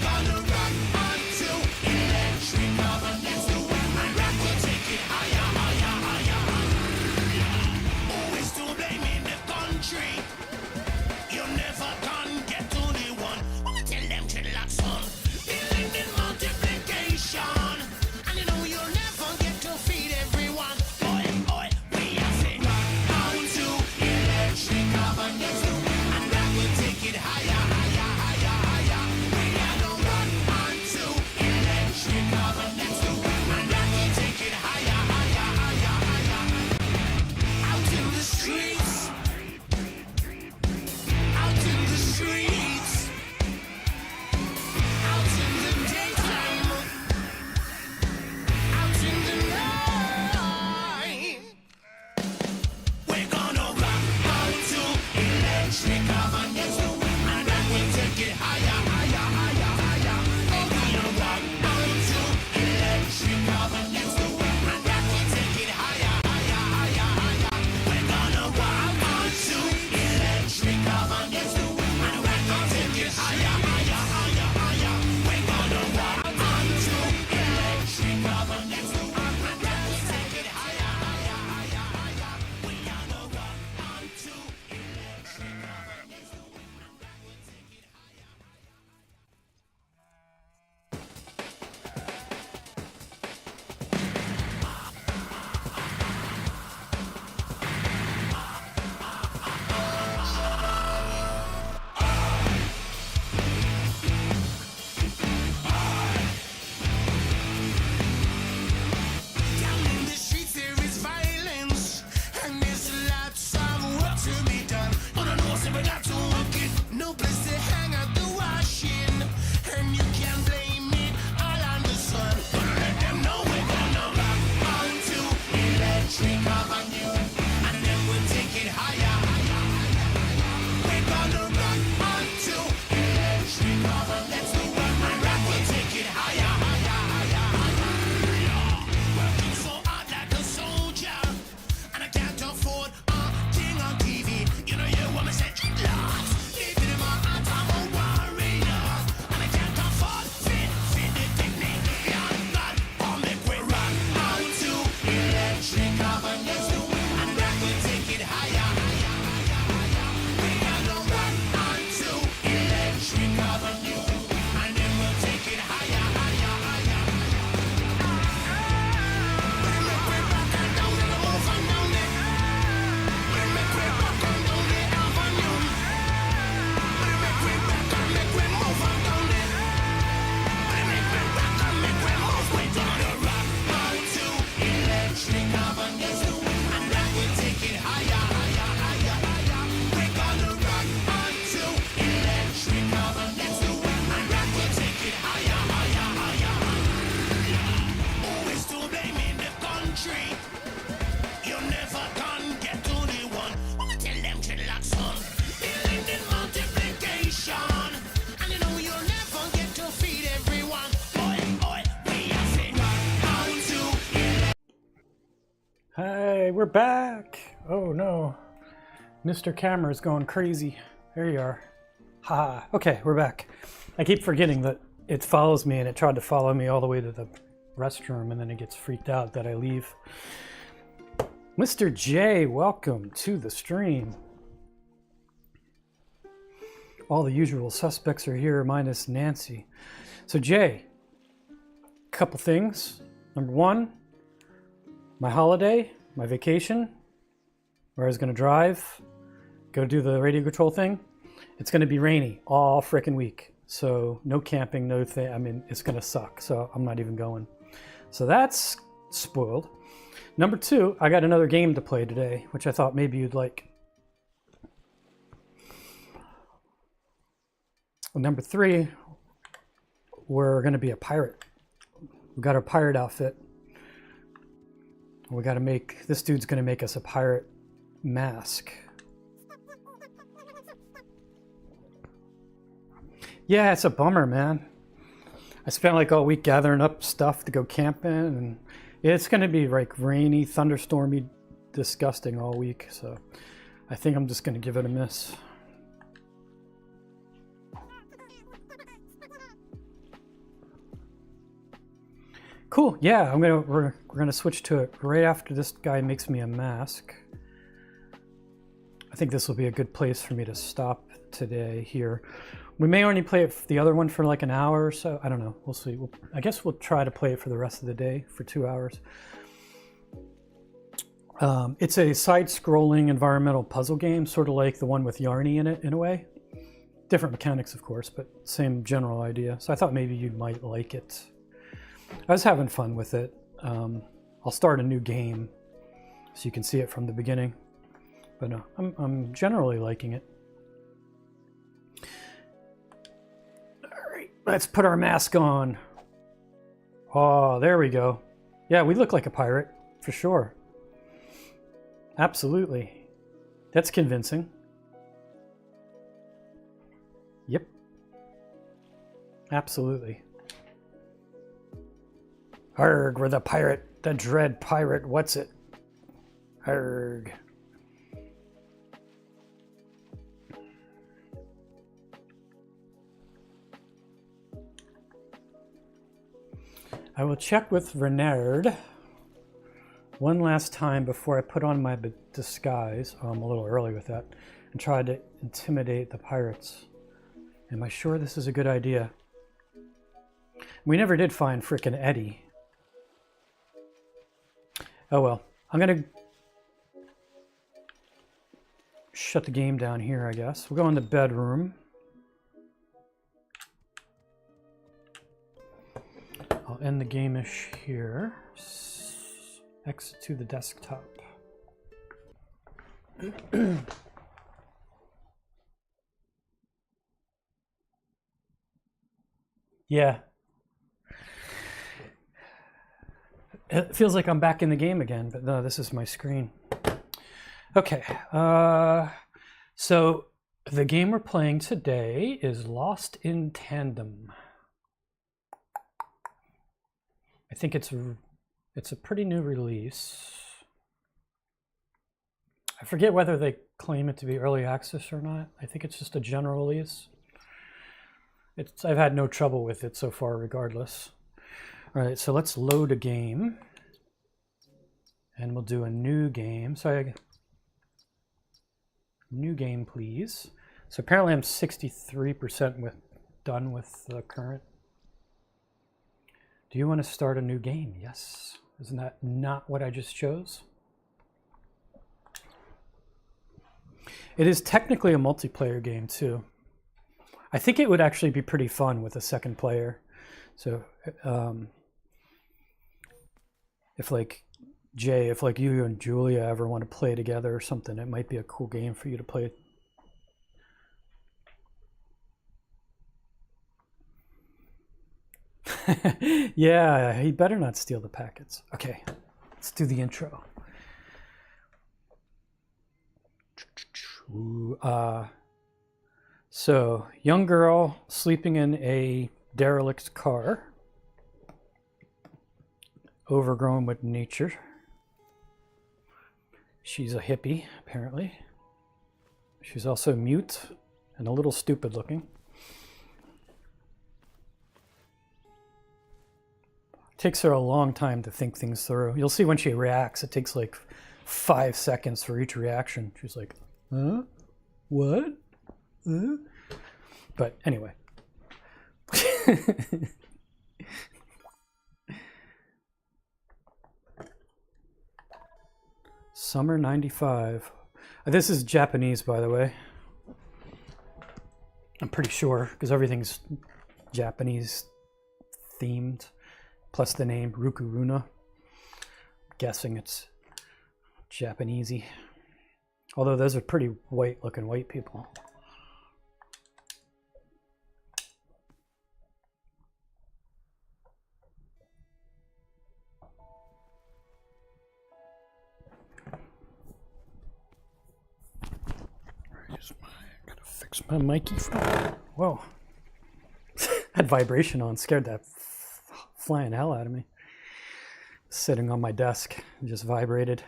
We're gonna Okay, we're back. Oh no. Mr. Camera's going crazy. There you are. Ha. Okay, we're back. I keep forgetting that it follows me, and it tried to follow me all the way to the restroom, and then it gets freaked out that I leave. Mr. J, welcome to the stream. All the usual suspects are here, minus Nancy. So Jay, a couple things. Number one, my holiday, my vacation, where I was going to drive, go do the radio control thing. It's going to be rainy all frickin' week. So no camping, no thing. I mean, it's going to suck. So I'm not even going. So that's spoiled. Number two, I got another game to play today, which I thought maybe you'd like. Number three, we're going to be a pirate. We got our pirate outfit. We got to make, this dude's going to make us a pirate mask. Yeah, it's a bummer, man. I spent like all week gathering up stuff to go camping, and it's going to be like rainy, thunderstormy, disgusting all week. So I think I'm just going to give it a miss. Cool. Yeah, we're gonna switch to it right after this guy makes me a mask. I think this will be a good place for me to stop today here. We may only play the other one for like an hour or so. I don't know. We'll see. I guess we'll try to play it for the rest of the day for 2 hours. It's a side-scrolling environmental puzzle game, sort of like the one with Yarny in it, in a way. Different mechanics, of course, but same general idea. So I thought maybe you might like it. I was having fun with it. I'll start a new game so you can see it from the beginning. But no, I'm generally liking it. All right, let's put our mask on. Oh, there we go. Yeah, we look like a pirate, for sure. Absolutely. That's convincing. Yep. Absolutely. Arrgh, we're the pirate, the dread pirate, what's it? Arrgh. I will check with Renard one last time before I put on my disguise. Oh, I'm a little early with that. And try to intimidate the pirates. Am I sure this is a good idea? We never did find frickin' Eddie. Oh well, I'm gonna shut the game down here, I guess. We'll go in the bedroom. I'll end the game-ish here. Exit to the desktop. Yeah. It feels like I'm back in the game again, but no, this is my screen. Okay, so the game we're playing today is Lost in Tandem. I think it's a pretty new release. I forget whether they claim it to be early access or not. I think it's just a general release. I've had no trouble with it so far, regardless. All right, so let's load a game. And we'll do a new game. New game, please. So apparently I'm 63% done with the current. Do you want to start a new game? Yes. Isn't that not what I just chose? It is technically a multiplayer game too. I think it would actually be pretty fun with a second player. So if like Jay, if like you and Julia ever want to play together or something, it might be a cool game for you to play. Yeah, he better not steal the packets. Okay, let's do the intro. So, young girl sleeping in a derelict car, overgrown with nature. She's a hippie, apparently. She's also mute and a little stupid looking. Takes her a long time to think things through. You'll see when she reacts, it takes like 5 seconds for each reaction. She's like, huh? What? Huh? But anyway. Summer 95. This is Japanese, by the way. I'm pretty sure, because everything's Japanese themed. Plus the name Rukuruna. Guessing it's Japanesey. Although those are pretty white-looking white people. Gotta fix my mic. Whoa. Had vibration on, scared that flying hell out of me. Sitting on my desk, just vibrated.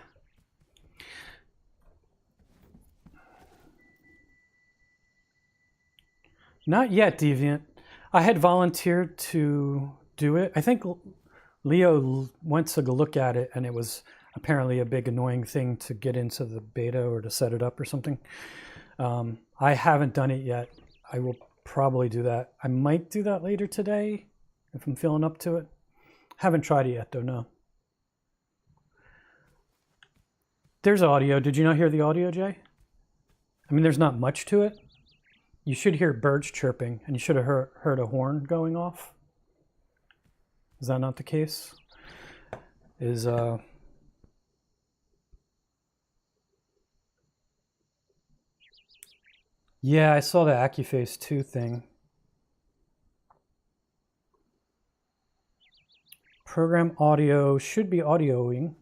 Not yet, Deviant. I had volunteered to do it. I think Leo went to go look at it, and it was apparently a big annoying thing to get into the beta or to set it up or something. I haven't done it yet. I will probably do that. I might do that later today if I'm feeling up to it. Haven't tried it yet, though, no. There's audio. Did you not hear the audio, Jay? I mean, there's not much to it. You should hear birds chirping, and you should have heard a horn going off. Is that not the case? Yeah, I saw the AccuFace 2 thing. Program audio should be audioing.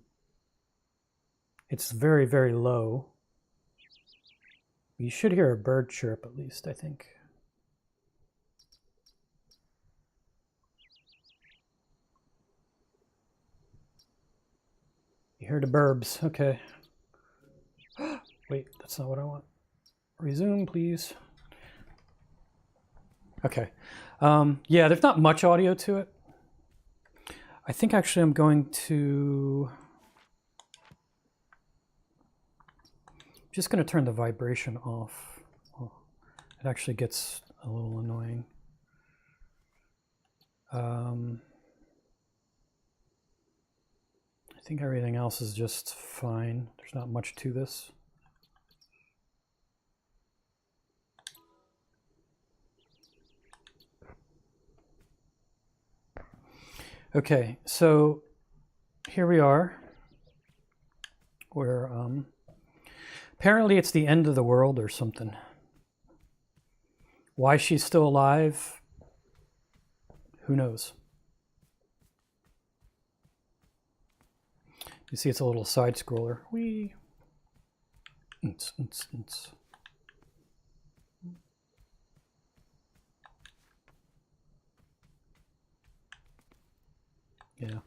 It's very, very low. You should hear a bird chirp at least, I think. You hear the burbs, okay. Wait, that's not what I want. Resume, please. Okay. Yeah, there's not much audio to it. I think actually I'm going to... just going to turn the vibration off. Oh, it actually gets a little annoying. I think everything else is just fine. There's not much to this. Okay, so here we are. We're apparently it's the end of the world or something. Why she's still alive, who knows? You see it's a little side scroller. Whee! Yeah.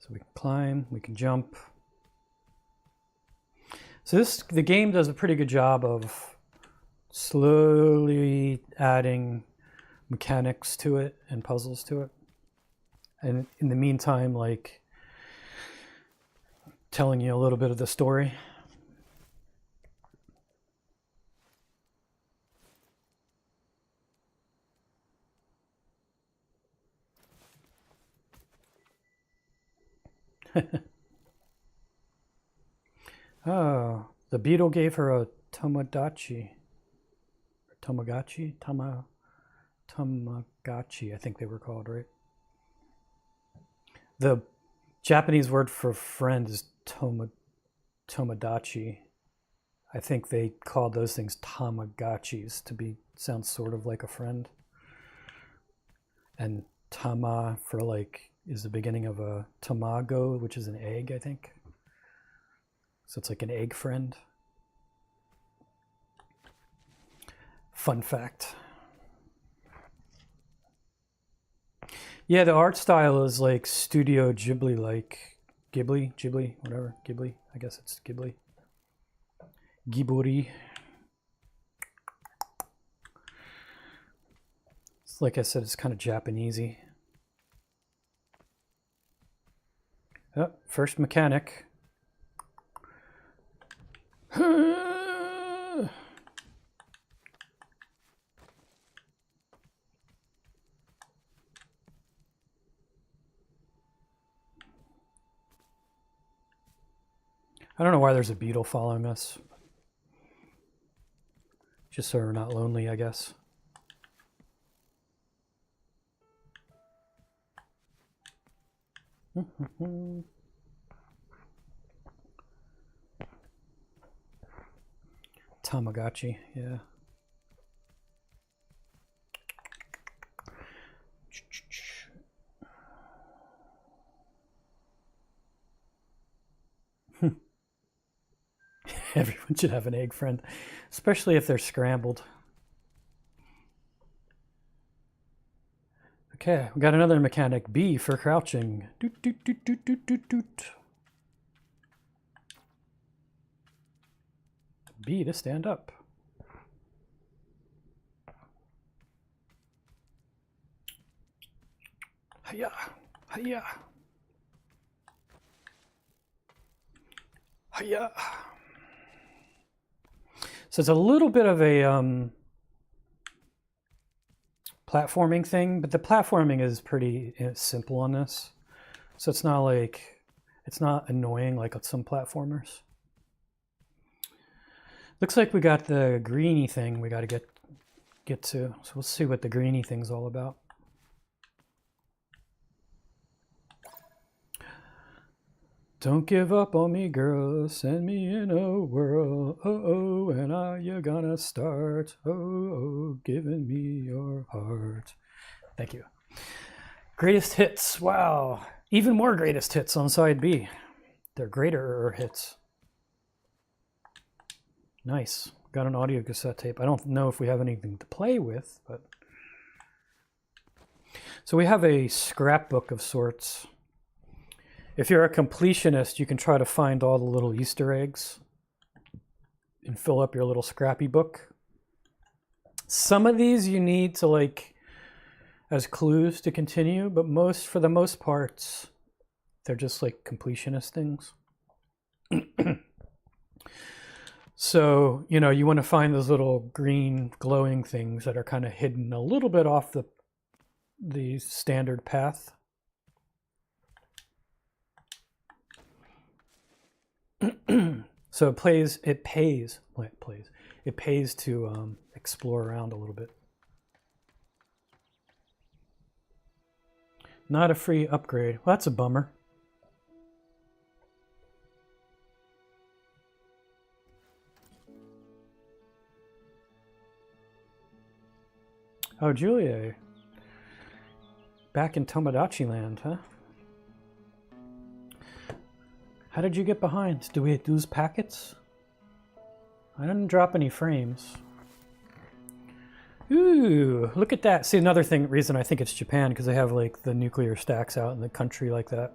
So we can climb, we can jump. So the game does a pretty good job of slowly adding mechanics to it and puzzles to it. And in the meantime, like telling you a little bit of the story. Oh, the beetle gave her a Tamagotchi. Tamagotchi? Tamagotchi, I think they were called, right? The Japanese word for friend is Tomodachi. I think they called those things Tamagotchis to sound sort of like a friend. And Tama for like is the beginning of a tamago, which is an egg, I think. So it's like an egg friend. Fun fact. Yeah, the art style is like Studio Ghibli-like. Ghibli, whatever. Ghibli. I guess it's Ghibli. Ghibli. Like I said, it's kind of Japanesey. Oh, first mechanic. I don't know why there's a beetle following us. Just so we're not lonely, I guess. Tamagotchi, yeah. Everyone should have an egg friend, especially if they're scrambled. Okay, we got another mechanic. B for crouching. Doot, doot, doot, doot, doot, doot, doot. B to stand up. Hiya, hiya, hiya. So it's a little bit of a platforming thing, but the platforming is pretty simple on this. So it's not like, it's not annoying like on some platformers. Looks like we got the greeny thing we got to get to. So we'll see what the greeny thing's all about. Don't give up on me, girl. Send me in a whirl. Oh, and are you gonna start? Oh, giving me your heart. Thank you. Greatest hits. Wow. Even more greatest hits on side B. They're greater hits. Nice. Got an audio cassette tape. I don't know if we have anything to play with, but. So we have a scrapbook of sorts. If you're a completionist, you can try to find all the little Easter eggs and fill up your little scrappy book. Some of these you need to like as clues to continue, but for the most part, they're just like completionist things. So, you know, you want to find those little green glowing things that are kind of hidden a little bit off the standard path. So it pays to explore around a little bit. Not a free upgrade. Well, that's a bummer. Oh, Julia. Back in Tomodachi land, huh? How did you get behind? Do we lose packets? I didn't drop any frames. Ooh, look at that. See, another reason I think it's Japan, because they have like the nuclear stacks out in the country like that.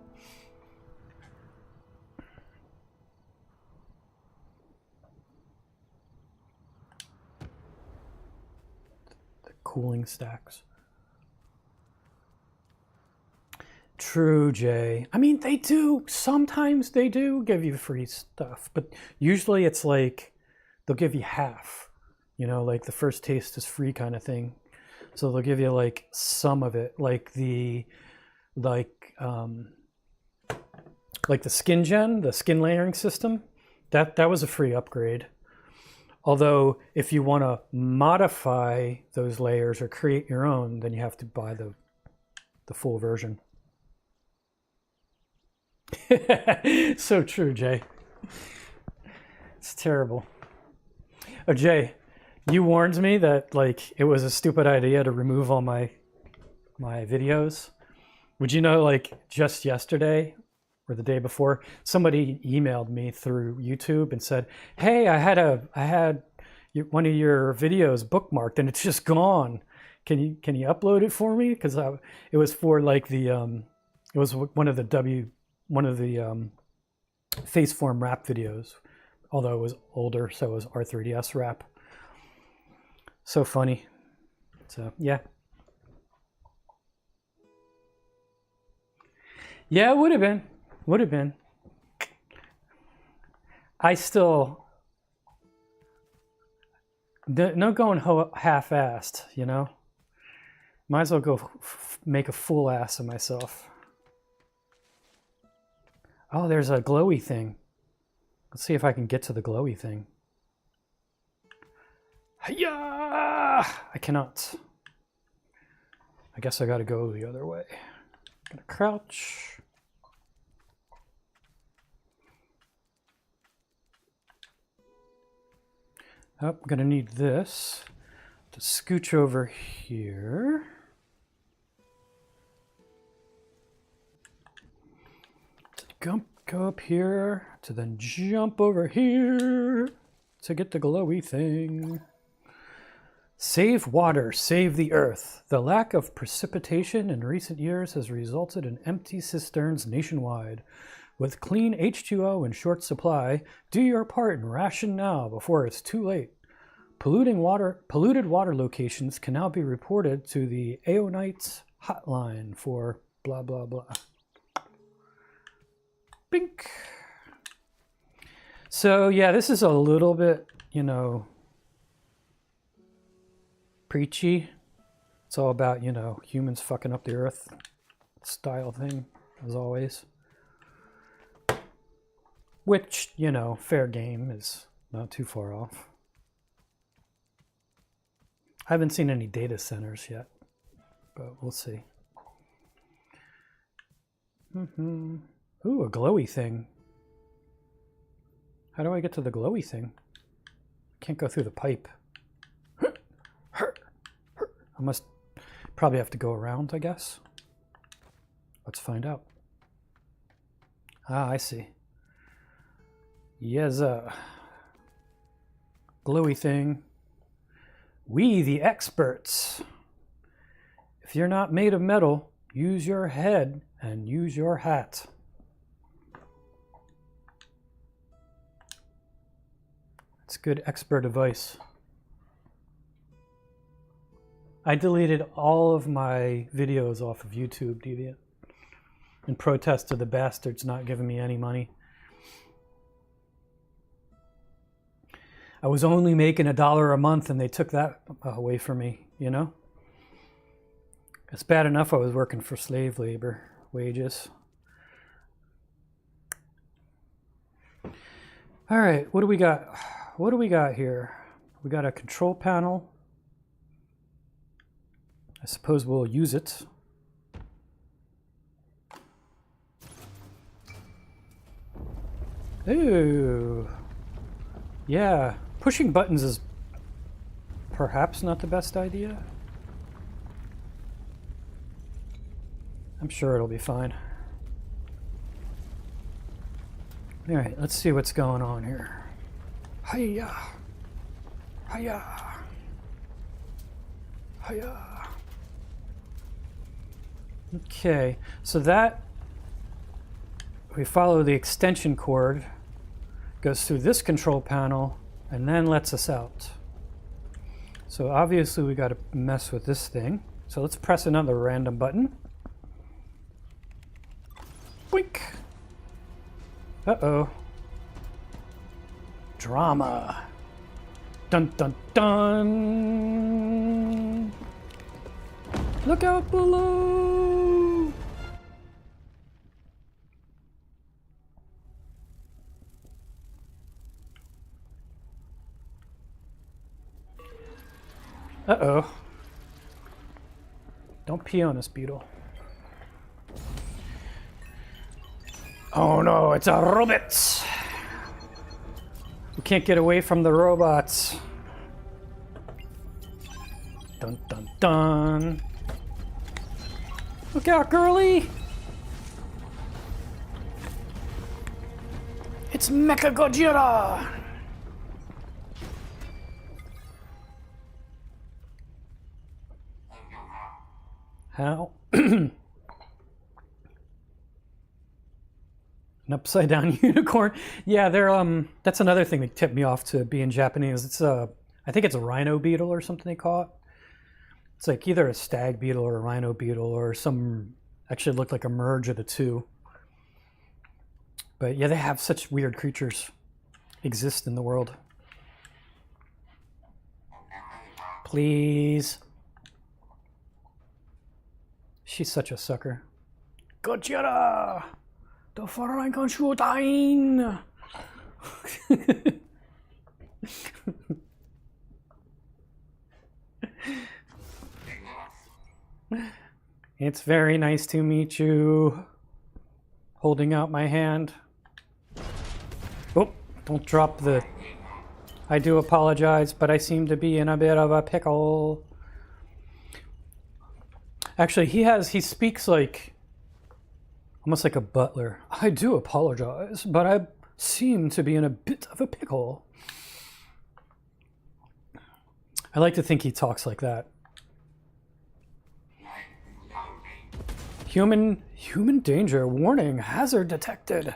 The cooling stacks. True, Jay. I mean, sometimes they do give you free stuff, but usually it's like, they'll give you half, you know, like the first taste is free kind of thing. So they'll give you like some of it, like the skin gen, the skin layering system, that was a free upgrade. Although if you want to modify those layers or create your own, then you have to buy the full version. So true, Jay. It's terrible. Oh, Jay, you warned me that like it was a stupid idea to remove all my videos. Would you know, like just yesterday or the day before, somebody emailed me through YouTube and said, "Hey, I had one of your videos bookmarked and it's just gone. Can you upload it for me?" Because it was for like it was one of the one of the Faceform rap videos, although it was older, so it was R3DS rap. So funny. So yeah. Yeah, it would have been. Would have been. I still no going half-assed, you know. Might as well go make a fool ass of myself. Oh, there's a glowy thing. Let's see if I can get to the glowy thing. Hiya! I cannot. I guess I gotta go the other way. Gotta crouch. Oh, I'm gonna need this to scooch over here. To go up here, to then jump over here to get the glowy thing. Save water, save the earth. The lack of precipitation in recent years has resulted in empty cisterns nationwide. With clean H2O in short supply, do your part and ration now before it's too late. Polluted water locations can now be reported to the Aonites hotline for blah, blah, blah. Bink. So yeah, this is a little bit, you know, preachy. It's all about, you know, humans fucking up the earth style thing, as always. Which, you know, fair game is not too far off. I haven't seen any data centers yet, but we'll see. Ooh, a glowy thing. How do I get to the glowy thing? Can't go through the pipe. I must probably have to go around, I guess. Let's find out. Ah, I see. Yes, glowy thing. We, the experts. If you're not made of metal, use your head and use your hat. That's good expert advice. I deleted all of my videos off of YouTube, Deviant, in protest to the bastards not giving me any money. I was only making $1 a month and they took that away from me, you know? It's bad enough I was working for slave labor wages. All right, what do we got? What do we got here? We got a control panel. I suppose we'll use it. Ooh. Yeah, pushing buttons is perhaps not the best idea. I'm sure it'll be fine. All right, let's see what's going on here. Hiya! Hiya! Hiya! Okay, so that, we follow the extension cord, goes through this control panel, and then lets us out. So obviously we got to mess with this thing. So let's press another random button. Boink! Uh-oh. Drama. Dun dun dun! Look out below! Uh-oh. Don't pee on us, Beetle. Oh no, it's a robot! We can't get away from the robots. Dun dun dun! Look out, girly! It's Mecha Gojira! How? An upside down unicorn. Yeah, they're that's another thing that tipped me off to being Japanese. It's I think it's a rhino beetle or something they call it. It's like either a stag beetle or a rhino beetle or some, actually looked like a merge of the two. But yeah, they have such weird creatures exist in the world. Please. She's such a sucker. Gotcha! The foreign can shoot ein. It's very nice to meet you. Holding out my hand. Oh, don't drop the... I do apologize, but I seem to be in a bit of a pickle. Actually, he speaks like, almost like a butler. I do apologize, but I seem to be in a bit of a pickle. I like to think he talks like that. Human danger. Warning, hazard detected.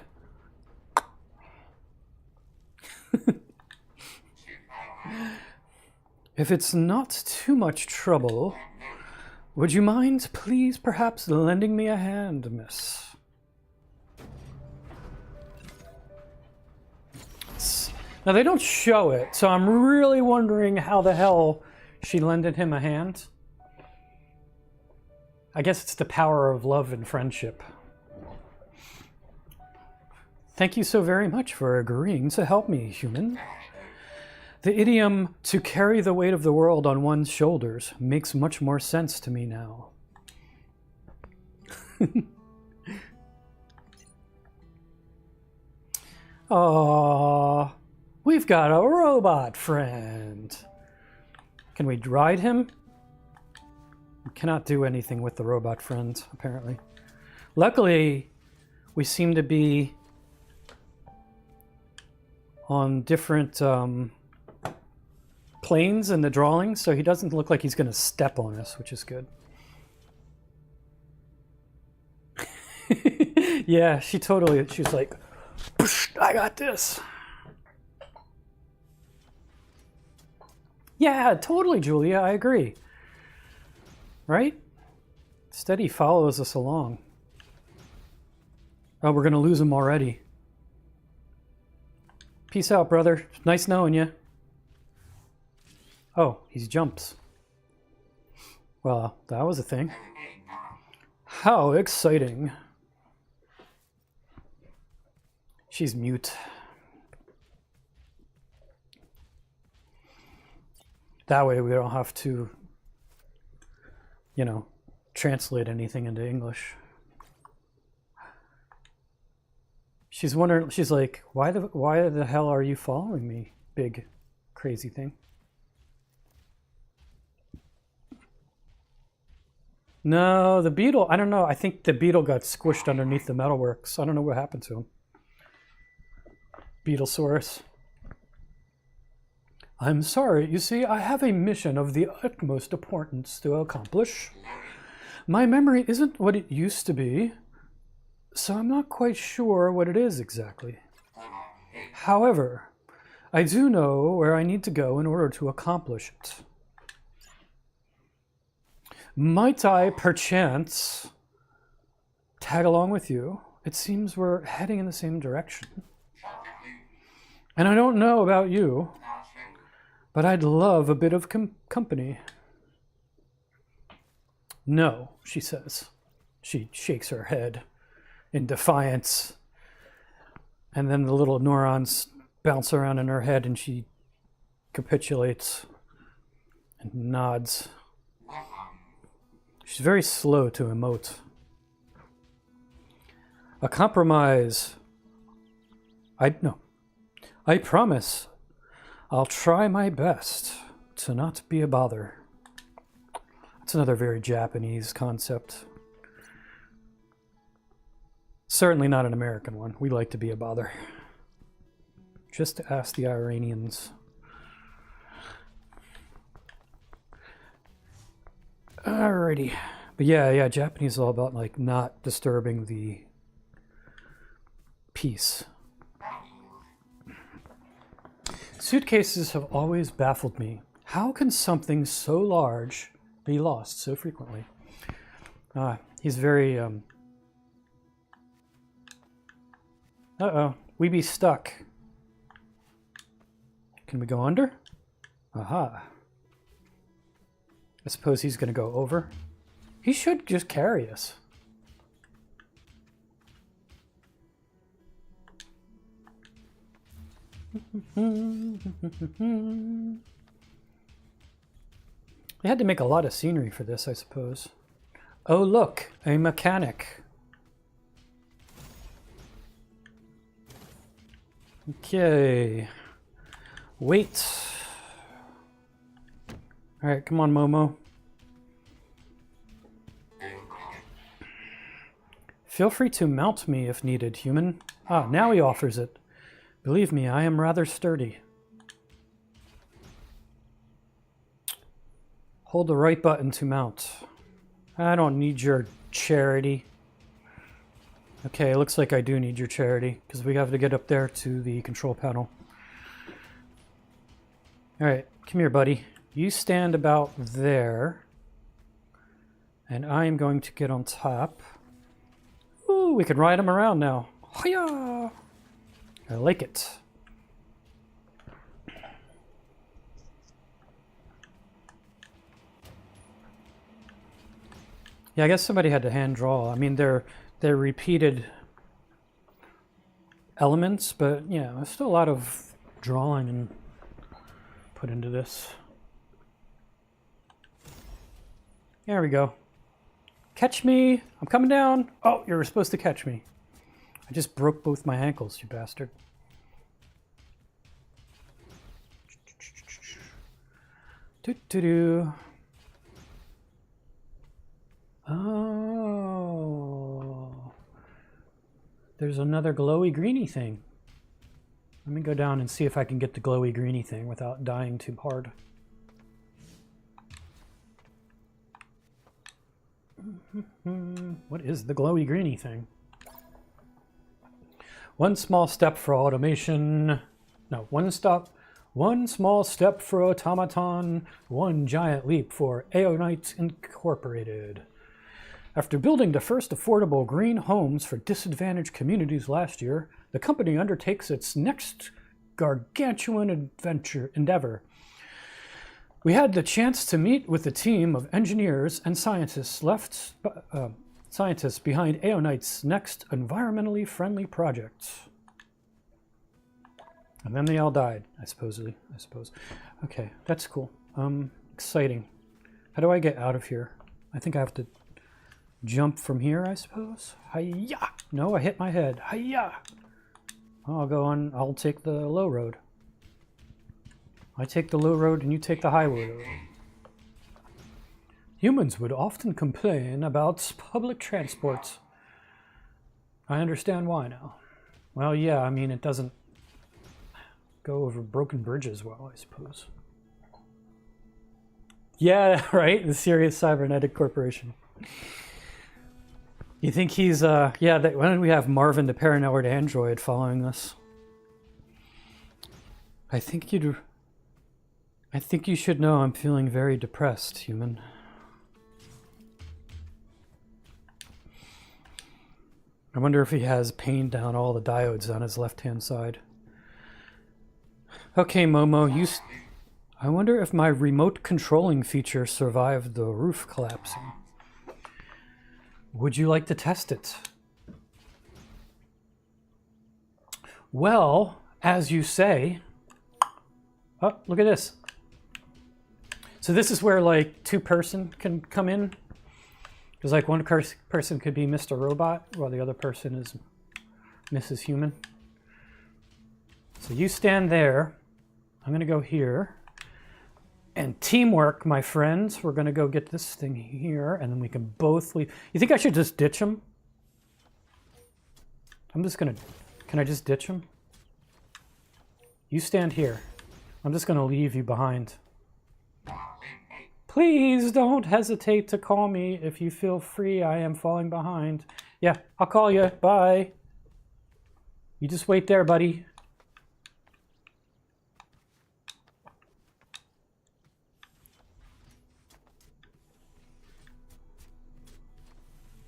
If it's not too much trouble, would you mind, please, perhaps lending me a hand, miss? Now, they don't show it, so I'm really wondering how the hell she lended him a hand. I guess it's the power of love and friendship. Thank you so very much for agreeing to help me, human. The idiom, to carry the weight of the world on one's shoulders, makes much more sense to me now. Aww, we've got a robot friend. Can we ride him? We cannot do anything with the robot friend, apparently. Luckily, we seem to be on different planes in the drawings, so he doesn't look like he's going to step on us, which is good. Yeah, she's like, I got this. Yeah, totally, Julia, I agree. Right? Steady follows us along. Oh, we're going to lose him already. Peace out, brother. Nice knowing you. Oh, he jumps. Well, that was a thing. How exciting. She's mute. That way we don't have to, you know, translate anything into English. She's wondering, she's like, why the hell are you following me, big crazy thing? No, the beetle, I don't know. I think the beetle got squished underneath the metalworks. I don't know what happened to him. Beetlesaurus. I'm sorry, you see, I have a mission of the utmost importance to accomplish. My memory isn't what it used to be, so I'm not quite sure what it is exactly. However, I do know where I need to go in order to accomplish it. Might I, perchance, tag along with you? It seems we're heading in the same direction. And I don't know about you, but I'd love a bit of company. No, she says. She shakes her head in defiance. And then the little neurons bounce around in her head and she capitulates and nods. She's very slow to emote. A compromise. I promise I'll try my best to not be a bother. It's another very Japanese concept. Certainly not an American one. We like to be a bother. Just to ask the Iranians. Alrighty. But yeah, Japanese is all about like not disturbing the peace. Suitcases have always baffled me. How can something so large be lost so frequently? He's very, uh-oh, we be stuck. Can we go under? Aha. I suppose he's going to go over. He should just carry us. They had to make a lot of scenery for this, I suppose. Oh, look, a mechanic. Okay. Wait. All right, come on, Momo. Feel free to mount me if needed, human. Ah, now he offers it. Believe me, I am rather sturdy. Hold the right button to mount. I don't need your charity. Okay, it looks like I do need your charity, because we have to get up there to the control panel. Alright, come here, buddy. You stand about there. And I'm going to get on top. Ooh, we can ride him around now. Hiya! I like it. Yeah, I guess somebody had to hand draw. I mean, they're repeated elements, but yeah, there's still a lot of drawing and put into this. There we go. Catch me! I'm coming down! Oh, you were supposed to catch me. I just broke both my ankles, you bastard. Doo-doo-doo. Oh. There's another glowy greeny thing. Let me go down and see if I can get the glowy greeny thing without dying too hard. What is the glowy greeny thing? One small step for automation. No, one small step for automaton, one giant leap for Aeonites Incorporated. After building the first affordable green homes for disadvantaged communities last year, the company undertakes its next gargantuan endeavor. We had the chance to meet with a team of engineers and scientists behind Aeonite's next environmentally friendly project. And then they all died, I suppose. Okay, that's cool. Exciting. How do I get out of here? I think I have to jump from here, I suppose. Hiya! No, I hit my head. Hiya! I'll go on. I'll take the low road. I take the low road and you take the high road. Humans would often complain about public transport. I understand why now. Well, yeah, I mean, it doesn't go over broken bridges well, I suppose. Yeah, right? The Serious Cybernetic Corporation. You think he's, why don't we have Marvin the paranoid android following us? I think you should know I'm feeling very depressed, human. I wonder if he has pained down all the diodes on his left-hand side. Okay, Momo, I wonder if my remote controlling feature survived the roof collapsing. Would you like to test it? Well, as you say... Oh, look at this. So this is where, like, two-person can come in. Because, like, one person could be Mr. Robot, while the other person is Mrs. Human. So you stand there. I'm going to go here. And teamwork, my friends. We're going to go get this thing here, and then we can both leave. You think I should just ditch him? I'm just going to... Can I just ditch him? You stand here. I'm just going to leave you behind. Please don't hesitate to call me if you feel free. I am falling behind. Yeah, I'll call you. Bye. You just wait there, buddy.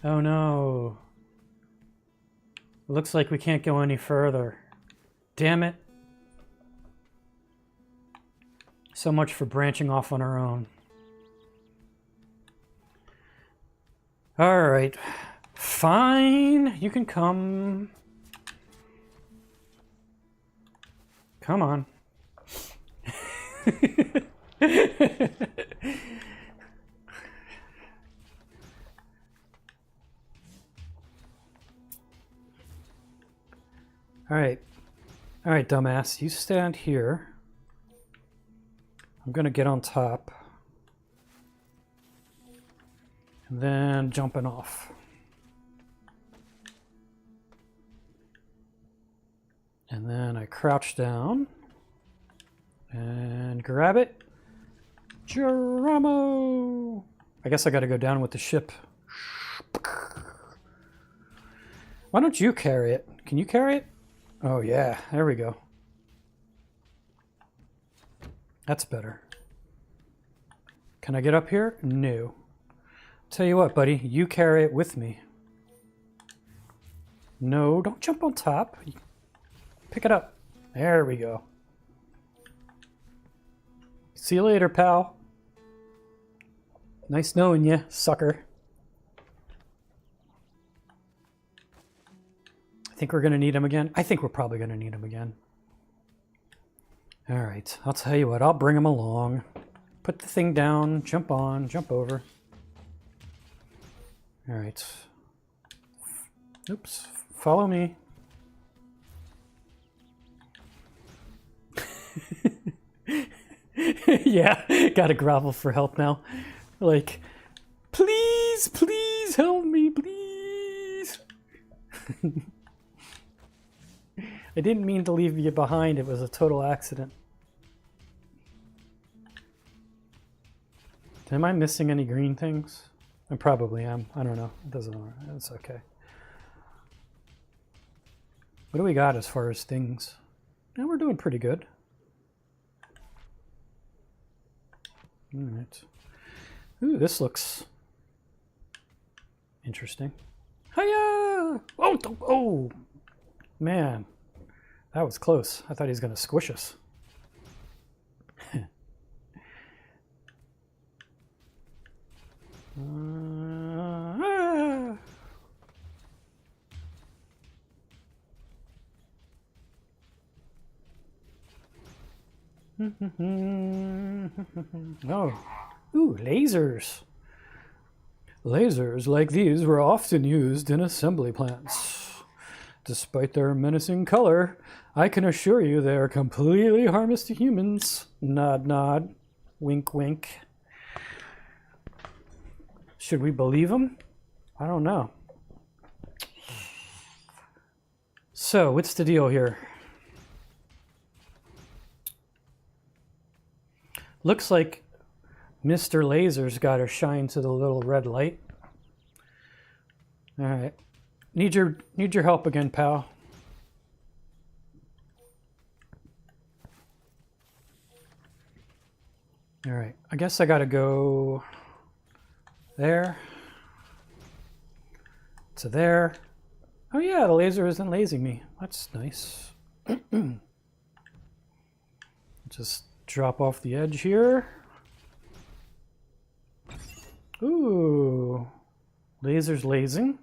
Oh no. Looks like we can't go any further. Damn it. So much for branching off on our own. All right. Fine. You can come. Come on. All right. All right, dumbass. You stand here. I'm going to get on top. And then jumping off. And then I crouch down. And grab it. Geronimo! I guess I got to go down with the ship. Why don't you carry it? Can you carry it? Oh yeah, there we go. That's better. Can I get up here? No. Tell you what, buddy, you carry it with me. No, don't jump on top. Pick it up. There we go. See you later, pal. Nice knowing you, sucker. I think we're going to need him again. I think we're probably going to need him again. All right, I'll tell you what, I'll bring him along. Put the thing down, jump on, jump over. All right. Oops, follow me. Yeah, gotta grovel for help now. Like, please, please help me, please. I didn't mean to leave you behind. It was a total accident. Am I missing any green things? I probably am. I don't know. It doesn't matter. It's okay. What do we got as far as things? Yeah, we're doing pretty good. All right. Ooh, this looks interesting. Hiya! Oh, oh, man, that was close. I thought he was going to squish us. Oh, ooh, lasers. Lasers like these were often used in assembly plants. Despite their menacing color, I can assure you they are completely harmless to humans. Nod, nod. Wink, wink. Should we believe them? I don't know. So, what's the deal here? Looks like Mr. Laser's got to shine to the little red light. All right. Need your help again, pal. All right. I guess I got to go there to there. Oh yeah, the laser isn't lasing me. That's nice. Just drop off the edge here. Ooh, laser's lasing.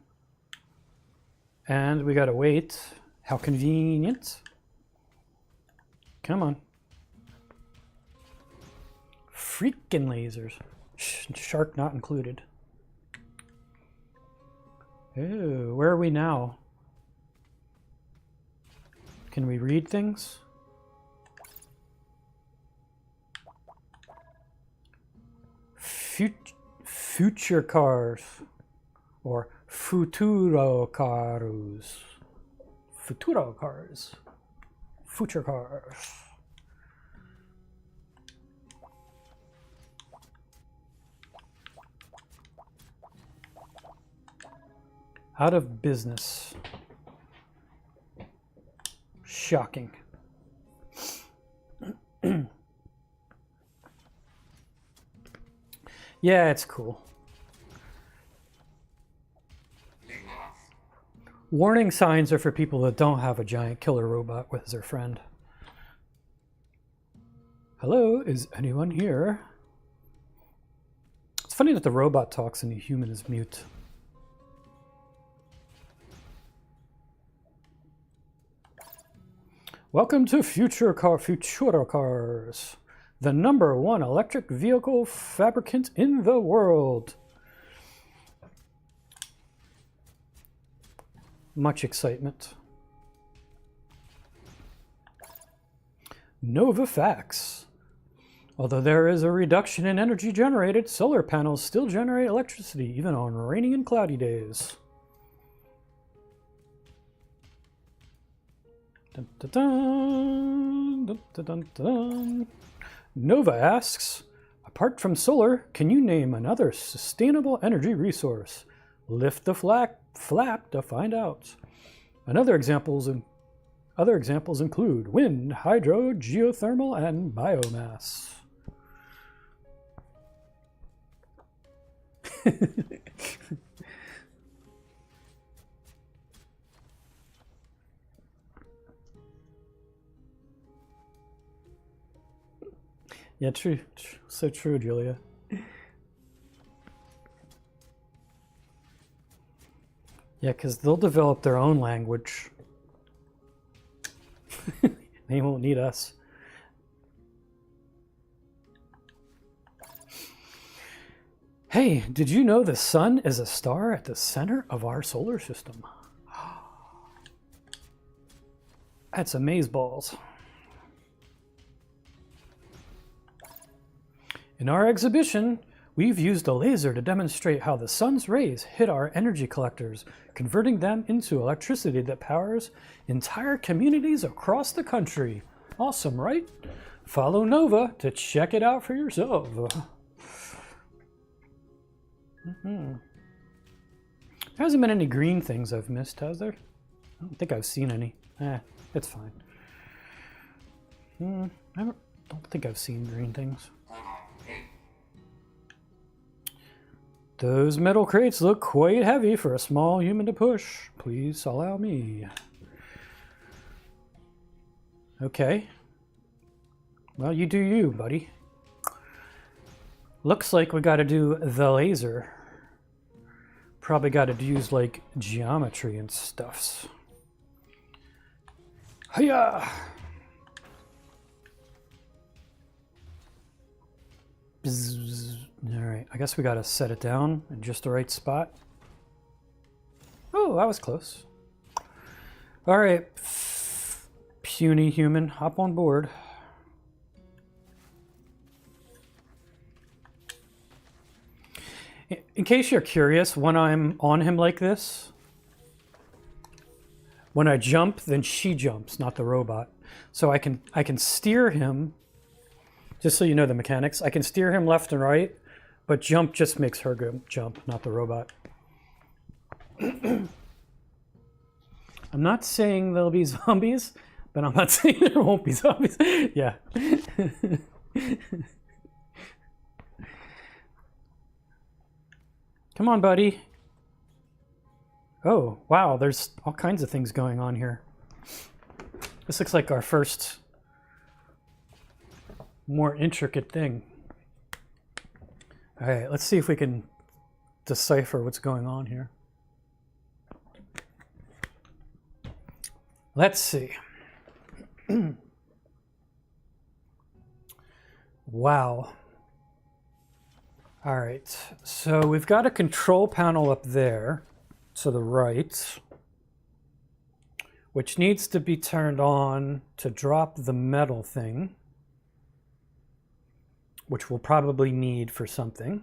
And we gotta wait. How convenient. Come on. Freaking lasers. Shark not included. Ooh, where are we now? Can we read things? Future cars, or futuro cars. Futuro cars. Future cars. Out of business. Shocking. Yeah, it's cool. Warning signs are for people that don't have a giant killer robot with their friend. Hello, is anyone here? It's funny that the robot talks and the human is mute. Welcome to Futura Cars, the #1 electric vehicle fabricant in the world. Much excitement. Nova facts. Although there is a reduction in energy generated, solar panels still generate electricity even on rainy and cloudy days. Dun, dun, dun, dun, dun, dun, dun. Nova asks, apart from solar, can you name another sustainable energy resource? Lift the flap to find out. Other examples include wind, hydro, geothermal, and biomass. Yeah, true. So true, Julia. Yeah, because they'll develop their own language. They won't need us. Hey, did you know the sun is a star at the center of our solar system? That's amazeballs. In our exhibition, we've used a laser to demonstrate how the sun's rays hit our energy collectors, converting them into electricity that powers entire communities across the country. Awesome, right? Follow Nova to check it out for yourself. There hasn't been any green things I've missed, has there? I don't think I've seen any. It's fine. I don't think I've seen green things. Those metal crates look quite heavy for a small human to push. Please allow me. Okay. Well, you do you, buddy. Looks like we gotta do the laser. Probably gotta use, like, geometry and stuffs. Hiya! Alright, I guess we gotta set it down in just the right spot. Oh, that was close. Alright, puny human, hop on board. In case you're curious, when I'm on him like this, when I jump, then she jumps, not the robot. So I can steer him, just so you know the mechanics, I can steer him left and right, but jump just makes her go jump, not the robot. I'm not saying there'll be zombies, but I'm not saying there won't be zombies. Yeah. Come on, buddy. Oh, wow, there's all kinds of things going on here. This looks like our first more intricate thing. All right, let's see if we can decipher what's going on here. Let's see. Wow. All right, so we've got a control panel up there to the right, which needs to be turned on to drop the metal thing, which we'll probably need for something.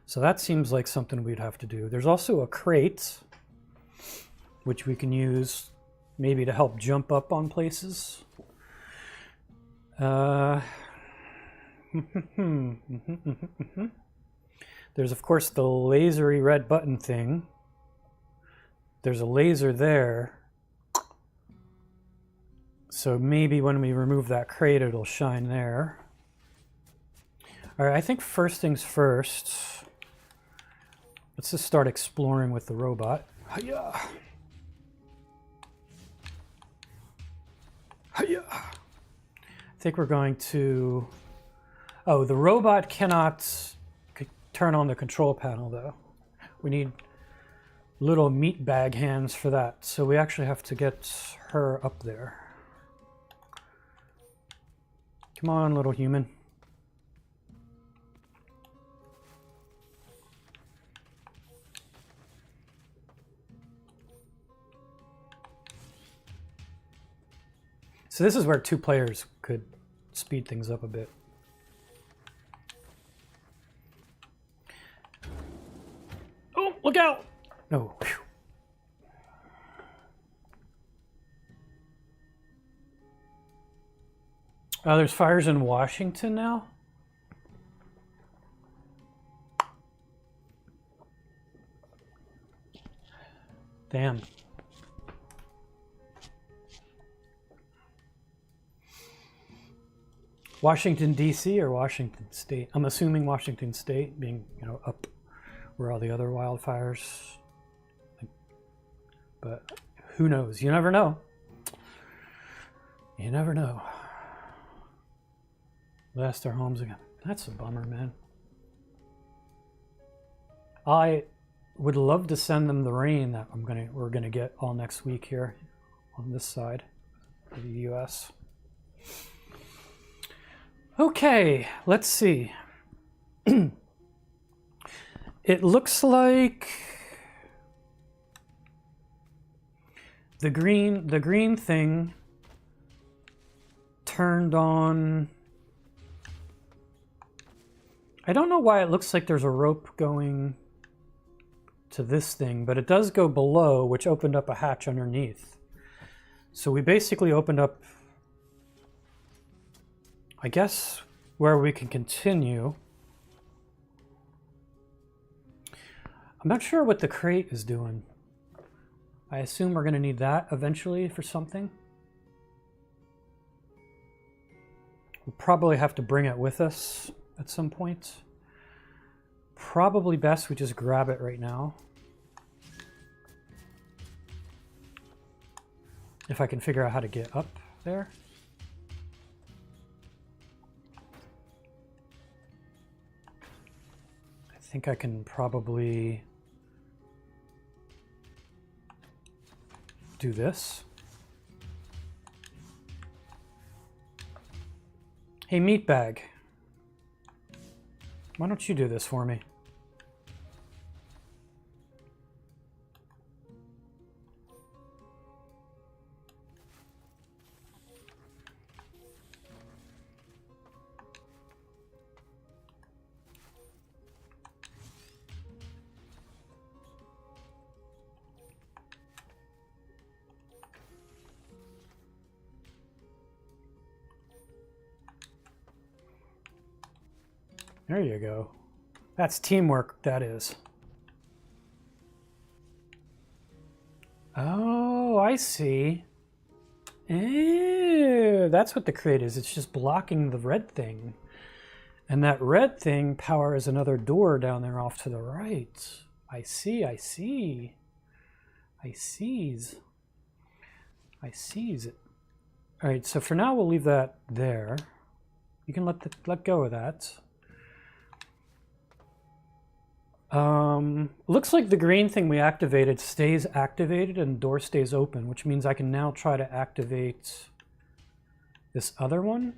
So that seems like something we'd have to do. There's also a crate, which we can use maybe to help jump up on places. There's, of course, the lasery red button thing. There's a laser there. So maybe when we remove that crate, it'll shine there. All right, I think first things first, let's just start exploring with the robot. Hiya! Hiya! I think we're going to... Oh, the robot cannot turn on the control panel, though. We need little meat bag hands for that, so we actually have to get her up there. Come on, little human. So this is where 2 players could speed things up a bit. Oh, look out! Oh, whew. Oh, there's fires in Washington now? Damn. Washington, D.C. or Washington State? I'm assuming Washington State, being, you know, up where all the other wildfires. But who knows? You never know. You never know. Lost our homes again. That's a bummer, man. I would love to send them the rain that we're gonna get all next week here on this side of the U.S. Okay, let's see. It looks like the green thing turned on. I don't know why it looks like there's a rope going to this thing, but it does go below, which opened up a hatch underneath. So we basically opened up, I guess, where we can continue. I'm not sure what the crate is doing. I assume we're going to need that eventually for something. We'll probably have to bring it with us at some point. Probably best we just grab it right now. If I can figure out how to get up there. I think I can probably do this. Hey, meatbag. Why don't you do this for me? There you go. That's teamwork, that is. Oh, I see. Ew, that's what the crate is. It's just blocking the red thing. And that red thing powers another door down there off to the right. I see, I see. I sees. I sees it. All right, so for now we'll leave that there. You can let go of that. Looks like the green thing we activated stays activated and the door stays open, which means I can now try to activate this other one.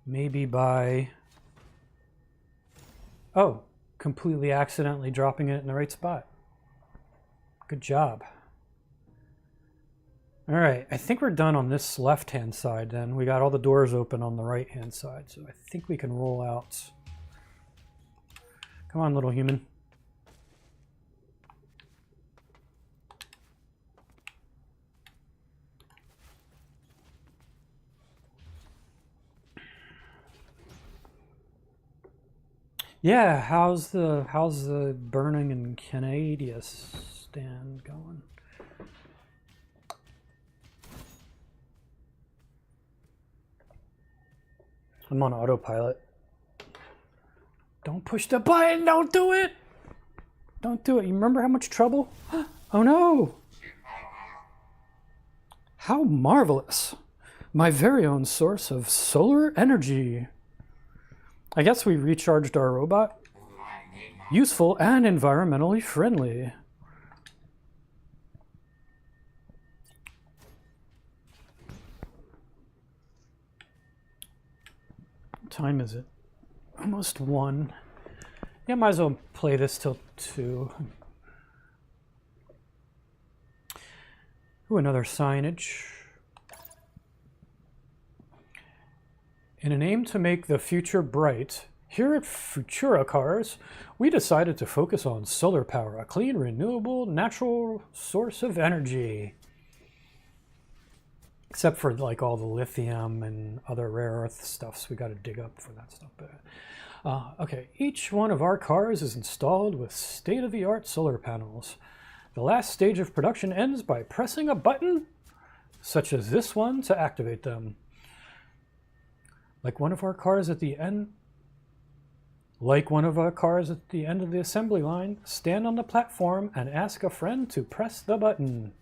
Maybe by, oh, completely accidentally dropping it in the right spot. Good job. All right, I think we're done on this left-hand side then. We got all the doors open on the right-hand side, so I think we can roll out. Come on, little human. Yeah, how's the burning in Canada stand going? I'm on autopilot. Don't push the button! Don't do it! Don't do it. You remember how much trouble? Oh no! How marvelous! My very own source of solar energy. I guess we recharged our robot. Useful and environmentally friendly. What time is it? Almost 1. Yeah, might as well play this till 2. Ooh, another signage. In an aim to make the future bright, here at Futura Cars, we decided to focus on solar power, a clean, renewable, natural source of energy. Except for like all the lithium and other rare earth stuff, so we got to dig up for that stuff. But, okay, each one of our cars is installed with state-of-the-art solar panels. The last stage of production ends by pressing a button, such as this one, to activate them. Like one of our cars at the end of the assembly line, stand on the platform and ask a friend to press the button.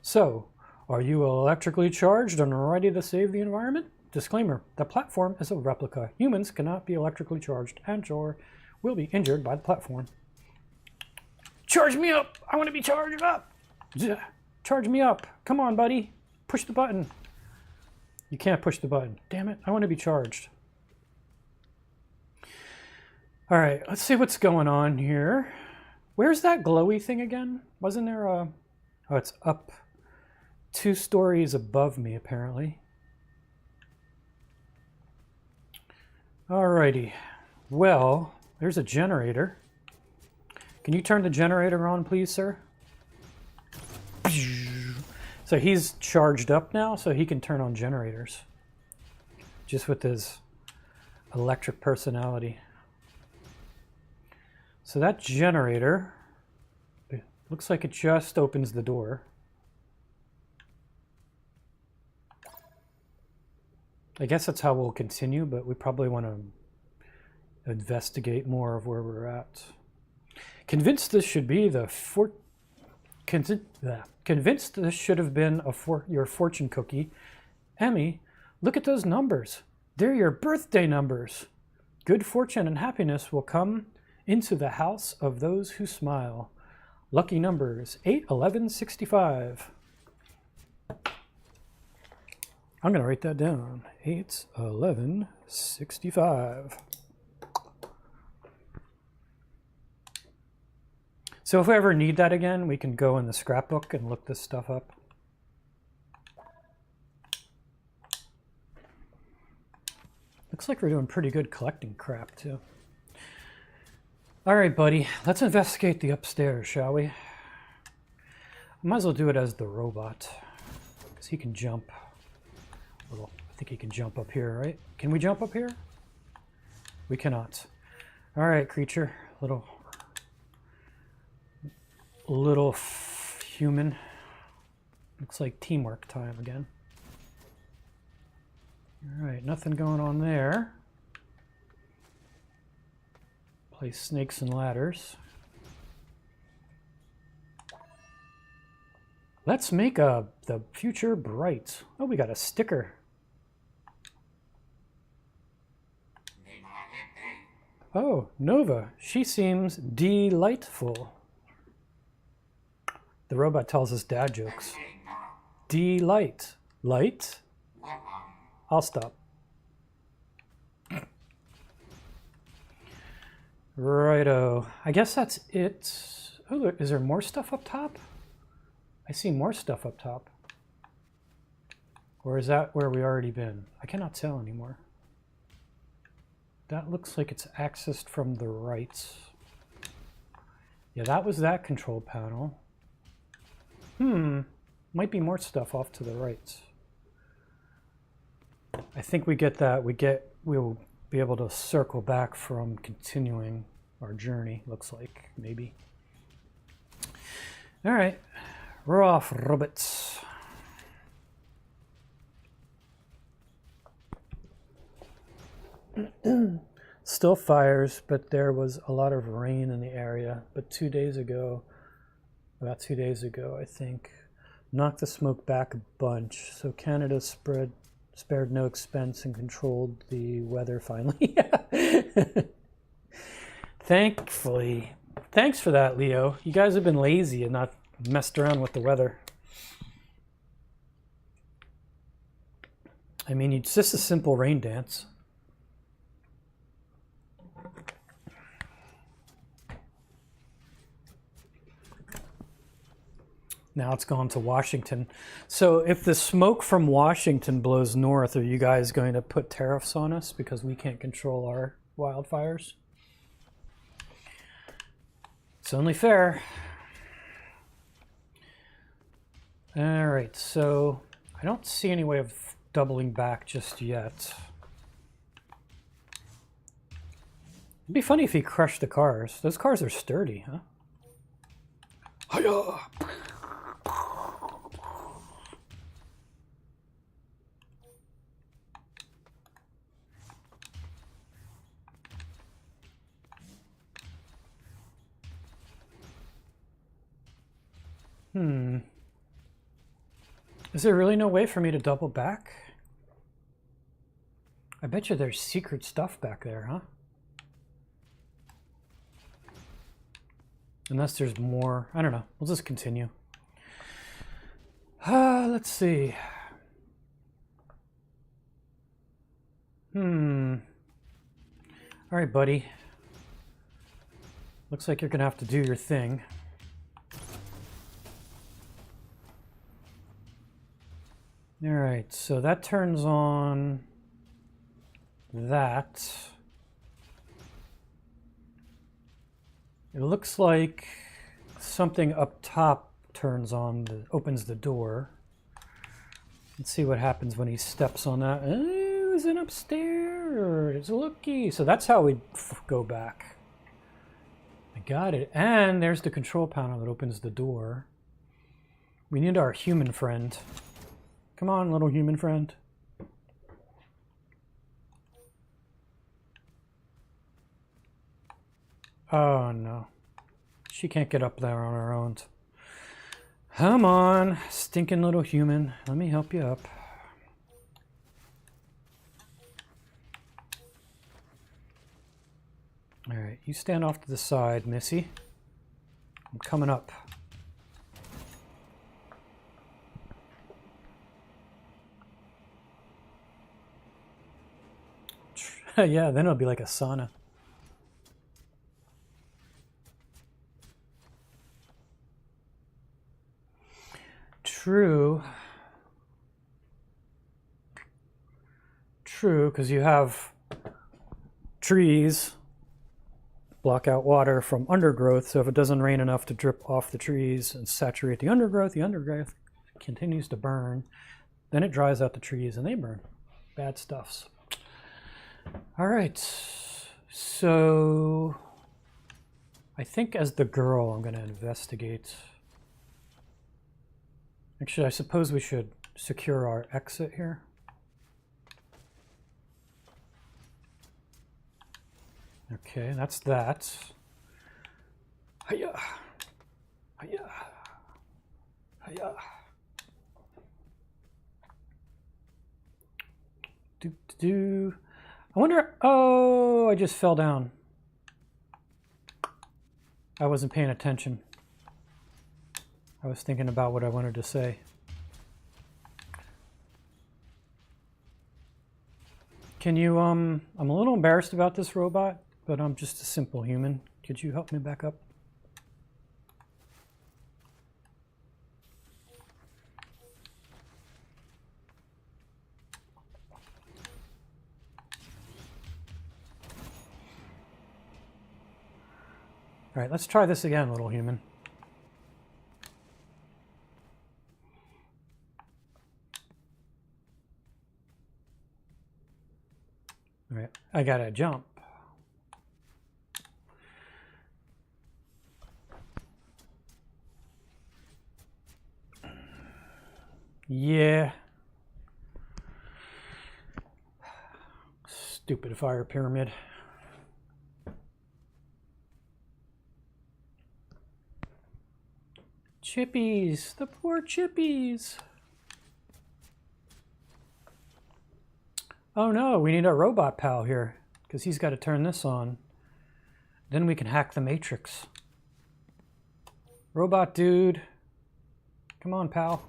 So, are you electrically charged and ready to save the environment? Disclaimer, the platform is a replica. Humans cannot be electrically charged and or will be injured by the platform. Charge me up! I want to be charged up! Charge me up! Come on, buddy! Push the button! You can't push the button. Damn it, I want to be charged. Alright, let's see what's going on here. Where's that glowy thing again? Wasn't there a... Oh, it's up 2 stories above me, apparently. Alrighty. Well, there's a generator. Can you turn the generator on, please, sir? So he's charged up now, so he can turn on generators. Just with his electric personality. So that generator, it looks like it just opens the door. I guess that's how we'll continue, but we probably want to investigate more of where we're at. Convinced this should be the convinced this should have been your fortune cookie. Emmy, look at those numbers. They're your birthday numbers. Good fortune and happiness will come into the house of those who smile. Lucky numbers 8, 11, 65. I'm going to write that down. 8, 11, 65. So if we ever need that again, we can go in the scrapbook and look this stuff up. Looks like we're doing pretty good collecting crap, too. All right, buddy, let's investigate the upstairs, shall we? I might as well do it as the robot, because he can jump. I think he can jump up here, right? Can we jump up here? We cannot. All right, creature, little human. Looks like teamwork time again. All right, nothing going on there. Play snakes and ladders. Let's make the future bright. Oh, we got a sticker. Oh, Nova. She seems delightful. The robot tells us dad jokes. Delight. Light? I'll stop. Righto. I guess that's it. Oh, is there more stuff up top? I see more stuff up top. Or is that where we already been? I cannot tell anymore. That looks like it's accessed from the right. Yeah, that was that control panel. Might be more stuff off to the right. I think we get that. We'll be able to circle back from continuing our journey, looks like, maybe. All right, we're off, robots. Still fires, but there was a lot of rain in the area. But about 2 days ago, I think, knocked the smoke back a bunch. So Canada spared no expense and controlled the weather finally. Thankfully. Thanks for that, Leo. You guys have been lazy and not messed around with the weather. I mean, it's just a simple rain dance. Now it's gone to Washington. So if the smoke from Washington blows north, are you guys going to put tariffs on us because we can't control our wildfires? It's only fair. All right, so I don't see any way of doubling back just yet. It'd be funny if he crushed the cars. Those cars are sturdy, huh? Hiya! Is there really no way for me to double back? I bet you there's secret stuff back there, huh? Unless there's more. I don't know. We'll just continue. Let's see. All right, buddy. Looks like you're gonna have to do your thing. All right, so that turns on that. It looks like something up top turns on, opens the door. Let's see what happens when he steps on that. Oh, is it upstairs? Looky. So that's how we go back. I got it. And there's the control panel that opens the door. We need our human friend. Come on, little human friend. Oh no. She can't get up there on her own. Come on, stinking little human. Let me help you up. All right, you stand off to the side, Missy. I'm coming up. Yeah, then it'll be like a sauna. True, because you have trees block out water from undergrowth, so if it doesn't rain enough to drip off the trees and saturate the undergrowth continues to burn. Then it dries out the trees and they burn. Bad stuffs. All right, so I think as the girl I'm going to investigate. Actually, I suppose we should secure our exit here. Okay, that's that. Hiya! Hiya! Hiya! Do. I wonder. Oh, I just fell down. I wasn't paying attention. I was thinking about what I wanted to say. Can you, I'm a little embarrassed about this robot, but I'm just a simple human. Could you help me back up? All right, let's try this again, little human. All right, I gotta jump. Yeah. Stupid fire pyramid. Chippies, the poor chippies. Oh no, we need our robot pal here because he's got to turn this on. Then we can hack the matrix. Robot dude. Come on, pal.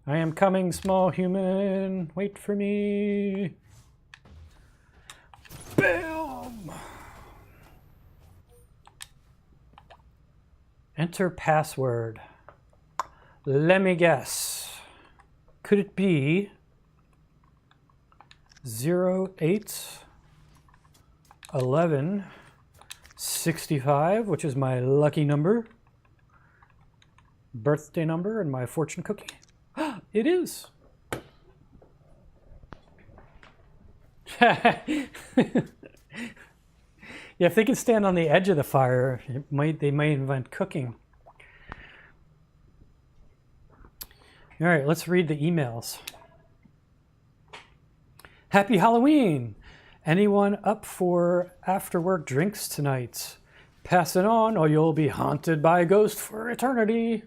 I am coming, small human. Wait for me. Boom! Enter password. Let me guess. Could it be 081165, which is my lucky number, birthday number, and my fortune cookie? It is. Yeah, if they can stand on the edge of the fire, they might invent cooking. All right, let's read the emails. Happy Halloween! Anyone up for after-work drinks tonight? Pass it on or you'll be haunted by a ghost for eternity.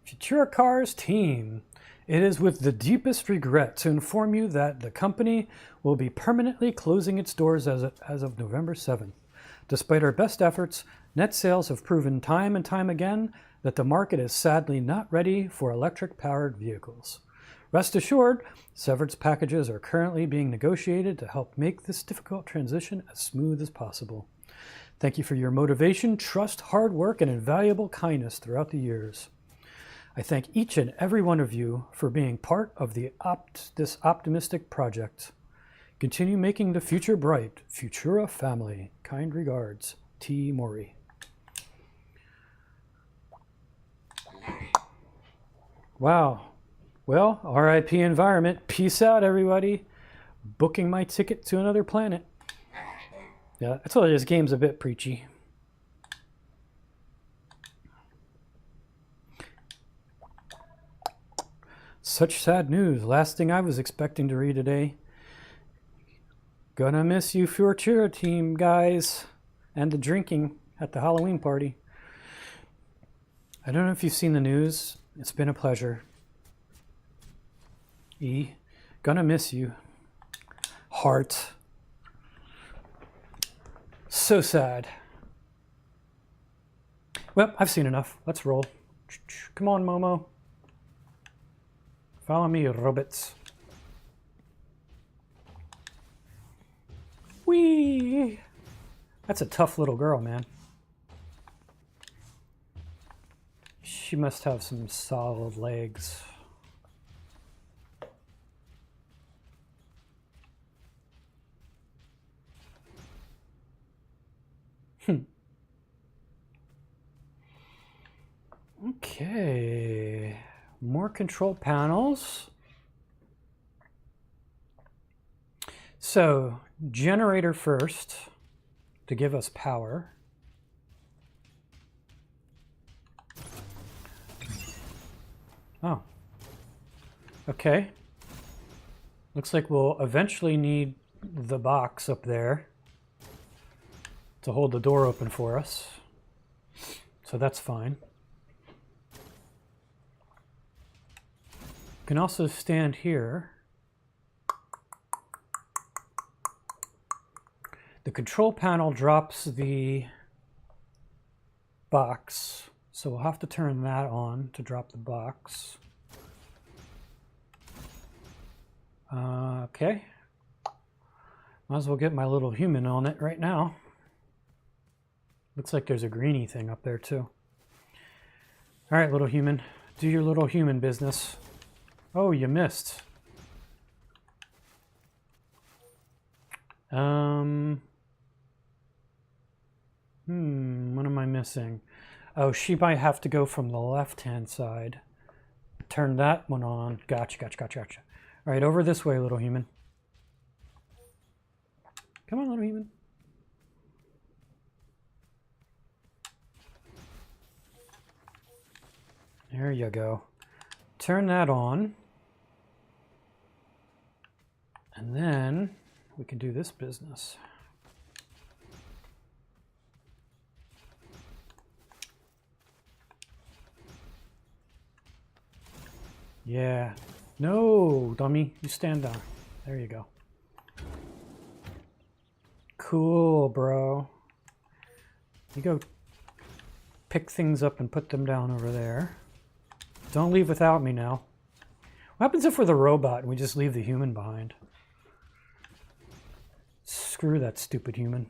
Futura Cars team. It is with the deepest regret to inform you that the company will be permanently closing its doors as of November 7th. Despite our best efforts, net sales have proven time and time again that the market is sadly not ready for electric-powered vehicles. Rest assured, severance packages are currently being negotiated to help make this difficult transition as smooth as possible. Thank you for your motivation, trust, hard work, and invaluable kindness throughout the years. I thank each and every one of you for being part of this optimistic project. Continue making the future bright. Futura family. Kind regards, T. Mori. Wow. Well, RIP environment. Peace out, everybody. Booking my ticket to another planet. Yeah, I told you this game's a bit preachy. Such sad news. Last thing I was expecting to read today. Gonna miss you, Futura team, guys. And the drinking at the Halloween party. I don't know if you've seen the news. It's been a pleasure. E. Gonna miss you. Heart. So sad. Well, I've seen enough. Let's roll. Come on, Momo. Follow me, robots. Whee! That's a tough little girl, man. She must have some solid legs. Okay. More control panels. So, generator first to give us power. Oh. Okay. Looks like we'll eventually need the box up there to hold the door open for us. So that's fine. You can also stand here. The control panel drops the box, so we'll have to turn that on to drop the box. Okay. Might as well get my little human on it right now. Looks like there's a greenie thing up there too. All right, little human. Do your little human business. Oh, you missed. What am I missing? Oh, she might have to go from the left-hand side. Turn that one on. Gotcha, gotcha, gotcha, gotcha. All right, over this way, little human. Come on, little human. There you go. Turn that on. And then we can do this business. Yeah. No, dummy. You stand down. There you go. Cool, bro. You go pick things up and put them down over there. Don't leave without me now. What happens if we're the robot and we just leave the human behind? Screw that stupid human.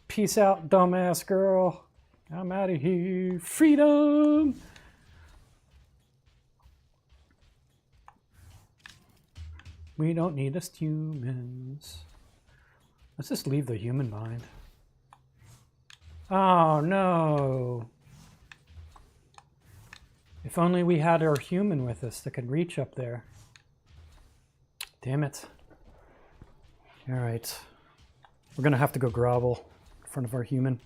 Peace out, dumbass girl. I'm out of here. Freedom! We don't need us humans. Let's just leave the human behind. Oh, no. If only we had our human with us that could reach up there. Damn it. All right. We're going to have to go grovel in front of our human.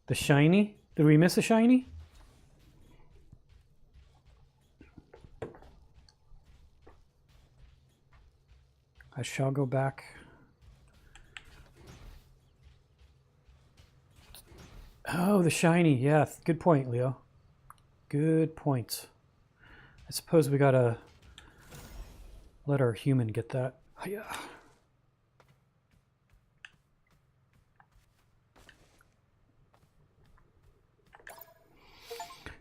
The shiny? Did we miss a shiny? I shall go back. Oh, the shiny. Yeah, good point, Leo. Good point. I suppose we gotta let our human get that. Yeah.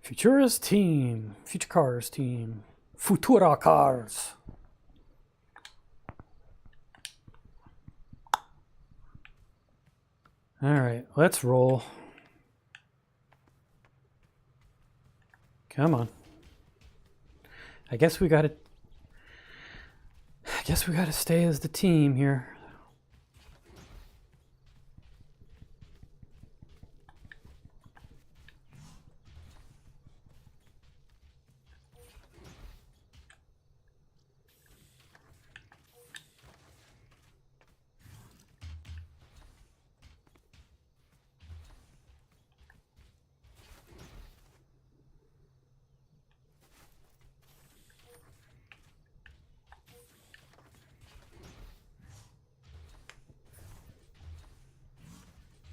Futura's team. Future Cars team. Futura Cars. All right, let's roll. Come on. I guess we gotta stay as the team here.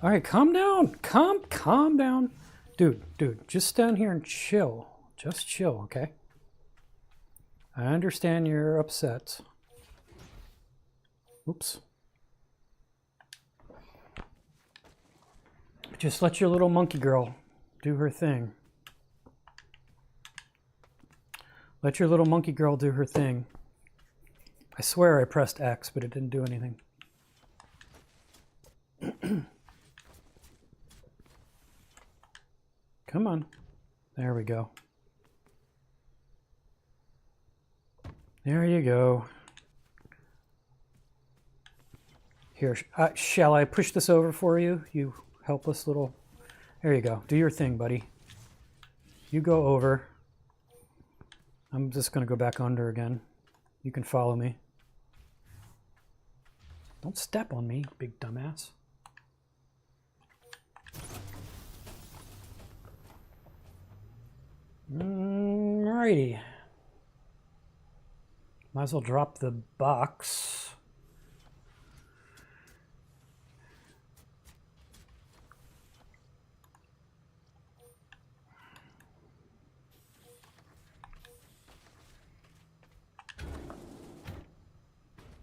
All right, calm down. Calm down. Dude, just stand here and chill. Just chill, okay? I understand you're upset. Oops. Just let your little monkey girl do her thing. Let your little monkey girl do her thing. I swear I pressed X, but it didn't do anything. Come on. There we go. There you go. Here, shall I push this over for you? You helpless little... There you go. Do your thing, buddy. You go over. I'm just going to go back under again. You can follow me. Don't step on me, big dumbass. Alrighty. Might as well drop the box.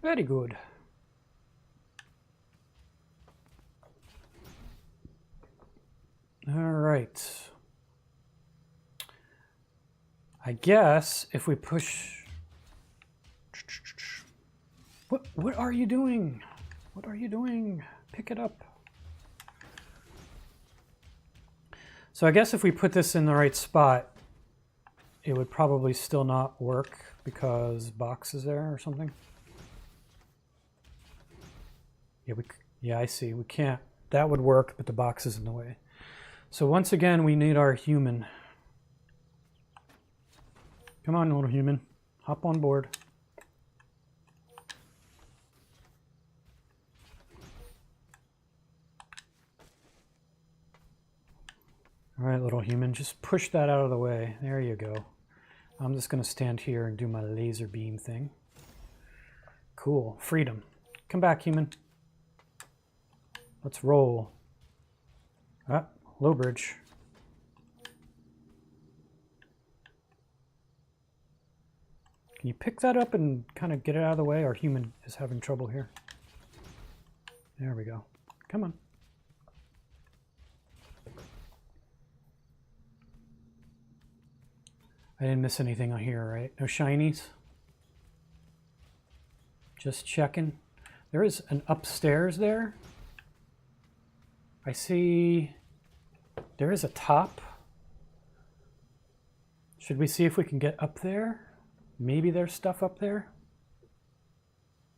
Very good. All right. I guess if we push... What are you doing? What are you doing? Pick it up. So I guess if we put this in the right spot, it would probably still not work because box is there or something. Yeah, I see. We can't. That would work, but the box is in the way. So once again, we need our human. Come on, little human. Hop on board. All right, little human, just push that out of the way. There you go. I'm just going to stand here and do my laser beam thing. Cool. Freedom. Come back, human. Let's roll. Ah, low bridge. Can you pick that up and kind of get it out of the way? Our human is having trouble here. There we go. Come on. I didn't miss anything on here, right? No shinies? Just checking. There is an upstairs there. I see there is a top. Should we see if we can get up there? Maybe there's stuff up there?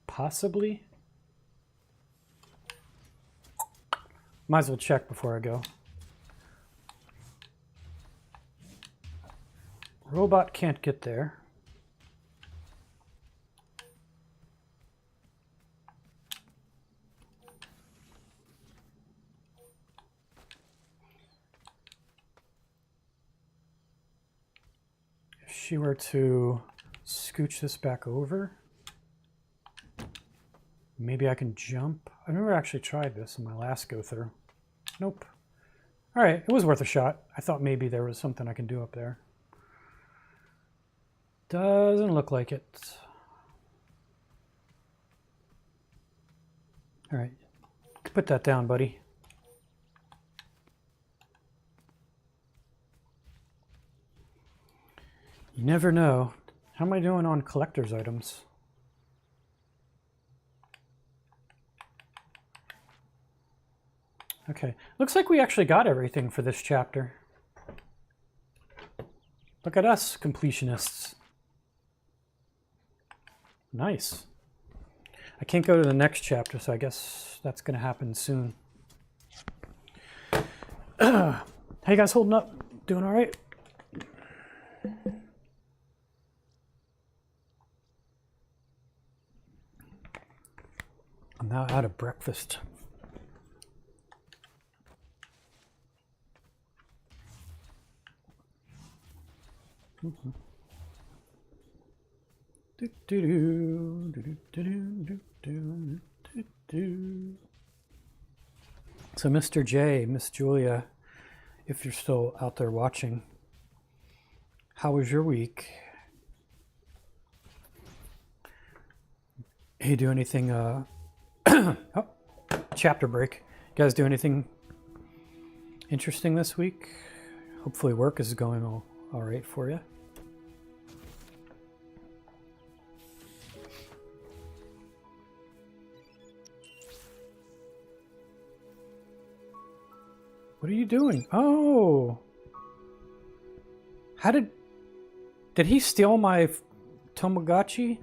Possibly? Might as well check before I go. Robot can't get there. If she were to scooch this back over, maybe I can jump. I've never actually tried this in my last go through. Nope. All right, it was worth a shot. I thought maybe there was something I can do up there. Doesn't look like it. All right, put that down, buddy. You never know. How am I doing on collector's items? Okay, looks like we actually got everything for this chapter. Look at us, completionists. Nice. I can't go to the next chapter, so I guess that's going to happen soon. How you guys holding up? Doing all right? I'm now out of breakfast. Mm-hmm. So Mr. J, Miss Julia, if you're still out there watching, how was your week? Hey, do anything, oh, chapter break. You guys do anything interesting this week? Hopefully work is going all right for you. What are you doing? Oh! How did he steal my Tamagotchi?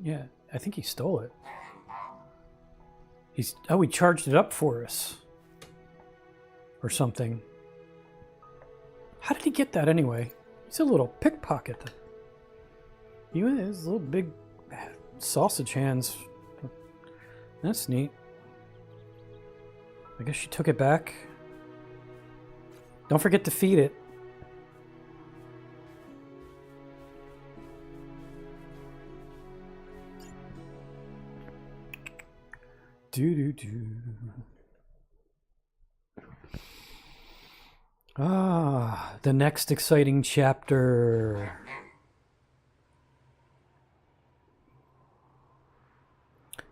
Yeah, I think he stole it. He charged it up for us. Or something. How did he get that anyway? He's a little pickpocket. He has little big sausage hands. That's neat. I guess she took it back. Don't forget to feed it. Ah, the next exciting chapter.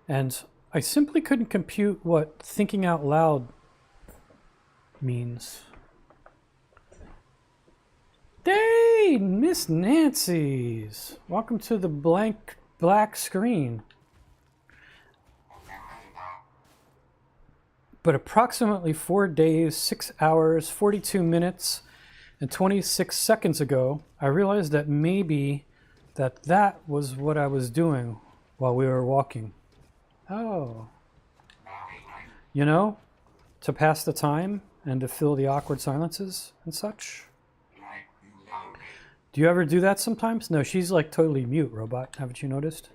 And I simply couldn't compute what thinking out loud means. Hey, Miss Nancy's. Welcome to the black screen. But approximately 4 days, 6 hours, 42 minutes, and 26 seconds ago, I realized that maybe that was what I was doing while we were walking. Oh. You know, to pass the time and to fill the awkward silences and such. Do you ever do that sometimes? No, she's like totally mute, robot. Haven't you noticed?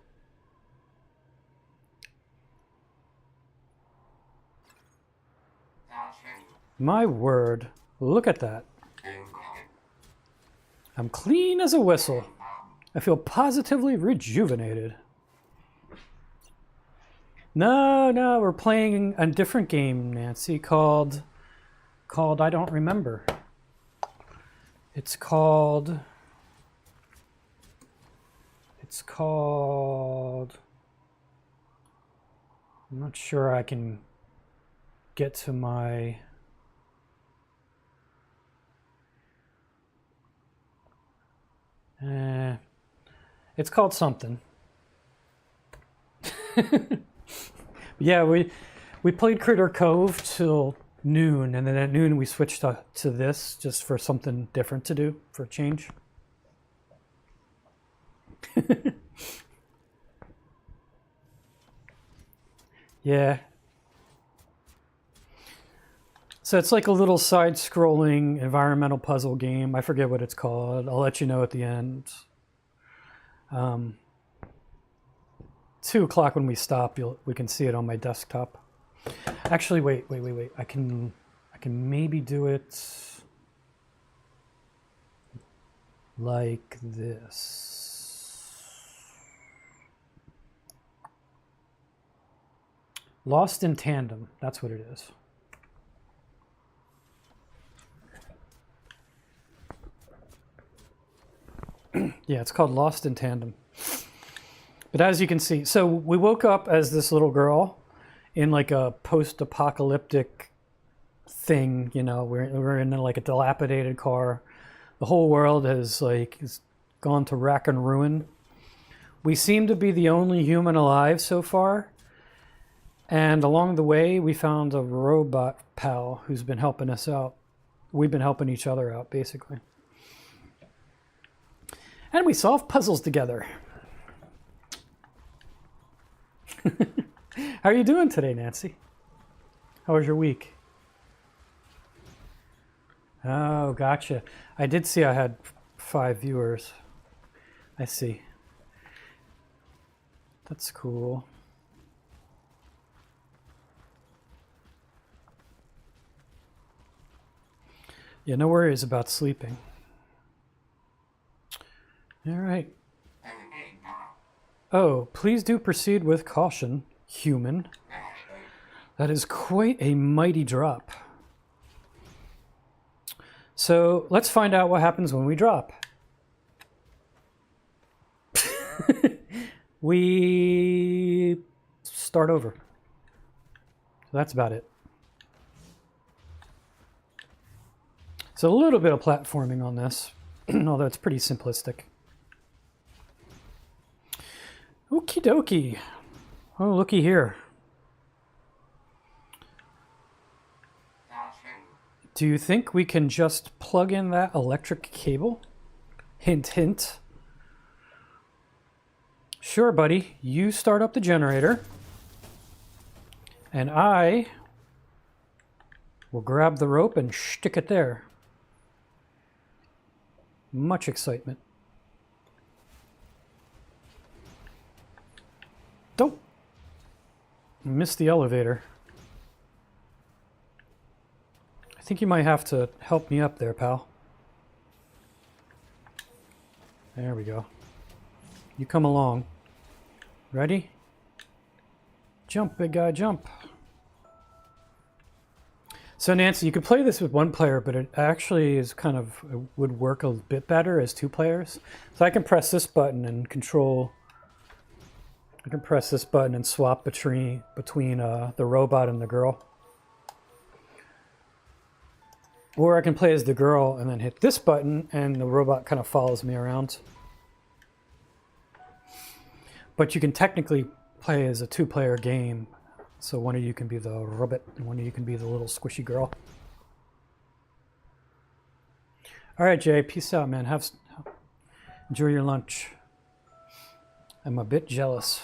My word. Look at that. I'm clean as a whistle. I feel positively rejuvenated. No, we're playing a different game, Nancy, called I don't remember. It's called I'm not sure I can get to my it's called something. Yeah, we played Critter Cove till noon, and then at noon we switched to this just for something different to do for a change. Yeah. So it's like a little side-scrolling environmental puzzle game. I forget what it's called. I'll let you know at the end. 2 o'clock when we stop, we can see it on my desktop. Actually, wait. I can maybe do it like this. Lost in Tandem. That's what it is. Yeah, it's called Lost in Tandem. But as you can see, so we woke up as this little girl in like a post-apocalyptic thing, you know, we're in like a dilapidated car. The whole world has gone to rack and ruin. We seem to be the only human alive so far. And along the way, we found a robot pal who's been helping us out. We've been helping each other out, basically. And we solve puzzles together. How are you doing today, Nancy? How was your week? Oh, gotcha. I did see I had 5 viewers. I see. That's cool. Yeah, no worries about sleeping. All right. Oh, please do proceed with caution, human. That is quite a mighty drop. So let's find out what happens when we drop. We start over. So that's about it. So a little bit of platforming on this, although it's pretty simplistic. Okie dokie. Oh, looky here. Do you think we can just plug in that electric cable? Hint, hint. Sure, buddy. You start up the generator. And I will grab the rope and stick it there. Much excitement. Don't miss the elevator. I think you might have to help me up there, pal. There we go. You come along. Ready? Jump, big guy, jump. So Nancy, you could play this with 1 player, but it actually is kind of, it would work a bit better as 2 players. So I can press this button and control. I can press this button and swap between the robot and the girl. Or I can play as the girl and then hit this button and the robot kind of follows me around. But you can technically play as a 2-player game. So one of you can be the robot and one of you can be the little squishy girl. All right, Jay, peace out, man. Enjoy your lunch. I'm a bit jealous.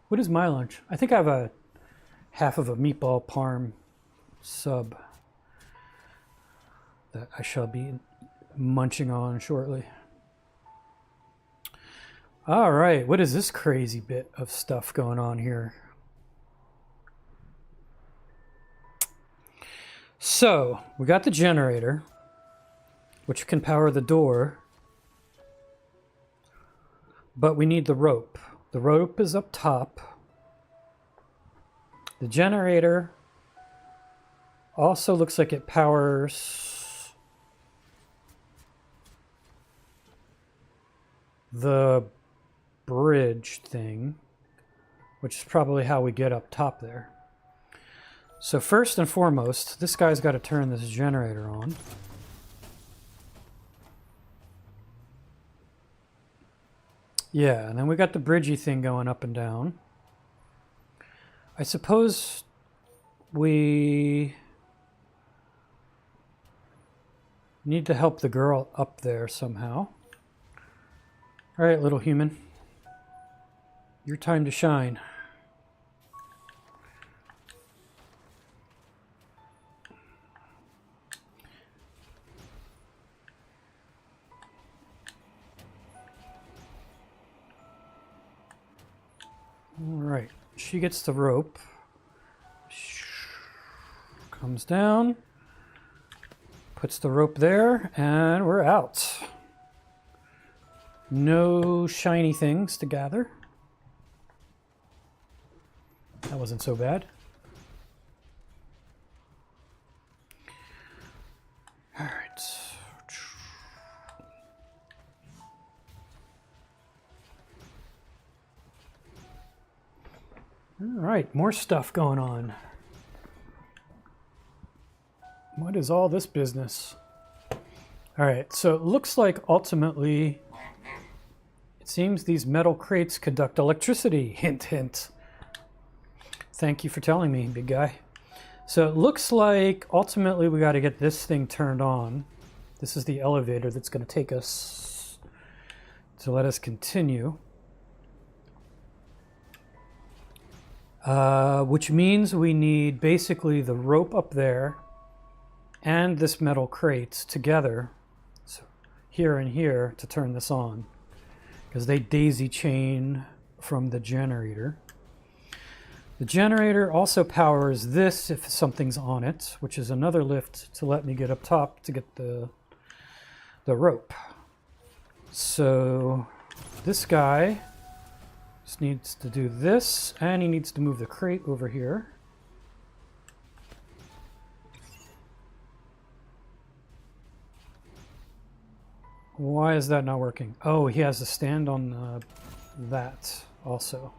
What is my lunch? I think I have a half of a meatball parm sub that I shall be munching on shortly. All right, what is this crazy bit of stuff going on here? So, we got the generator, which can power the door, but we need the rope. The rope is up top. The generator also looks like it powers the bridge thing, which is probably how we get up top there. So first and foremost, this guy's got to turn this generator on. Yeah, and then we got the bridgey thing going up and down. I suppose we need to help the girl up there somehow. All right, little human. Your time to shine. All right, she gets the rope. Comes down, puts the rope there, and we're out. No shiny things to gather. That wasn't so bad. All right. All right, more stuff going on. What is all this business? All right, so it looks like ultimately, it seems these metal crates conduct electricity. Hint, hint. Thank you for telling me, big guy. So it looks like ultimately we got to get this thing turned on. This is the elevator that's going to take us to let us continue. Which means we need basically the rope up there and this metal crate together, so here and here, to turn this on, because they daisy chain from the generator. The generator also powers this if something's on it, which is another lift to let me get up top to get the rope. So this guy just needs to do this, and he needs to move the crate over here. Why is that not working? Oh, he has to stand on that also.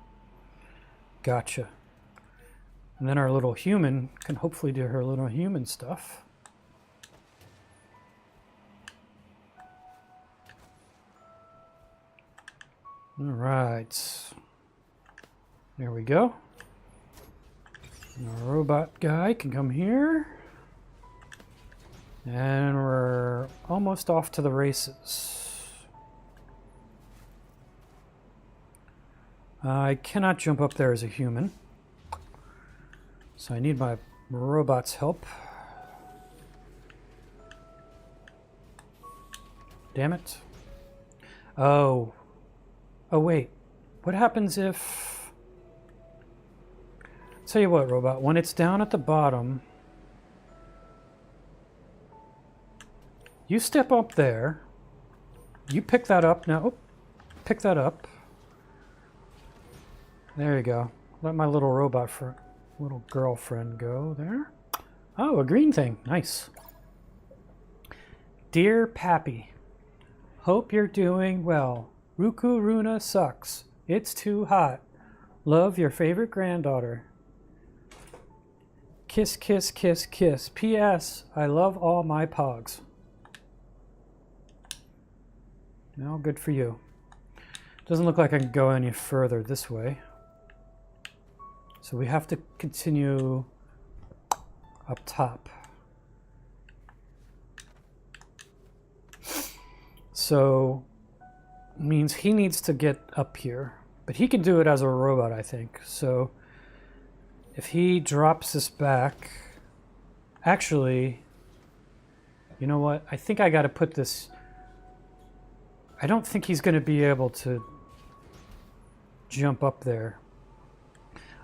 Gotcha. And then our little human can hopefully do her little human stuff. All right. There we go. Our robot guy can come here. And we're almost off to the races. I cannot jump up there as a human, so I need my robot's help. Damn it. Oh. Oh, wait. What happens if... Tell you what, robot, when it's down at the bottom, you step up there, you pick that up now. Oh, pick that up. There you go. Let my little robot little girlfriend go there. Oh, a green thing. Nice. Dear Pappy, hope you're doing well. Ruku Runa sucks. It's too hot. Love, your favorite granddaughter. Kiss, kiss, kiss, kiss. P.S. I love all my pogs. No, good for you. Doesn't look like I can go any further this way. So we have to continue up top. So means he needs to get up here, but he can do it as a robot, I think. So if he drops this back, actually, you know what? I think I got to put this. I don't think he's going to be able to jump up there.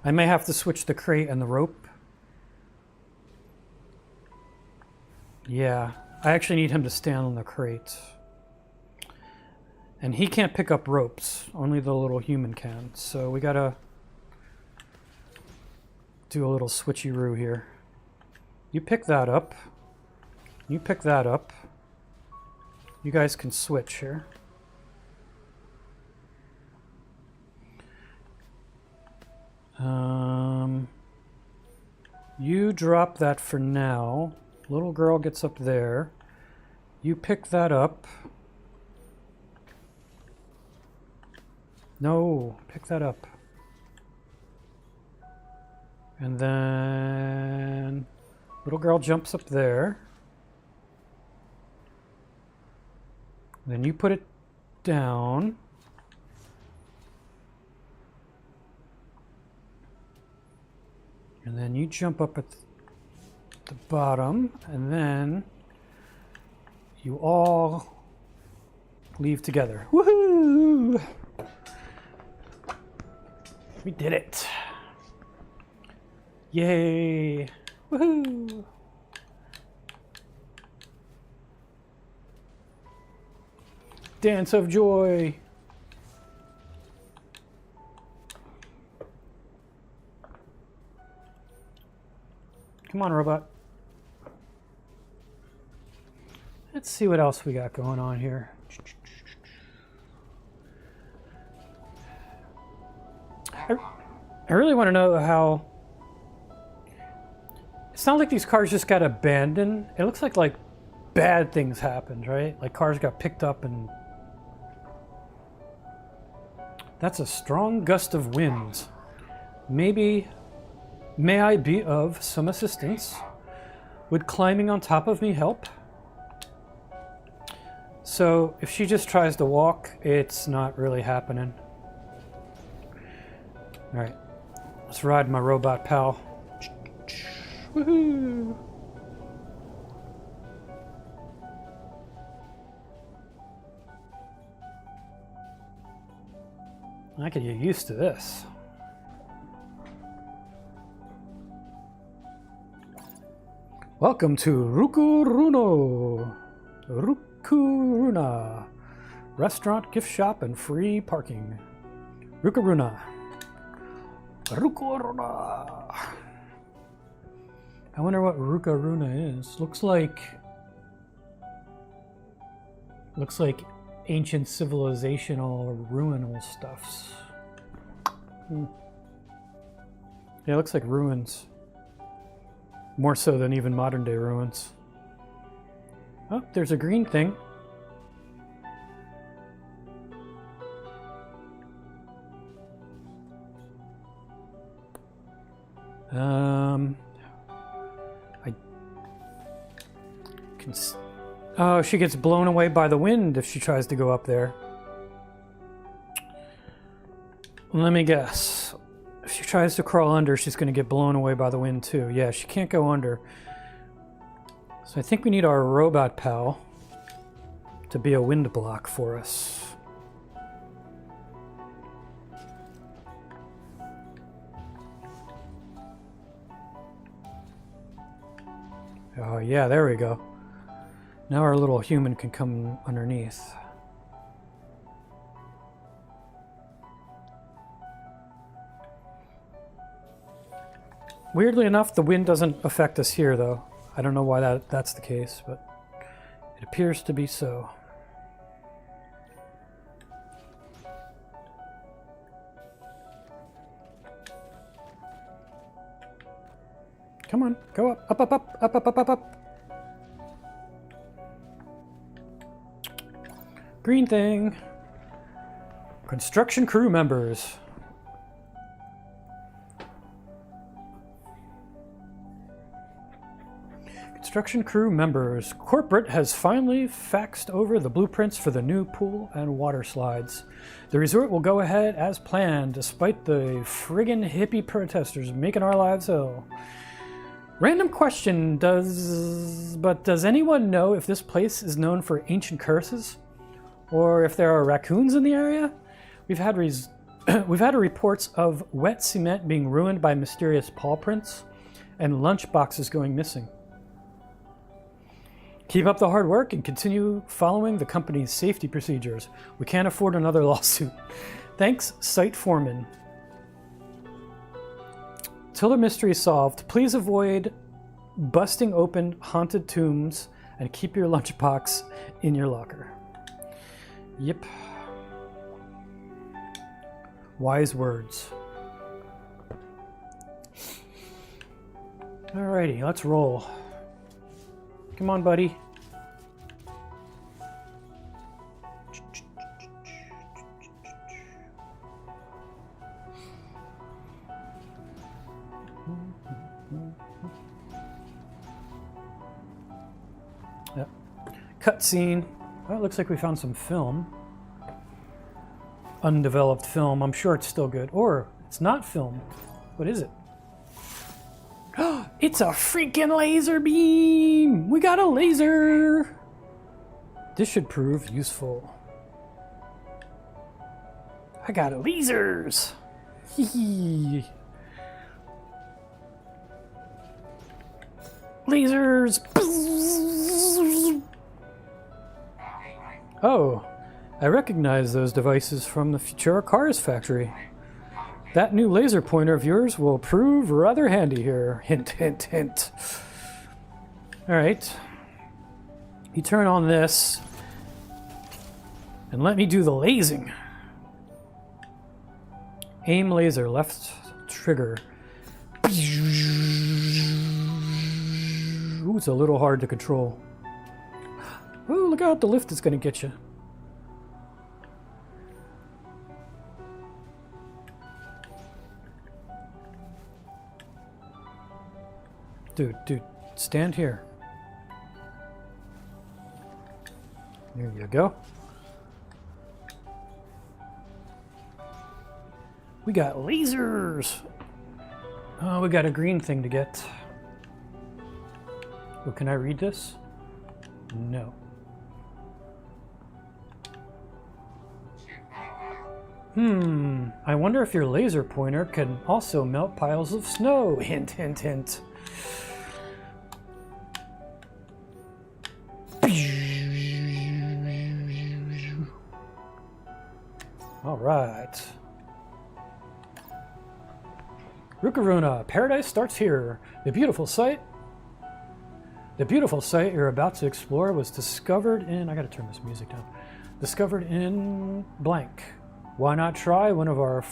I may have to switch the crate and the rope. Yeah, I actually need him to stand on the crate. And he can't pick up ropes. Only the little human can. So we gotta do a little switcheroo here. You pick that up. You pick that up. You guys can switch here. You drop that for now. Little girl gets up there. You pick that up. No, pick that up. And then little girl jumps up there. Then you put it down. And then you jump up at the bottom, and then you all leave together. Woohoo! We did it. Yay! Woohoo! Dance of joy. Come on, robot. Let's see what else we got going on here. I really want to know how... It's not like these cars just got abandoned. It looks like bad things happened, right? Like cars got picked up and... That's a strong gust of wind. Maybe... May I be of some assistance? Would climbing on top of me help? So, if she just tries to walk, it's not really happening. Alright. Let's ride my robot pal. Woohoo! I could get used to this. Welcome to Rukuruna. Rukuruna. Restaurant, gift shop, and free parking. Rukuruna. Rukuruna. I wonder what Rukuruna is. Looks like ancient civilizational ruinal stuffs. Yeah, it looks like ruins. More so than even modern day ruins. Oh, there's a green thing. I can... Oh, she gets blown away by the wind if she tries to go up there. Let me guess. If she tries to crawl under, she's going to get blown away by the wind too. Yeah, she can't go under. So I think we need our robot pal to be a wind block for us. Oh yeah, there we go. Now our little human can come underneath. Weirdly enough, the wind doesn't affect us here, though. I don't know why that's the case, but it appears to be so. Come on, go up, up, up, up, up, up, up, up, up. Green thing. Construction crew members. Construction crew members. Corporate has finally faxed over the blueprints for the new pool and water slides. The resort will go ahead as planned, despite the friggin' hippie protesters making our lives hell. Random question, does anyone know if this place is known for ancient curses? Or if there are raccoons in the area? We've had reports of wet cement being ruined by mysterious paw prints and lunch boxes going missing. Keep up the hard work and continue following the company's safety procedures. We can't afford another lawsuit. Thanks, Site Foreman. Till the mystery is solved, please avoid busting open haunted tombs and keep your lunchbox in your locker. Yep. Wise words. Alrighty, let's roll. Come on, buddy. Yep. Cutscene. Well, it looks like we found some film. Undeveloped film. I'm sure it's still good. Or it's not film. What is it? It's a freaking laser beam! We got a laser! This should prove useful. I got lasers! Hee. Lasers! Oh, I recognize those devices from the Futura Cars factory. That new laser pointer of yours will prove rather handy here. Hint, hint, hint. Alright. You turn on this. And let me do the lasing. Aim laser, left trigger. Ooh, it's a little hard to control. Ooh, look out, the lift is going to get you. Dude, stand here. There you go. We got lasers! Oh, we got a green thing to get. Oh, can I read this? No. I wonder if your laser pointer can also melt piles of snow. Hint, hint, hint. All right. Rukaruna, paradise starts here. The beautiful site you're about to explore was discovered in, I gotta turn this music down. Discovered in blank. Why not try one of our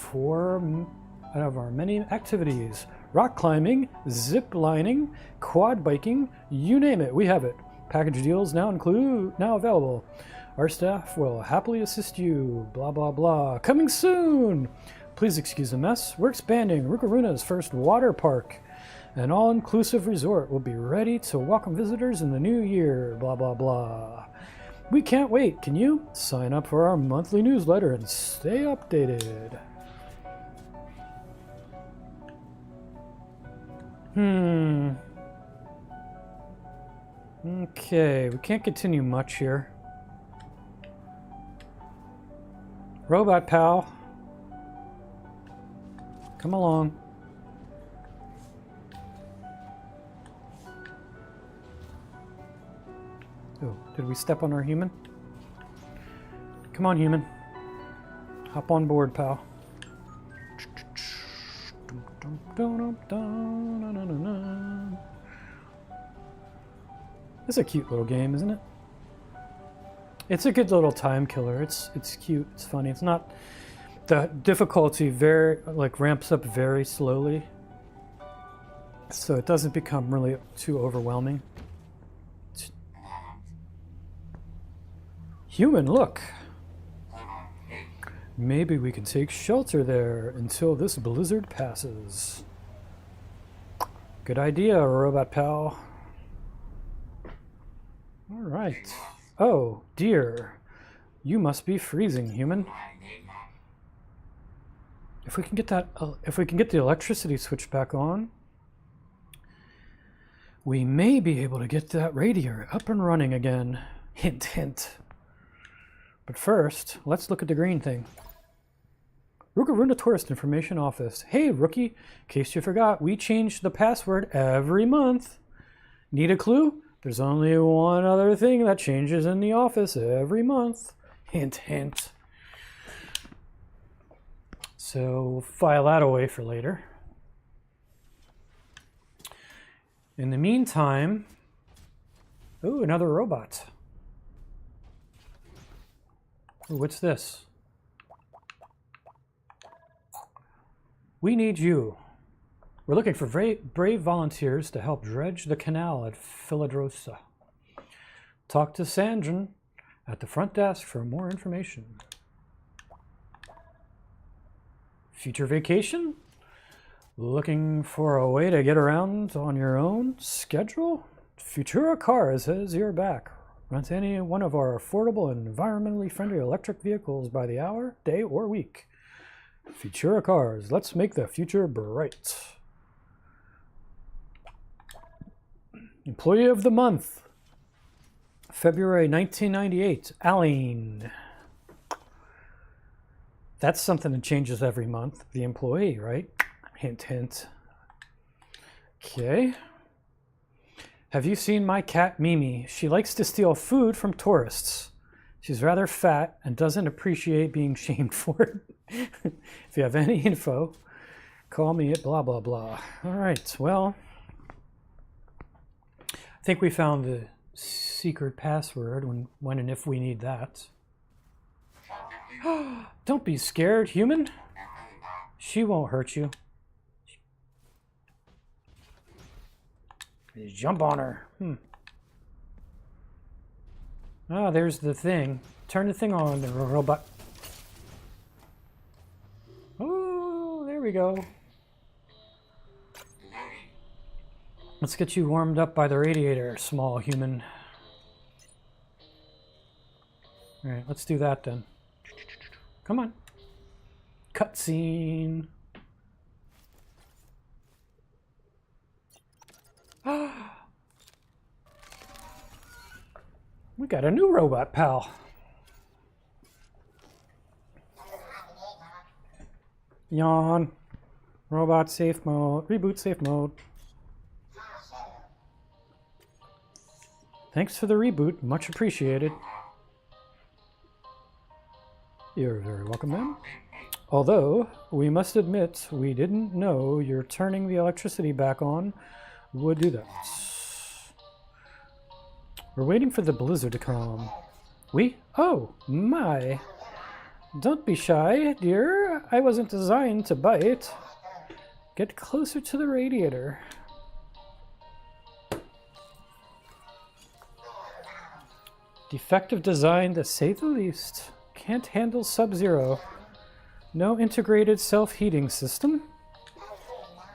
many activities? Rock climbing, zip lining, quad biking, you name it, we have it. Package deals now available. Our staff will happily assist you. Blah, blah, blah. Coming soon! Please excuse the mess. We're expanding Rukaruna's first water park. An all-inclusive resort will be ready to welcome visitors in the new year. Blah, blah, blah. We can't wait. Can you? Sign up for our monthly newsletter and stay updated. Okay, we can't continue much here. Robot pal. Come along. Oh, did we step on our human? Come on, human. Hop on board, pal. It's a cute little game, isn't it? It's a good little time killer. It's cute. It's funny. It's not, the difficulty ramps up very slowly, so it doesn't become really too overwhelming. Human, look. Maybe we can take shelter there until this blizzard passes. Good idea, robot pal. All right. Oh, dear. You must be freezing, human. If we can get the electricity switch back on, we may be able to get that radiator up and running again. Hint, hint. But first, let's look at the green thing. Rukaruna Tourist Information Office. Hey, rookie. In case you forgot, we change the password every month. Need a clue? There's only one other thing that changes in the office every month. Hint, hint. So we'll file that away for later. In the meantime, ooh, another robot. Ooh, what's this? We need you. We're looking for brave volunteers to help dredge the canal at Philadrosa. Talk to Sandrin at the front desk for more information. Future vacation? Looking for a way to get around on your own schedule? Futura Cars has your back. Rent any one of our affordable and environmentally friendly electric vehicles by the hour, day, or week. Futura Cars, let's make the future bright. Employee of the Month, February 1998, Aline. That's something that changes every month, the employee, right? Hint, hint. Okay. Have you seen my cat, Mimi? She likes to steal food from tourists. She's rather fat and doesn't appreciate being shamed for it. If you have any info, call me at blah, blah, blah. All right, well, I think we found the secret password when and if we need that. Don't be scared, human. She won't hurt you. Just jump on her. Ah, there's the thing. Turn the thing on, the robot. Oh, there we go. Let's get you warmed up by the radiator, small human. All right, let's do that then. Come on. Cutscene. We got a new robot pal. Yawn. Robot safe mode. Reboot safe mode. Thanks for the reboot. Much appreciated. You're very welcome, ma'am. Although, we must admit, we didn't know you're turning the electricity back on would do that. We're waiting for the blizzard to come. We? Oh, my. Don't be shy, dear. I wasn't designed to bite. Get closer to the radiator. Defective design, to say the least. Can't handle Sub-Zero. No integrated self-heating system.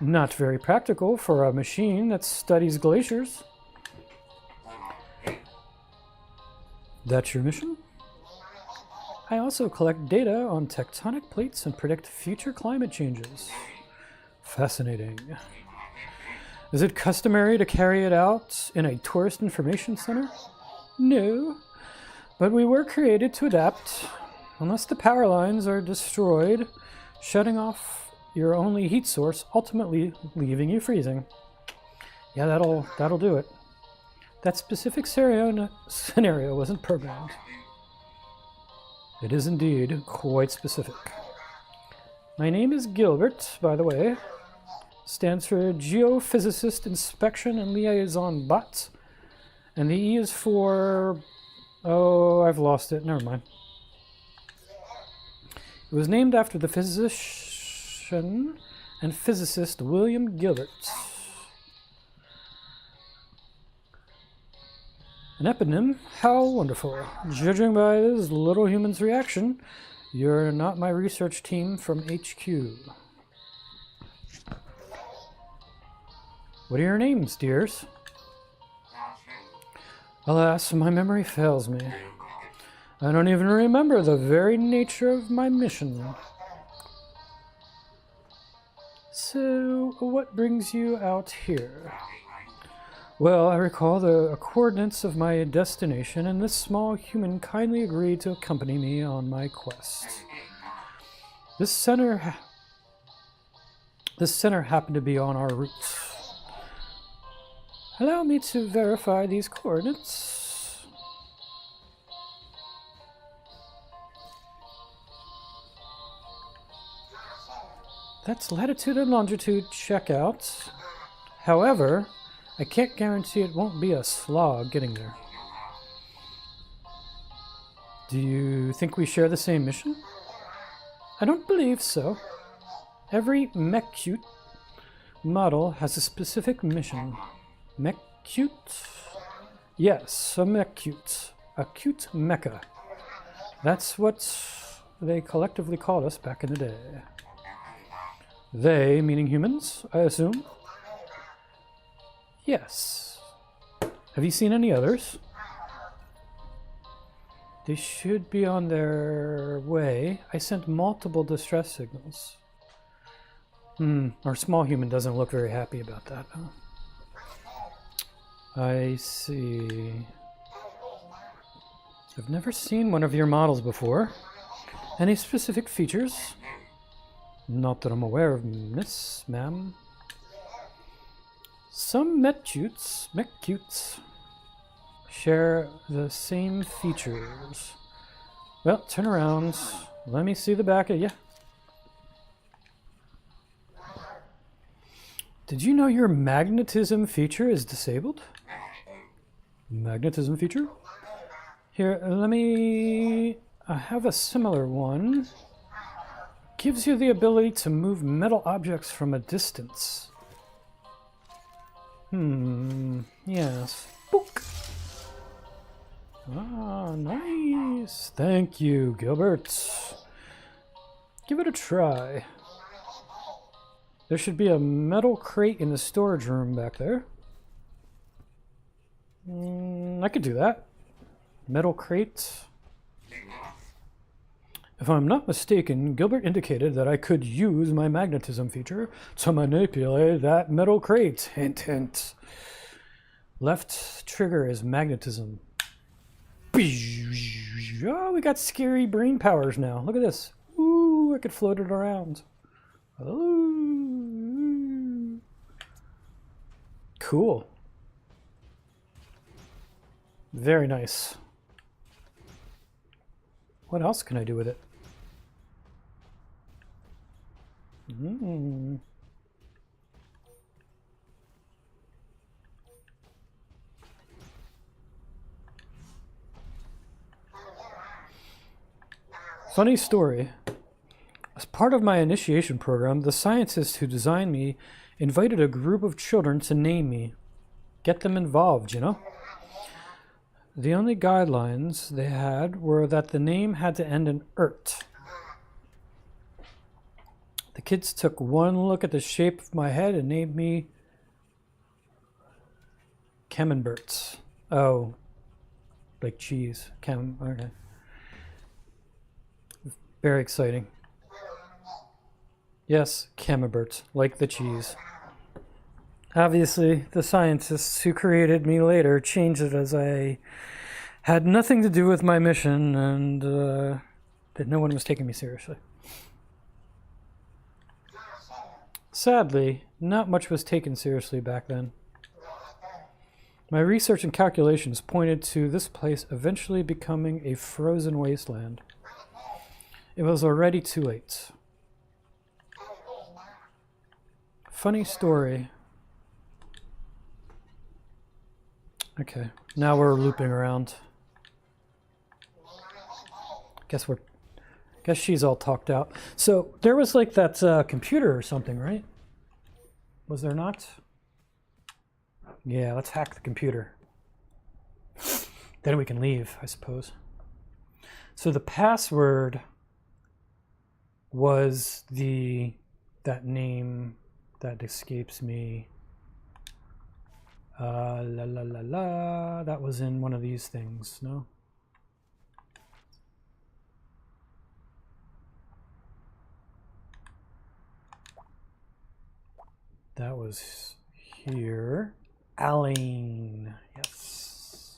Not very practical for a machine that studies glaciers. That's your mission? I also collect data on tectonic plates and predict future climate changes. Fascinating. Is it customary to carry it out in a tourist information center? No, but we were created to adapt. Unless the power lines are destroyed, shutting off your only heat source, ultimately leaving you freezing. Yeah, that'll do it. That specific scenario wasn't programmed. It is indeed quite specific. My name is Gilbert, by the way. Stands for Geophysicist Inspection and Liaison Bot. And the E is for... oh, I've lost it. Never mind. It was named after the physician and physicist William Gilbert. An eponym? How wonderful. Judging by this little human's reaction, you're not my research team from HQ. What are your names, dears? Alas, my memory fails me. I don't even remember the very nature of my mission. So, what brings you out here? Well, I recall the coordinates of my destination, and this small human kindly agreed to accompany me on my quest. This center happened to be on our route. Allow me to verify these coordinates. That's latitude and longitude checkout. However, I can't guarantee it won't be a slog getting there. Do you think we share the same mission? I don't believe so. Every mech-cute model has a specific mission. Mech-cute? Yes, a mech-cute. A cute mecha. That's what they collectively called us back in the day. They, meaning humans, I assume? Yes. Have you seen any others? They should be on their way. I sent multiple distress signals. Our small human doesn't look very happy about that. Huh? I see. I've never seen one of your models before. Any specific features? Not that I'm aware of, miss, ma'am. Some mech-cutes share the same features. Well, turn around. Let me see the back of you. Did you know your magnetism feature is disabled? Magnetism feature? Here, let me... I have a similar one. Gives you the ability to move metal objects from a distance. Yes. Book. Ah, nice. Thank you, Gilbert. Give it a try. There should be a metal crate in the storage room back there. I could do that. Metal crate. If I'm not mistaken, Gilbert indicated that I could use my magnetism feature to manipulate that metal crate. Hint, hint. Left trigger is magnetism. Oh, we got scary brain powers now. Look at this. Ooh, I could float it around. Ooh. Cool. Very nice. What else can I do with it? Funny story. As part of my initiation program, the scientist who designed me invited a group of children to name me. Get them involved, you know? The only guidelines they had were that the name had to end in "ert." The kids took one look at the shape of my head and named me Camembert. Oh, like cheese. Okay. Very exciting. Yes, Camembert, like the cheese. Obviously, the scientists who created me later changed it as I had nothing to do with my mission and that no one was taking me seriously. Sadly, not much was taken seriously back then. My research and calculations pointed to this place eventually becoming a frozen wasteland. It was already too late. Funny story. Okay, now we're looping around. Guess she's all talked out. So there was like that computer or something, right? Was there not? Yeah, let's hack the computer. Then we can leave, I suppose. So the password was that name that escapes me. La la la la. That was in one of these things, no? That was here. Aline. Yes.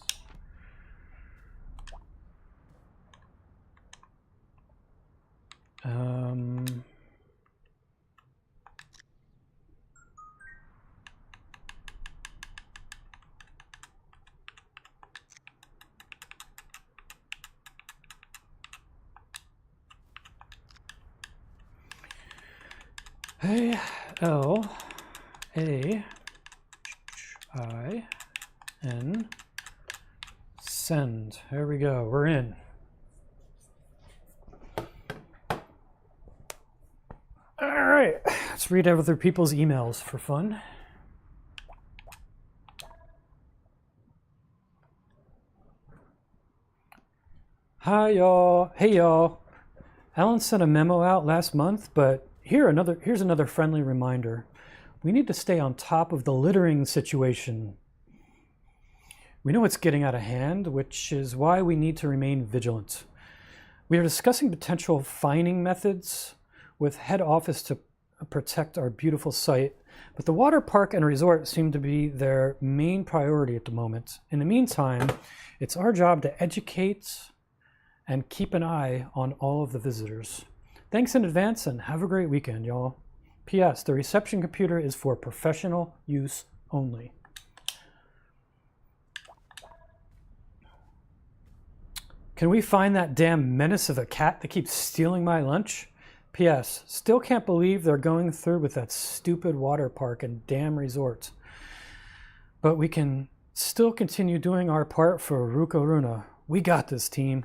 A-L-A-I-N. Send. There we go. We're in. All right. Let's read other people's emails for fun. Hi, y'all. Hey, y'all. Alan sent a memo out last month, but here's another friendly reminder. We need to stay on top of the littering situation. We know it's getting out of hand, which is why we need to remain vigilant. We are discussing potential fining methods with head office to protect our beautiful site, but the water park and resort seem to be their main priority at the moment. In the meantime, it's our job to educate and keep an eye on all of the visitors. Thanks in advance and have a great weekend, y'all. P.S. The reception computer is for professional use only. Can we find that damn menace of a cat that keeps stealing my lunch? P.S. Still can't believe they're going through with that stupid water park and damn resort. But we can still continue doing our part for Rukaruna. We got this, team.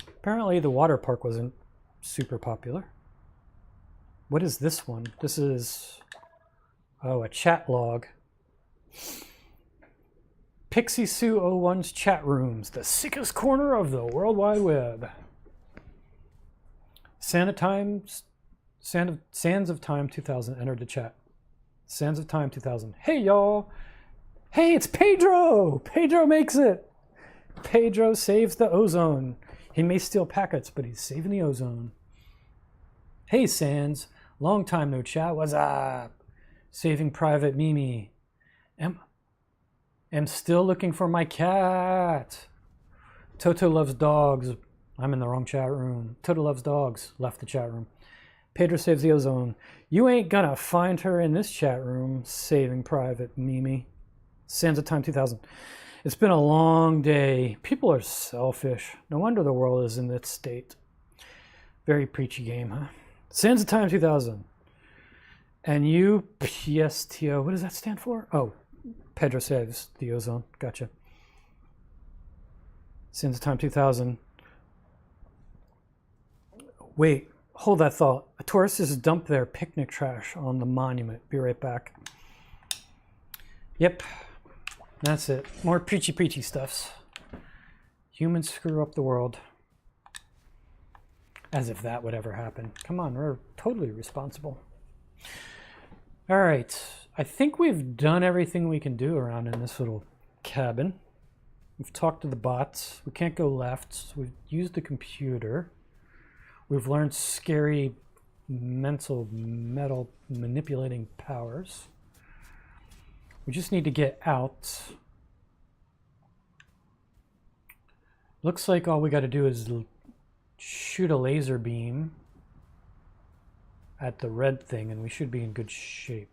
Apparently the water park wasn't super popular. What is this one? This is, a chat log. Pixie Sue 01's chat rooms, the sickest corner of the World Wide Web. Sands of Time 2000 entered the chat. Sands of Time 2000. Hey, y'all. Hey, it's Pedro. Pedro makes it. Pedro saves the ozone. He may steal packets, but he's saving the ozone. Hey, Sands. Long time no chat. What's up? Saving Private Mimi. Am still looking for my cat. Toto loves dogs. I'm in the wrong chat room. Toto loves dogs. Left the chat room. Pedro saves the ozone. You ain't gonna find her in this chat room. Saving Private Mimi. Sands of Time 2000. It's been a long day. People are selfish. No wonder the world is in this state. Very preachy game, huh? Sands of Time 2000. And you, PSTO, what does that stand for? Oh, Pedro saves the ozone. Gotcha. Sands of Time 2000. Wait, hold that thought. A tourist has dumped their picnic trash on the monument. Be right back. Yep, that's it. More preachy stuffs. Humans screw up the world. As if that would ever happen. Come on, we're totally responsible. All right, I think we've done everything we can do around in this little cabin. We've talked to the bots. We can't go left. So we've used the computer. We've learned scary mental metal manipulating powers. We just need to get out. Looks like all we got to do is shoot a laser beam at the red thing and we should be in good shape.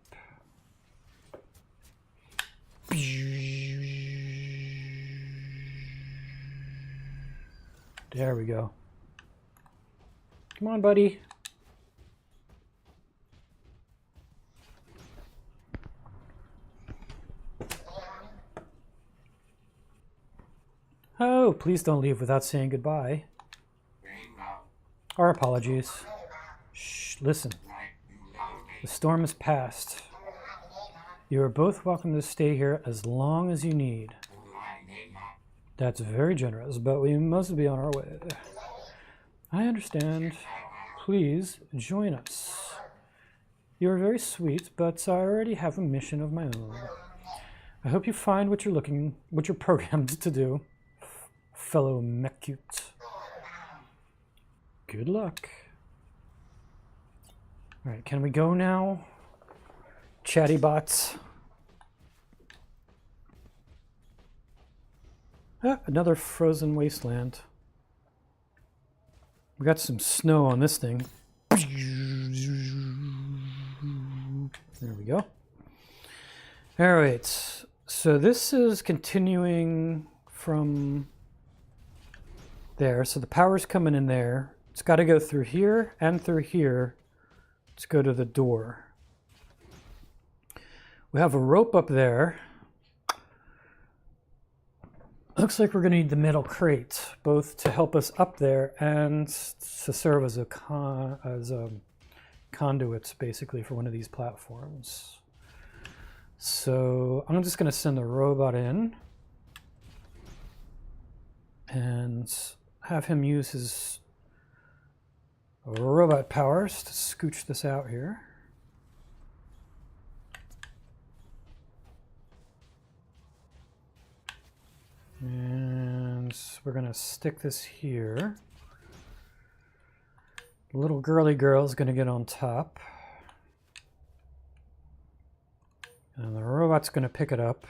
There we go. Come on, buddy. Oh, please don't leave without saying goodbye. Our apologies. Shh, listen. The storm has passed. You are both welcome to stay here as long as you need. That's very generous, but we must be on our way. I understand. Please join us. You are very sweet, but I already have a mission of my own. I hope you find what you're programmed to do, fellow mechute. Good luck. All right, can we go now? Chatty bots. Ah, another frozen wasteland. We got some snow on this thing. There we go. All right, so this is continuing from there. So the power's coming in there. It's got to go through here and through here Let's go to the door. We have a rope up there. Looks like we're going to need the metal crate, both to help us up there and to serve as conduits, basically, for one of these platforms. So I'm just going to send the robot in and have him use his robot powers to scooch this out here. And we're going to stick this here. The little girly girl is going to get on top. And the robot's going to pick it up.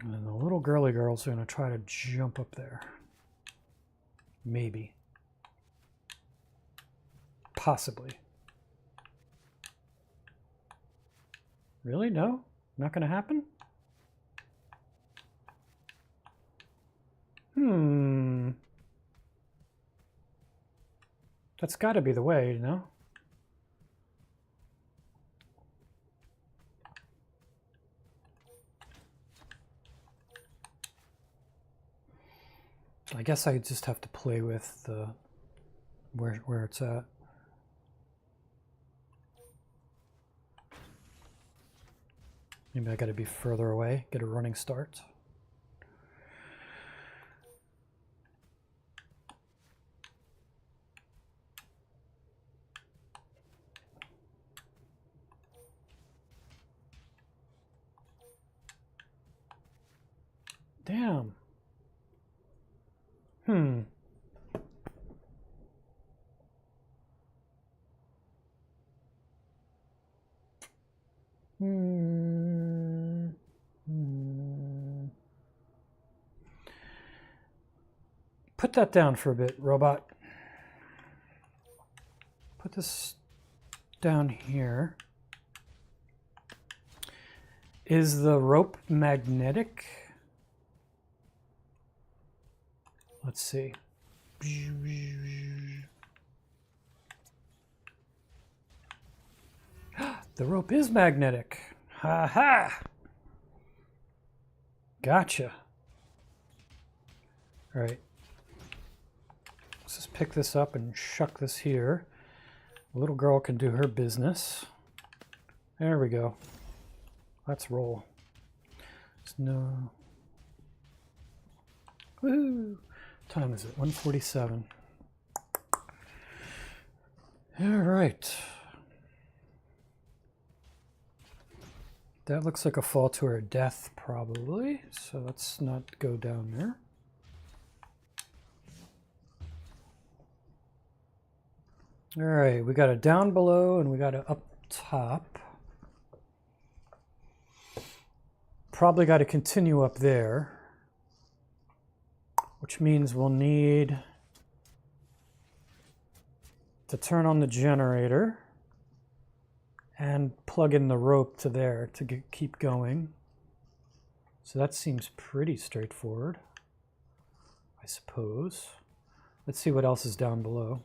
And then the little girly girls are going to try to jump up there. Maybe. Possibly. Really? No? Not going to happen? That's got to be the way, you know? I guess I just have to play with the where it's at. Maybe I got to be further away, get a running start. Damn. Put that down for a bit, robot. Put this down here. Is the rope magnetic? Let's see. The rope is magnetic. Ha ha! Gotcha. All right. Let's just pick this up and shuck this here. The little girl can do her business. There we go. Let's roll. There's no... Woohoo! What time is it? 1:47. All right. That looks like a fall to her death, probably. So let's not go down there. All right, we got a down below and we got a up top. Probably got to continue up there, which means we'll need to turn on the generator and plug in the rope to there to keep going. So that seems pretty straightforward, I suppose. Let's see what else is down below.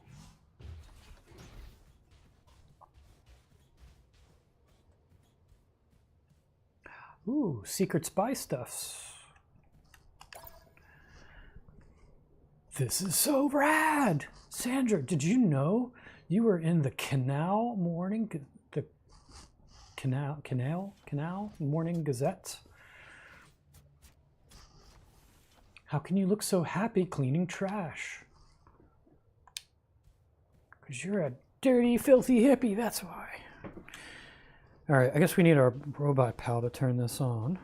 Ooh, secret spy stuffs. This is so rad! Sandra, did you know you were in the Canal Morning, the Canal Morning Gazette? How can you look so happy cleaning trash? Because you're a dirty, filthy hippie, that's why. All right, I guess we need our robot pal to turn this on.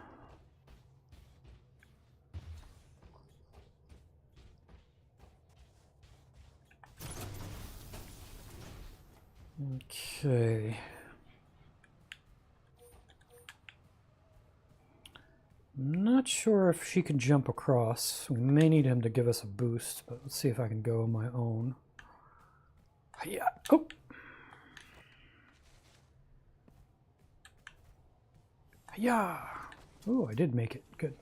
Okay. I'm not sure if she can jump across. We may need him to give us a boost, but let's see if I can go on my own. Yeah. Oh. Yeah. Oh, I did make it. Good.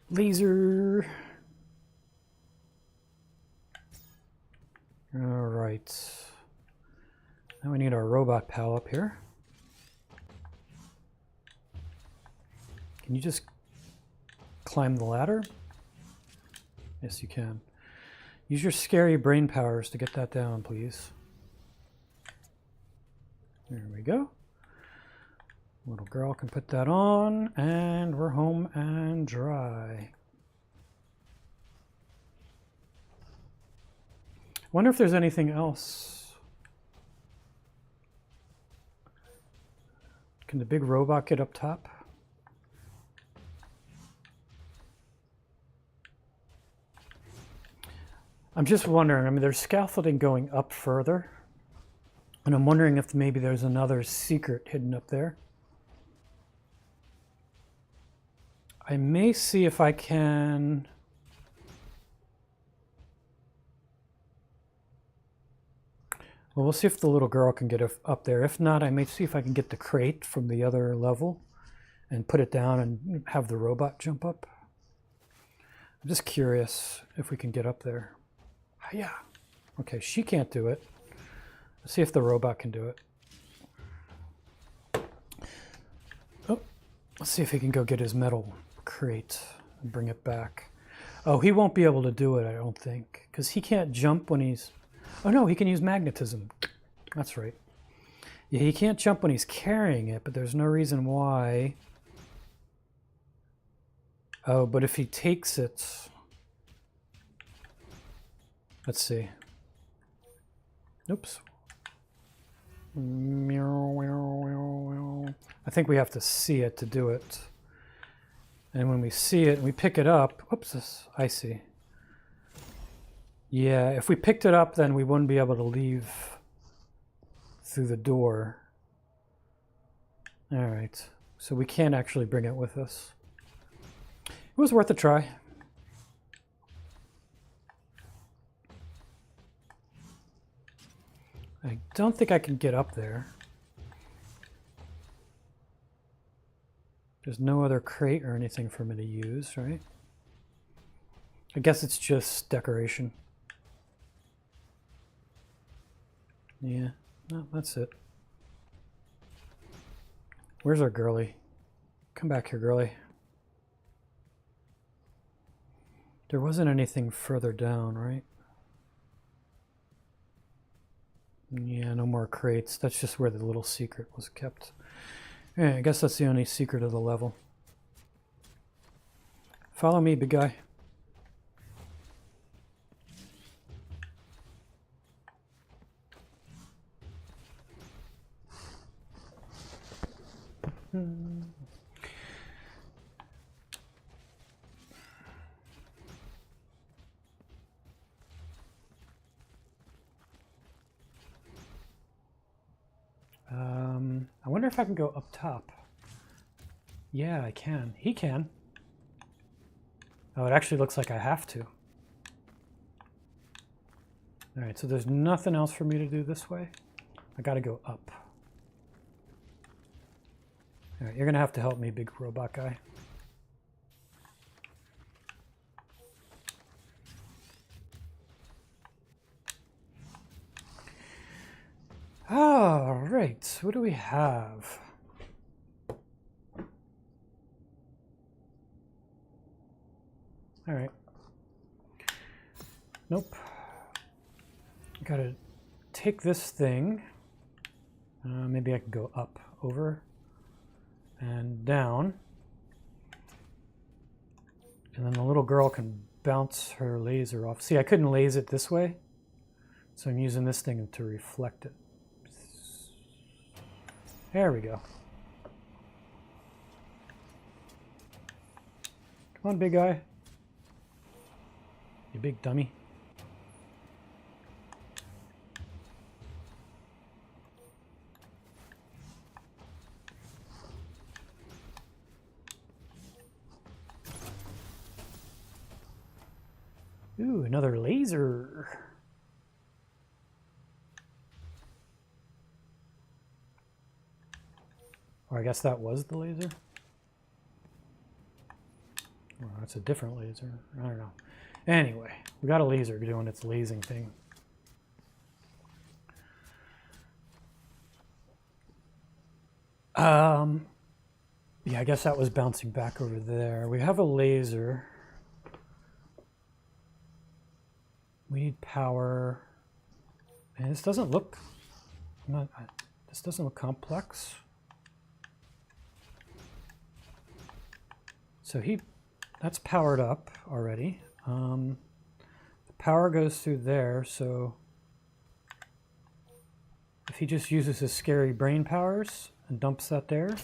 Laser. right. Now we need our robot pal up here. Can you just climb the ladder? Yes, you can. Use your scary brain powers to get that down, please. There we go. Little girl can put that on, and we're home and dry. I wonder if there's anything else. Can the big robot get up top? I'm just wondering, I mean, there's scaffolding going up further, and I'm wondering if maybe there's another secret hidden up there. I may see if I can... Well, we'll see if the little girl can get up there. If not, I may see if I can get the crate from the other level and put it down and have the robot jump up. I'm just curious if we can get up there. Yeah. Okay, she can't do it. Let's see if the robot can do it. Oh, let's see if he can go get his metal crate and bring it back. Oh, he won't be able to do it, I don't think, because he can't jump when he's... Oh no, he can use magnetism. That's right. Yeah, he can't jump when he's carrying it, but there's no reason why. Oh, but if he takes it... Let's see. Oops. I think we have to see it to do it. And when we see it and we pick it up, whoops, I see. Yeah, if we picked it up, then we wouldn't be able to leave through the door. All right, so we can't actually bring it with us. It was worth a try. I don't think I can get up there. There's no other crate or anything for me to use, right? I guess it's just decoration. Yeah, no, that's it. Where's our girly? Come back here, girly. There wasn't anything further down, right? Yeah, no more crates. That's just where the little secret was kept. Yeah, I guess that's the only secret of the level. Follow me, big guy. I wonder if I can go up top. Yeah, I can. He can. Oh, it actually looks like I have to. All right, so there's nothing else for me to do this way. I gotta go up. All right, you're gonna have to help me, big robot guy. All right, what do we have? All right. Nope. Gotta take this thing. Maybe I can go up, over, and down. And then the little girl can bounce her laser off. See, I couldn't laser it this way, so I'm using this thing to reflect it. There we go. Come on, big guy. You big dummy. Ooh, another laser. Or I guess that was the laser. Well, that's a different laser. I don't know. Anyway, we got a laser doing its lasing thing. Yeah, I guess that was bouncing back over there. We have a laser. We need power. And this doesn't look... this doesn't look complex. So that's powered up already. The power goes through there, so if he just uses his scary brain powers and dumps that there,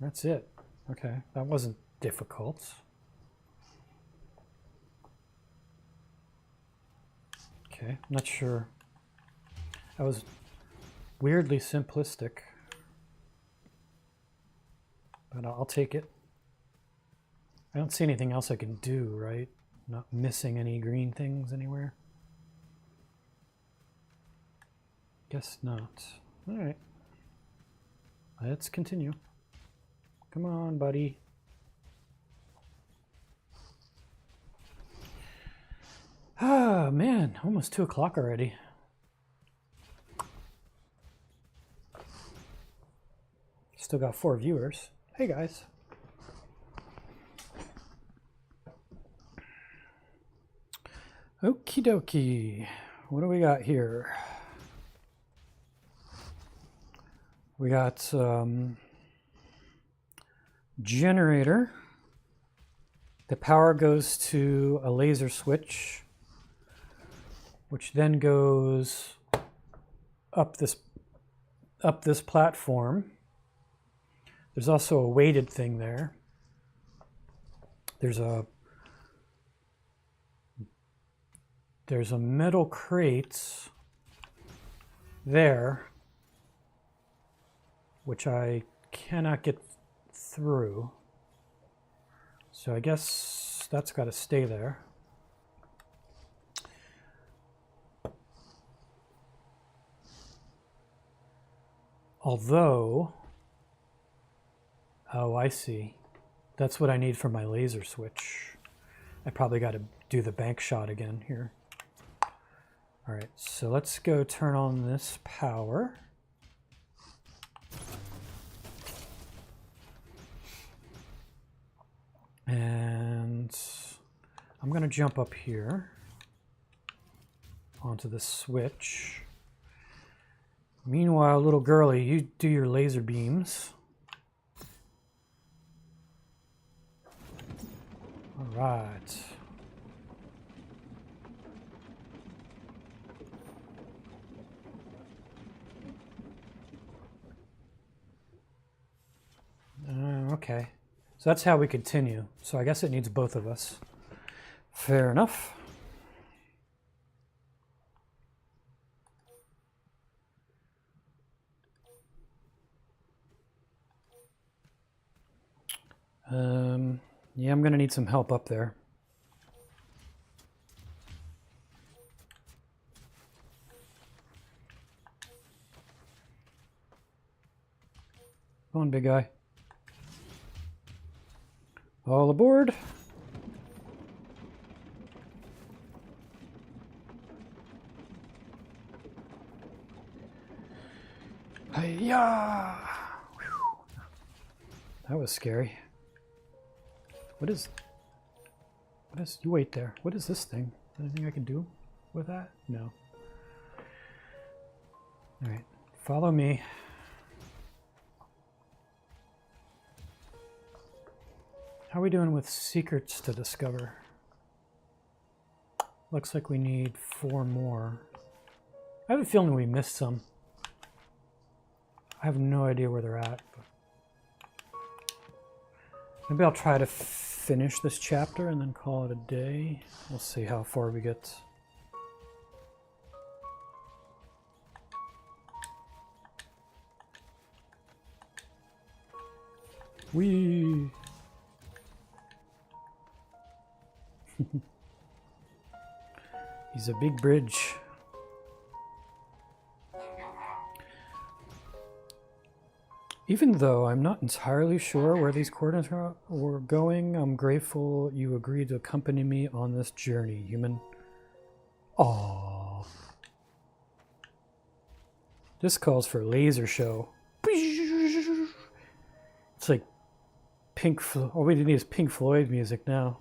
that's it. Okay, that wasn't difficult. Okay, I'm not sure. That was weirdly simplistic, but I'll take it. I don't see anything else I can do, right? Not missing any green things anywhere. Guess not. All right. Let's continue. Come on, buddy. Ah, man, almost 2 o'clock already. Still got 4 viewers. Hey, guys. Okie dokie. What do we got here? We got generator. The power goes to a laser switch, which then goes up this platform. There's also a weighted thing there. There's a metal crate there, which I cannot get through. So I guess that's got to stay there. Although, oh, I see. That's what I need for my laser switch. I probably got to do the bank shot again here. All right, so let's go turn on this power. And I'm going to jump up here onto the switch. Meanwhile, little girly, you do your laser beams. All right. Okay, so that's how we continue. So I guess it needs both of us. Fair enough. Yeah, I'm gonna need some help up there. Come on, big guy. All aboard. Hi-ya! That was scary. What is, you wait there. What is this thing? Anything I can do with that? No. All right, follow me. How are we doing with secrets to discover? Looks like we need 4 more. I have a feeling we missed some. I have no idea where they're at. But maybe I'll try to finish this chapter and then call it a day. We'll see how far we get. Whee! He's a big bridge. Even though I'm not entirely sure where these coordinates were going, I'm grateful you agreed to accompany me on this journey, human. Aww. This calls for laser show. It's like Pink Floyd. All we need is Pink Floyd music now.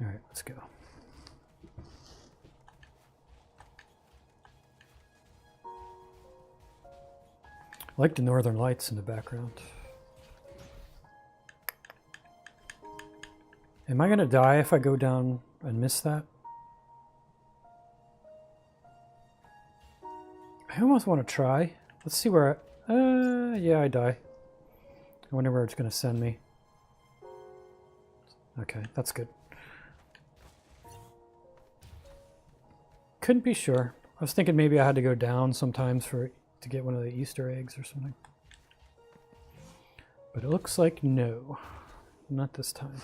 All right, let's go. I like the northern lights in the background. Am I gonna die if I go down and miss that? I almost want to try. Let's see where yeah, I die. I wonder where it's gonna send me. Okay, that's good. Couldn't be sure. I was thinking maybe I had to go down sometimes to get one of the Easter eggs or something. But it looks like no. Not this time.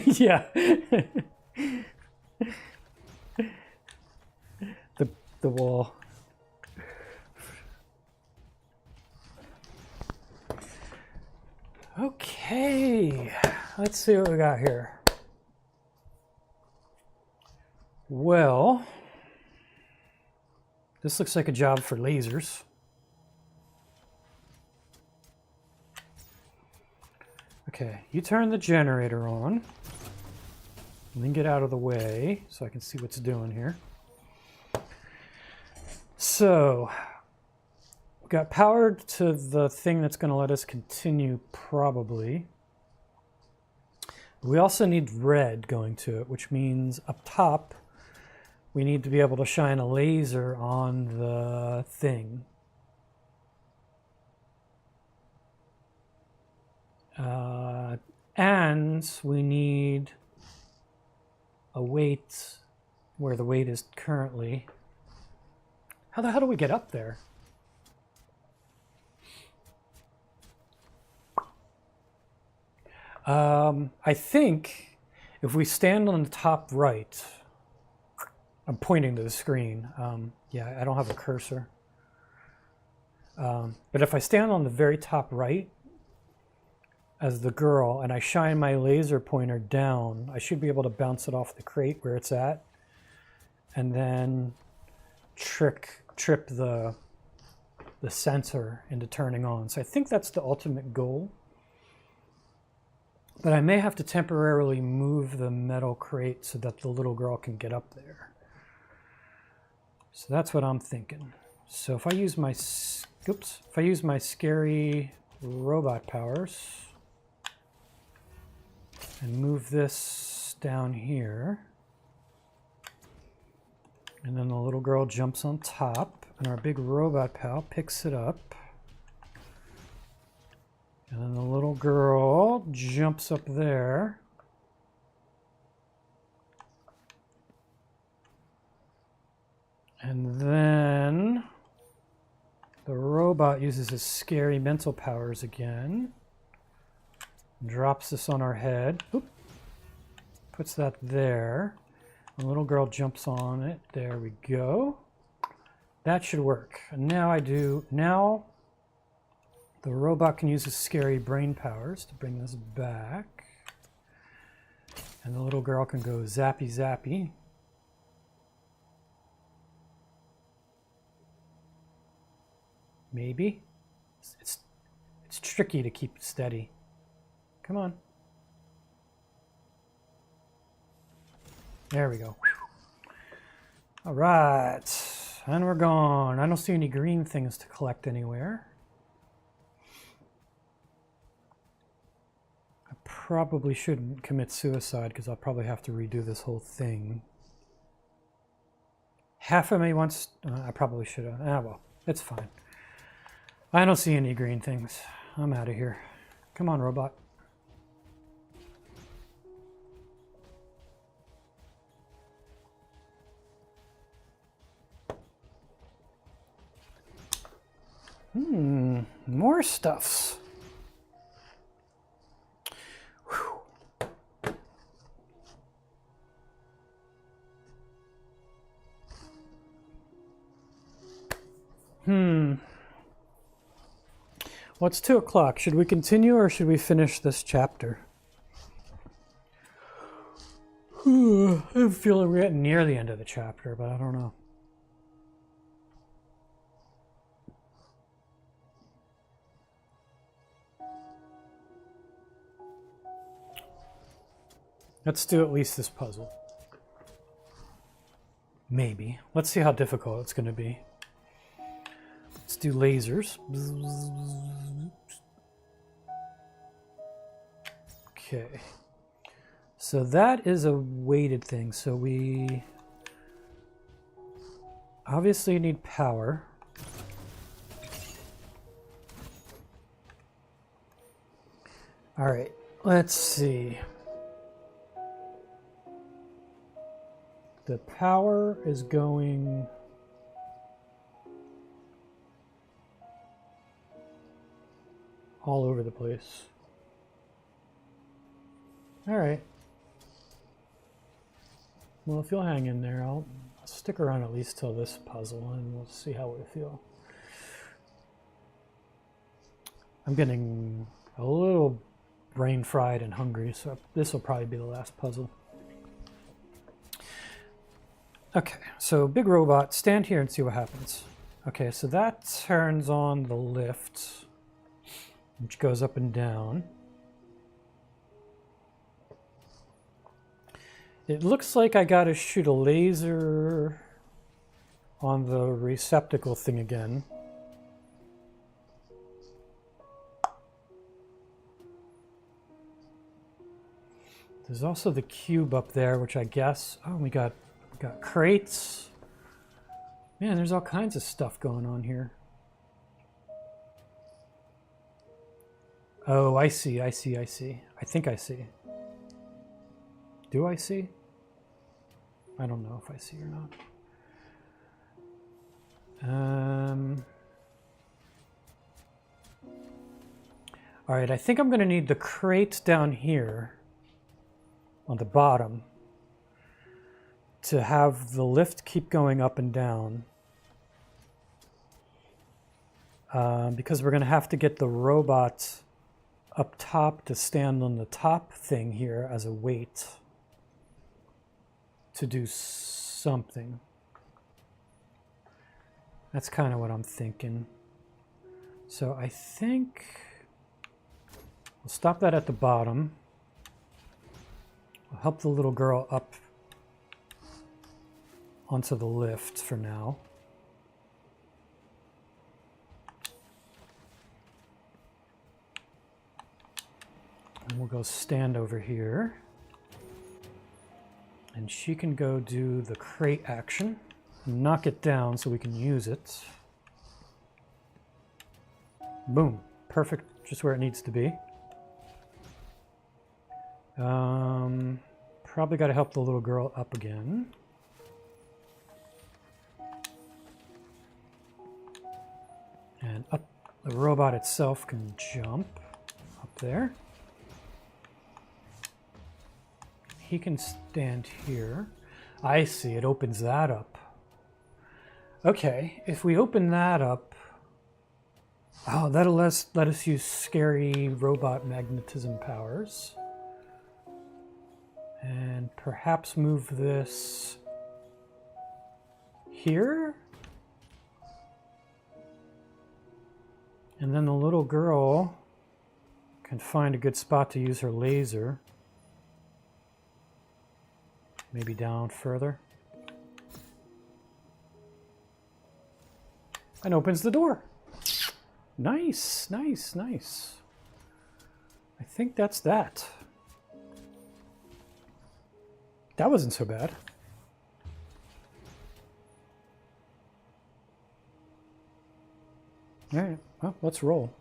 Yeah. the wall. Okay. Let's see what we got here. Well, this looks like a job for lasers. Okay, you turn the generator on and then get out of the way so I can see what's doing here. So, we got powered to the thing that's going to let us continue probably. We also need red going to it, which means up top we need to be able to shine a laser on the thing. And we need a weight where the weight is currently. How the hell do we get up there? I think if we stand on the top right, I'm pointing to the screen. Yeah, I don't have a cursor. But if I stand on the very top right as the girl and I shine my laser pointer down, I should be able to bounce it off the crate where it's at and then trip the sensor into turning on. So I think that's the ultimate goal. But I may have to temporarily move the metal crate so that the little girl can get up there. So that's what I'm thinking. So if I use my scary robot powers and move this down here, and then the little girl jumps on top and our big robot pal picks it up. And then the little girl jumps up there. And then the robot uses his scary mental powers again. Drops this on our head. Oop. Puts that there. The little girl jumps on it. There we go. That should work. And now the robot can use his scary brain powers to bring this back. And the little girl can go zappy zappy. Maybe. It's tricky to keep steady. Come on. There we go. All right. And we're gone. I don't see any green things to collect anywhere. I probably shouldn't commit suicide because I'll probably have to redo this whole thing. Half of me wants... I probably should have. Ah, well. It's fine. I don't see any green things. I'm out of here. Come on, robot. More stuffs. Well, it's 2 o'clock. Should we continue or should we finish this chapter? I have a feeling we're getting near the end of the chapter, but I don't know. Let's do at least this puzzle. Maybe. Let's see how difficult it's going to be. Let's do lasers. Okay. So that is a weighted thing. So we obviously need power. All right. Let's see. The power is going all over the place. All right. Well, if you'll hang in there, I'll stick around at least till this puzzle and we'll see how we feel. I'm getting a little brain fried and hungry, so this will probably be the last puzzle. Okay, so big robot, stand here and see what happens. Okay, so that turns on the lift, which goes up and down. It looks like I gotta shoot a laser on the receptacle thing again. There's also the cube up there, which I guess, oh, we got crates. Man, there's all kinds of stuff going on here. Oh, I see. I think I see. Do I see? I don't know if I see or not. All right, I think I'm going to need the crates down here on the bottom to have the lift keep going up and down. Because we're going to have to get the robot up top to stand on the top thing here as a weight to do something. That's kind of what I'm thinking. So I think we'll stop that at the bottom. We'll help the little girl up onto the lift for now. And we'll go stand over here. And she can go do the crate action. Knock it down so we can use it. Boom. Perfect. Just where it needs to be. Probably got to help the little girl up again. And up. The robot itself can jump up there. He can stand here. I see, it opens that up. Okay, if we open that up, oh, that'll let us use scary robot magnetism powers. And perhaps move this here. And then the little girl can find a good spot to use her laser. Maybe down further. And opens the door. Nice, nice, nice. I think that's that. That wasn't so bad. All right, well, let's roll.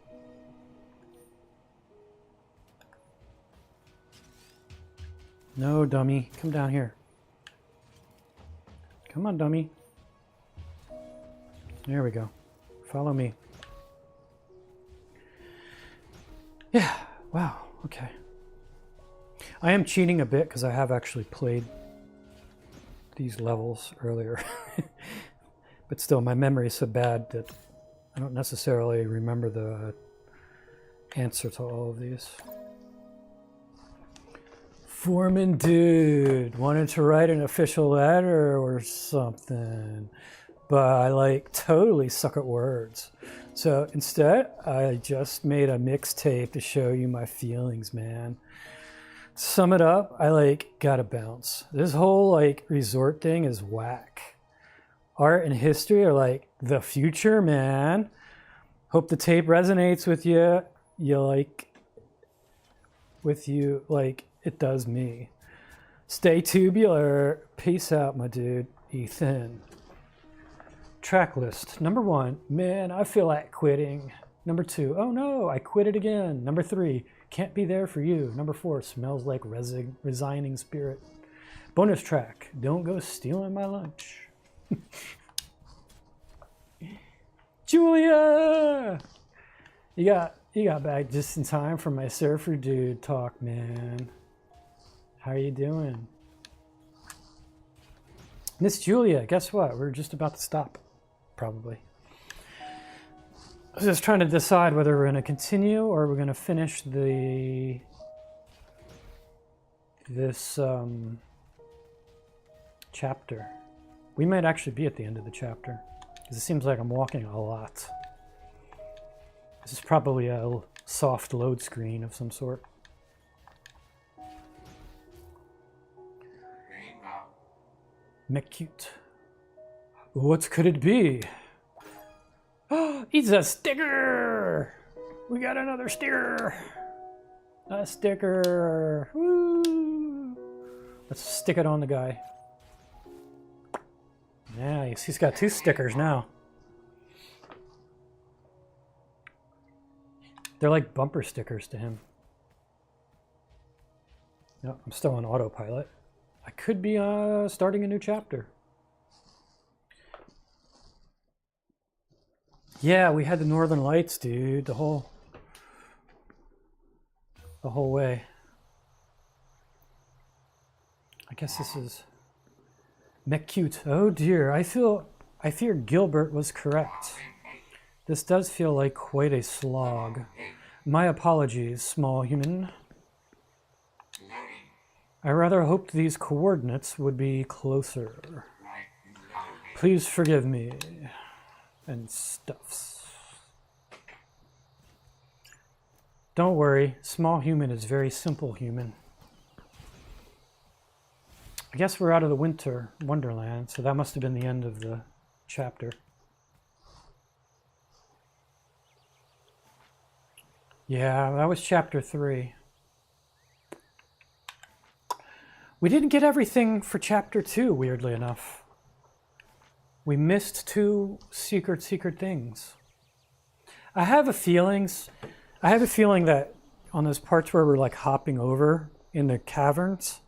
No, dummy, come down here. Come on, dummy. There we go. Follow me. Yeah, wow, okay. I am cheating a bit because I have actually played these levels earlier. But still, my memory is so bad that I don't necessarily remember the answer to all of these. Foreman dude wanted to write an official letter or something, but I like totally suck at words. So instead, I just made a mixtape to show you my feelings, man. Sum it up, I like gotta bounce. This whole like resort thing is whack. Art and history are like the future, man. Hope the tape resonates with you. Like it does me. Stay tubular. Peace out, my dude. Ethan. Track list. Number 1, man, I feel like quitting. Number 2, oh no, I quit it again. Number 3, can't be there for you. Number 4, smells like resigning spirit. Bonus track, don't go stealing my lunch. Julia! You got back just in time for my surfer dude talk, man. How are you doing? Miss Julia, guess what? We're just about to stop, probably. I was just trying to decide whether we're going to continue or we're going to finish this chapter. We might actually be at the end of the chapter because it seems like I'm walking a lot. This is probably a soft load screen of some sort. McCute. What could it be? Oh, it's a sticker! We got another sticker! A sticker! Woo! Let's stick it on the guy. Nice, he's got 2 stickers now. They're like bumper stickers to him. No, I'm still on autopilot. I could be starting a new chapter. Yeah, we had the Northern Lights, dude, the whole way. I guess this is McCute. Oh dear, I fear Gilbert was correct. This does feel like quite a slog. My apologies, small human. I rather hoped these coordinates would be closer. Please forgive me. And stuffs. Don't worry, small human is very simple human. I guess we're out of the winter wonderland, so that must have been the end of the chapter. Yeah, that was chapter 3. We didn't get everything for chapter 2, weirdly enough. We missed 2 secret things. I have a feeling that on those parts where we're like hopping over in the caverns,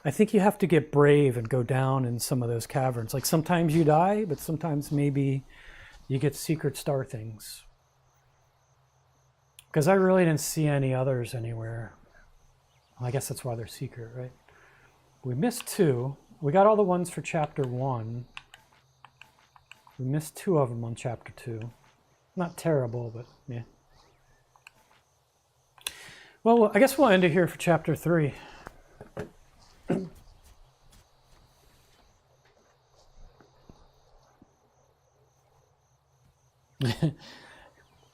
I think you have to get brave and go down in some of those caverns. Like sometimes you die, but sometimes maybe you get secret star things. Because I really didn't see any others anywhere. Well, I guess that's why they're secret, right? We missed 2. We got all the ones for chapter 1. We missed 2 of them on chapter 2. Not terrible, but yeah. Well, I guess we'll end it here for chapter 3.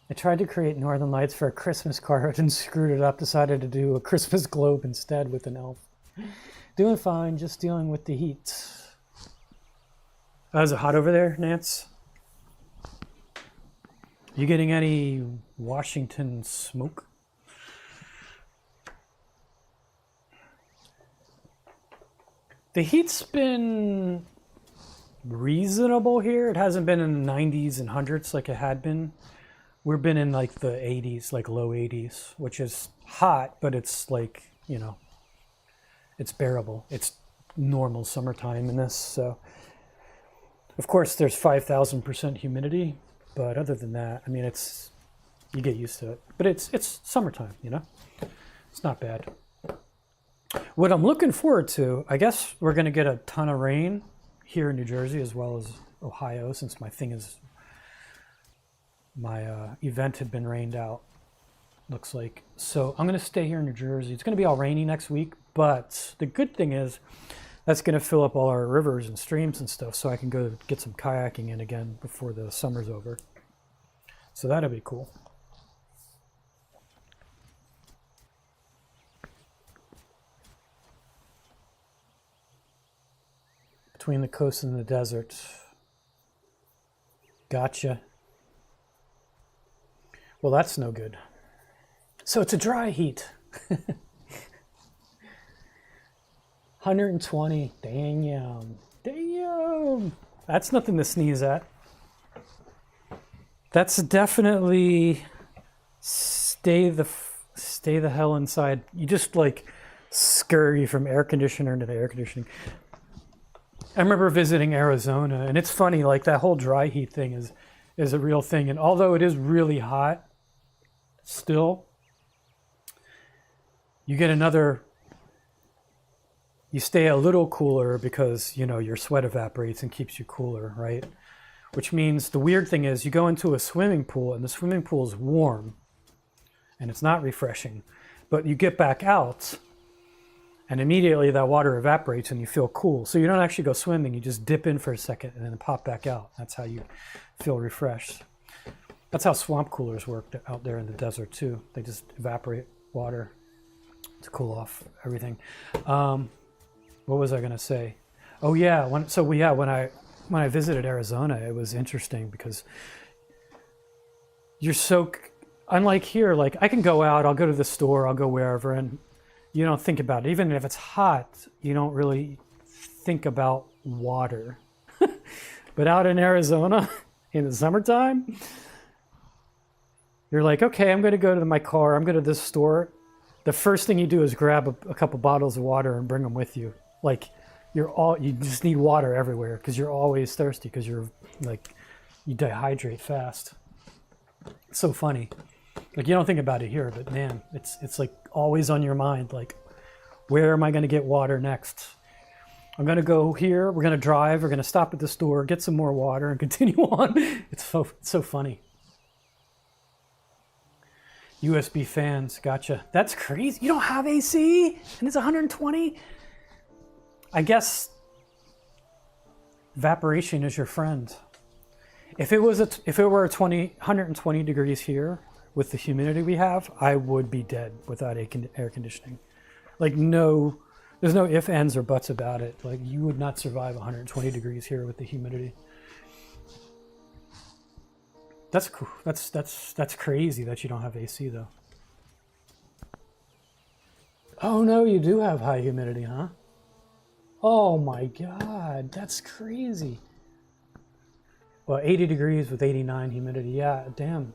I tried to create Northern Lights for a Christmas card and screwed it up. Decided to do a Christmas globe instead with an elf. Doing fine, just dealing with the heat. Is it hot over there, Nance? You getting any Washington smoke? The heat's been reasonable here. It hasn't been in the 90s and hundreds like it had been. We've been in like the 80s, like low 80s, which is hot, but it's like, you know, it's bearable. It's normal summertime in this, so. Of course, there's 5,000% humidity, but other than that, I mean, you get used to it. But it's summertime, you know? It's not bad. What I'm looking forward to, I guess we're going to get a ton of rain here in New Jersey as well as Ohio, since my event had been rained out, looks like. So I'm going to stay here in New Jersey. It's going to be all rainy next week, but the good thing is, that's going to fill up all our rivers and streams and stuff, so I can go get some kayaking in again before the summer's over. So that'll be cool. between the coast and the desert. Gotcha. Well, that's no good. So it's a dry heat. 120. Damn. Damn. That's nothing to sneeze at. That's definitely stay the hell inside. You just like scurry from air conditioner to air conditioning. I remember visiting Arizona, and it's funny, like that whole dry heat thing is a real thing. And although it is really hot, still, you get you stay a little cooler because, you know, your sweat evaporates and keeps you cooler, right? Which means the weird thing is you go into a swimming pool and the swimming pool is warm and it's not refreshing, but you get back out and immediately that water evaporates and you feel cool. So you don't actually go swimming, you just dip in for a second and then pop back out. That's how you feel refreshed. That's how swamp coolers work out there in the desert too. They just evaporate water to cool off everything. What was I gonna say? Oh yeah, when I visited Arizona, it was interesting because you're so, unlike here, like I can go out, I'll go to the store, I'll go wherever, and you don't think about it. Even if it's hot, you don't really think about water. But out in Arizona, in the summertime, you're like, okay, I'm going to go to my car, I'm going to this store. The first thing you do is grab a couple bottles of water and bring them with you. Like, you just need water everywhere because you're always thirsty because you're like, you dehydrate fast. It's so funny. Like, you don't think about it here, but man, it's like always on your mind. Like, where am I going to get water next? I'm going to go here. We're going to drive. We're going to stop at the store, get some more water, and continue on. It's so funny. USB fans, gotcha. That's crazy. You don't have AC, and it's 120. I guess evaporation is your friend. If it were 120 degrees here with the humidity we have, I would be dead without air conditioning. Like there's no ifs, ands, or buts about it. Like you would not survive 120 degrees here with the humidity. That's cool. That's crazy that you don't have AC though. Oh no, you do have high humidity, huh? Oh my God, that's crazy. Well, 80 degrees with 89 humidity. Yeah, damn.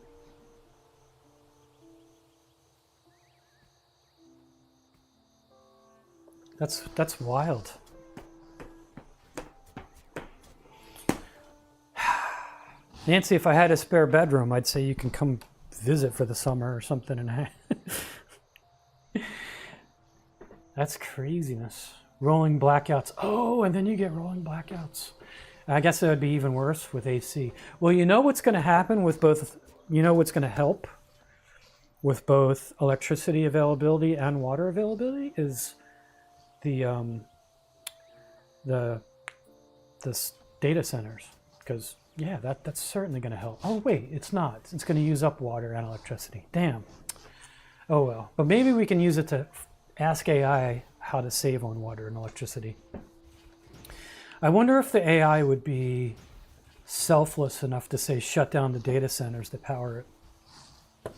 That's wild. Nancy, if I had a spare bedroom, I'd say you can come visit for the summer or something. And that's craziness. Rolling blackouts. Oh, and then you get rolling blackouts. I guess it would be even worse with AC. Well, you know what's going to happen with both, you know what's going to help with both electricity availability and water availability is the data centers. Because, yeah, that's certainly going to help. Oh, wait, it's not. It's going to use up water and electricity. Damn. Oh, well. But maybe we can use it to ask AI how to save on water and electricity. I wonder if the AI would be selfless enough to say shut down the data centers that power it.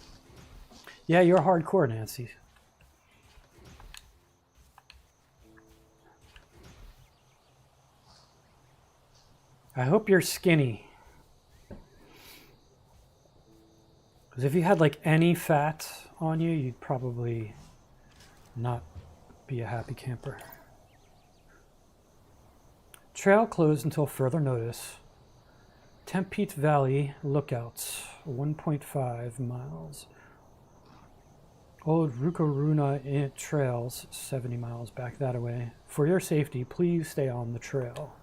Yeah, you're hardcore, Nancy. I hope you're skinny. Because if you had like any fat on you, you'd probably not be a happy camper. Trail closed until further notice. Tempe Valley lookouts, 1.5 miles. Old Rukaruna trails, 70 miles back that way. For your safety, please stay on the trail.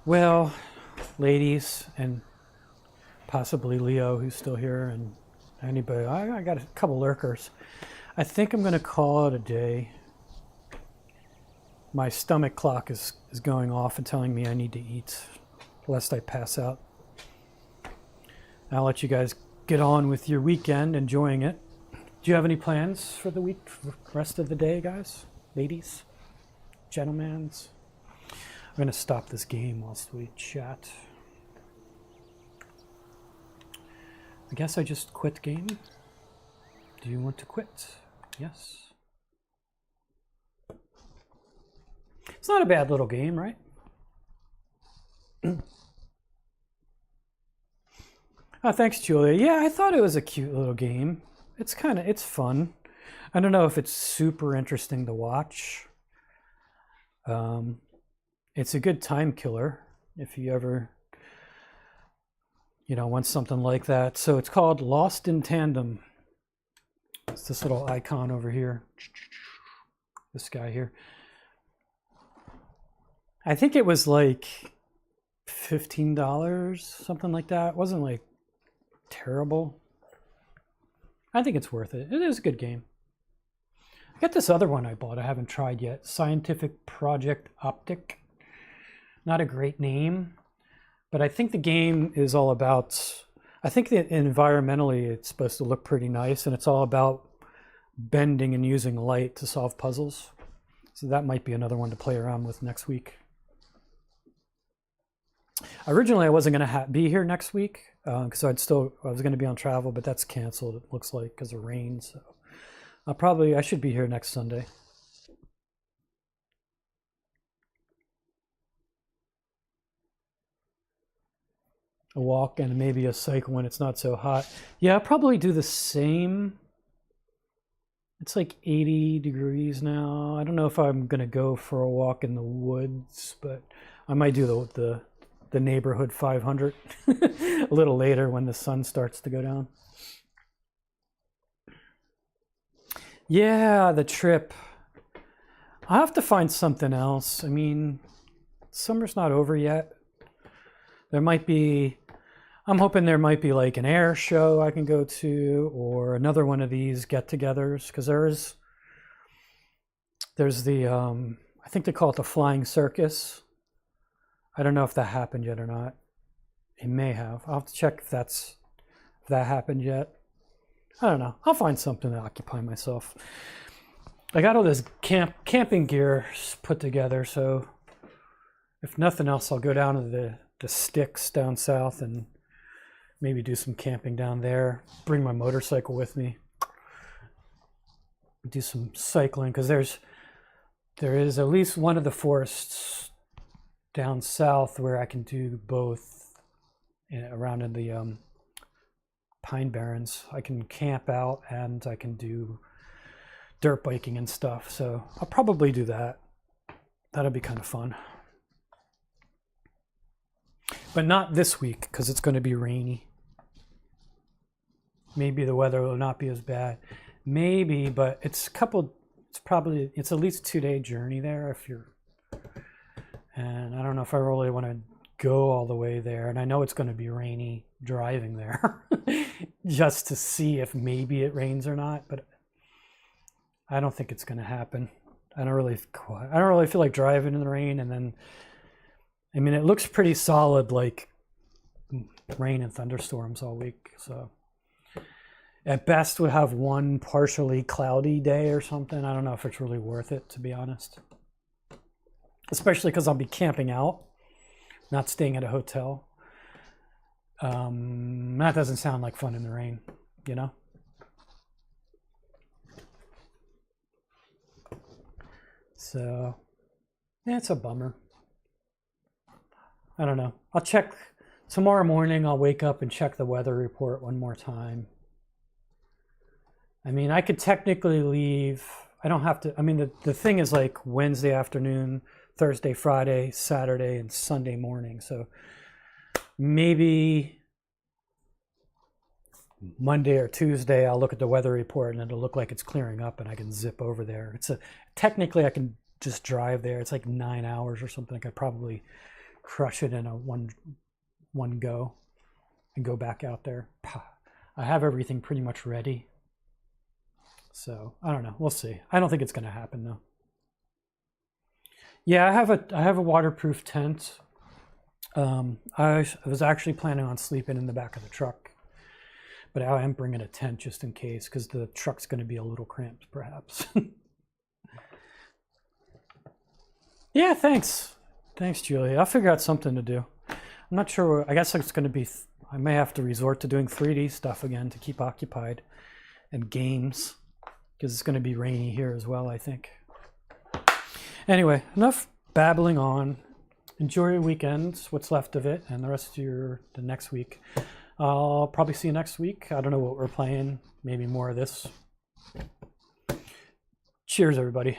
Well, ladies, and possibly Leo, who's still here, and anybody, I got a couple lurkers. I think I'm going to call it a day. My stomach clock is going off and telling me I need to eat, lest I pass out. I'll let you guys get on with your weekend, enjoying it. Do you have any plans for the week, for the rest of the day, guys? Ladies? Gentlemans? I'm going to stop this game whilst we chat. I guess I just quit game. Do you want to quit? Yes. It's not a bad little game, right? Oh, thanks, Julia. Yeah, I thought it was a cute little game. It's fun. I don't know if it's super interesting to watch. It's a good time killer if you ever, want something like that. So it's called Lost in Tandem. It's this little icon over here. This guy here. I think it was like $15, something like that. It wasn't like terrible. I think it's worth it. It is a good game. I got this other one I bought I haven't tried yet. Scientific Project Optic. Not a great name, but I think the game is all about, I think that environmentally it's supposed to look pretty nice, and it's all about bending and using light to solve puzzles. So that might be another one to play around with next week. Originally, I wasn't going to be here next week because I was going to be on travel, but that's canceled, it looks like, because of rain. So I should be here next Sunday. A walk and maybe a cycle when it's not so hot. Yeah, I'll probably do the same. It's like 80 degrees now. I don't know if I'm going to go for a walk in the woods, but I might do the neighborhood 500 a little later when the sun starts to go down. Yeah, the trip. I'll have to find something else. I mean, summer's not over yet. I'm hoping there might be like an air show I can go to, or another one of these get-togethers, because there's the, I think they call it the Flying Circus. I don't know if that happened yet or not. It may have. I'll have to check if that happened yet. I don't know. I'll find something to occupy myself. I got all this camping gear put together, so if nothing else, I'll go down to the sticks down south and maybe do some camping down there. Bring my motorcycle with me. Do some cycling, because there is at least one of the forests down south where I can do both around in the Pine Barrens. I can camp out and I can do dirt biking and stuff. So I'll probably do that. That'll be kind of fun. But not this week because it's going to be rainy. Maybe the weather will not be as bad. Maybe, but it's at least 2-day journey there and I don't know if I really want to go all the way there. And I know it's going to be rainy driving there just to see if maybe it rains or not, but I don't think it's going to happen. I don't really feel like driving in the rain. And then, I mean, it looks pretty solid, like rain and thunderstorms all week. So at best we'll have one partially cloudy day or something. I don't know if it's really worth it, to be honest. Especially because I'll be camping out, not staying at a hotel. That doesn't sound like fun in the rain, you know? So, yeah, it's a bummer. I don't know. I'll check tomorrow morning. I'll wake up and check the weather report one more time. I mean, I could technically leave. I don't have to. I mean, the thing is like Wednesday afternoon, Thursday, Friday, Saturday, and Sunday morning. So maybe Monday or Tuesday, I'll look at the weather report and it'll look like it's clearing up and I can zip over there. Technically I can just drive there. It's like 9 hours or something. I could probably crush it in a one go and go back out there. I have everything pretty much ready. So I don't know. We'll see. I don't think it's going to happen though. Yeah, I have a waterproof tent. I was actually planning on sleeping in the back of the truck, But I am bringing a tent just in case, because the truck's going to be a little cramped, perhaps. Yeah, thanks. Thanks, Julie. I'll figure out something to do. I'm not sure. I guess it's going to be... I may have to resort to doing 3D stuff again to keep occupied. And games. Because it's going to be rainy here as well, I think. Anyway, enough babbling on. Enjoy your weekend, what's left of it, and the rest of the next week. I'll probably see you next week. I don't know what we're playing. Maybe more of this. Cheers, everybody.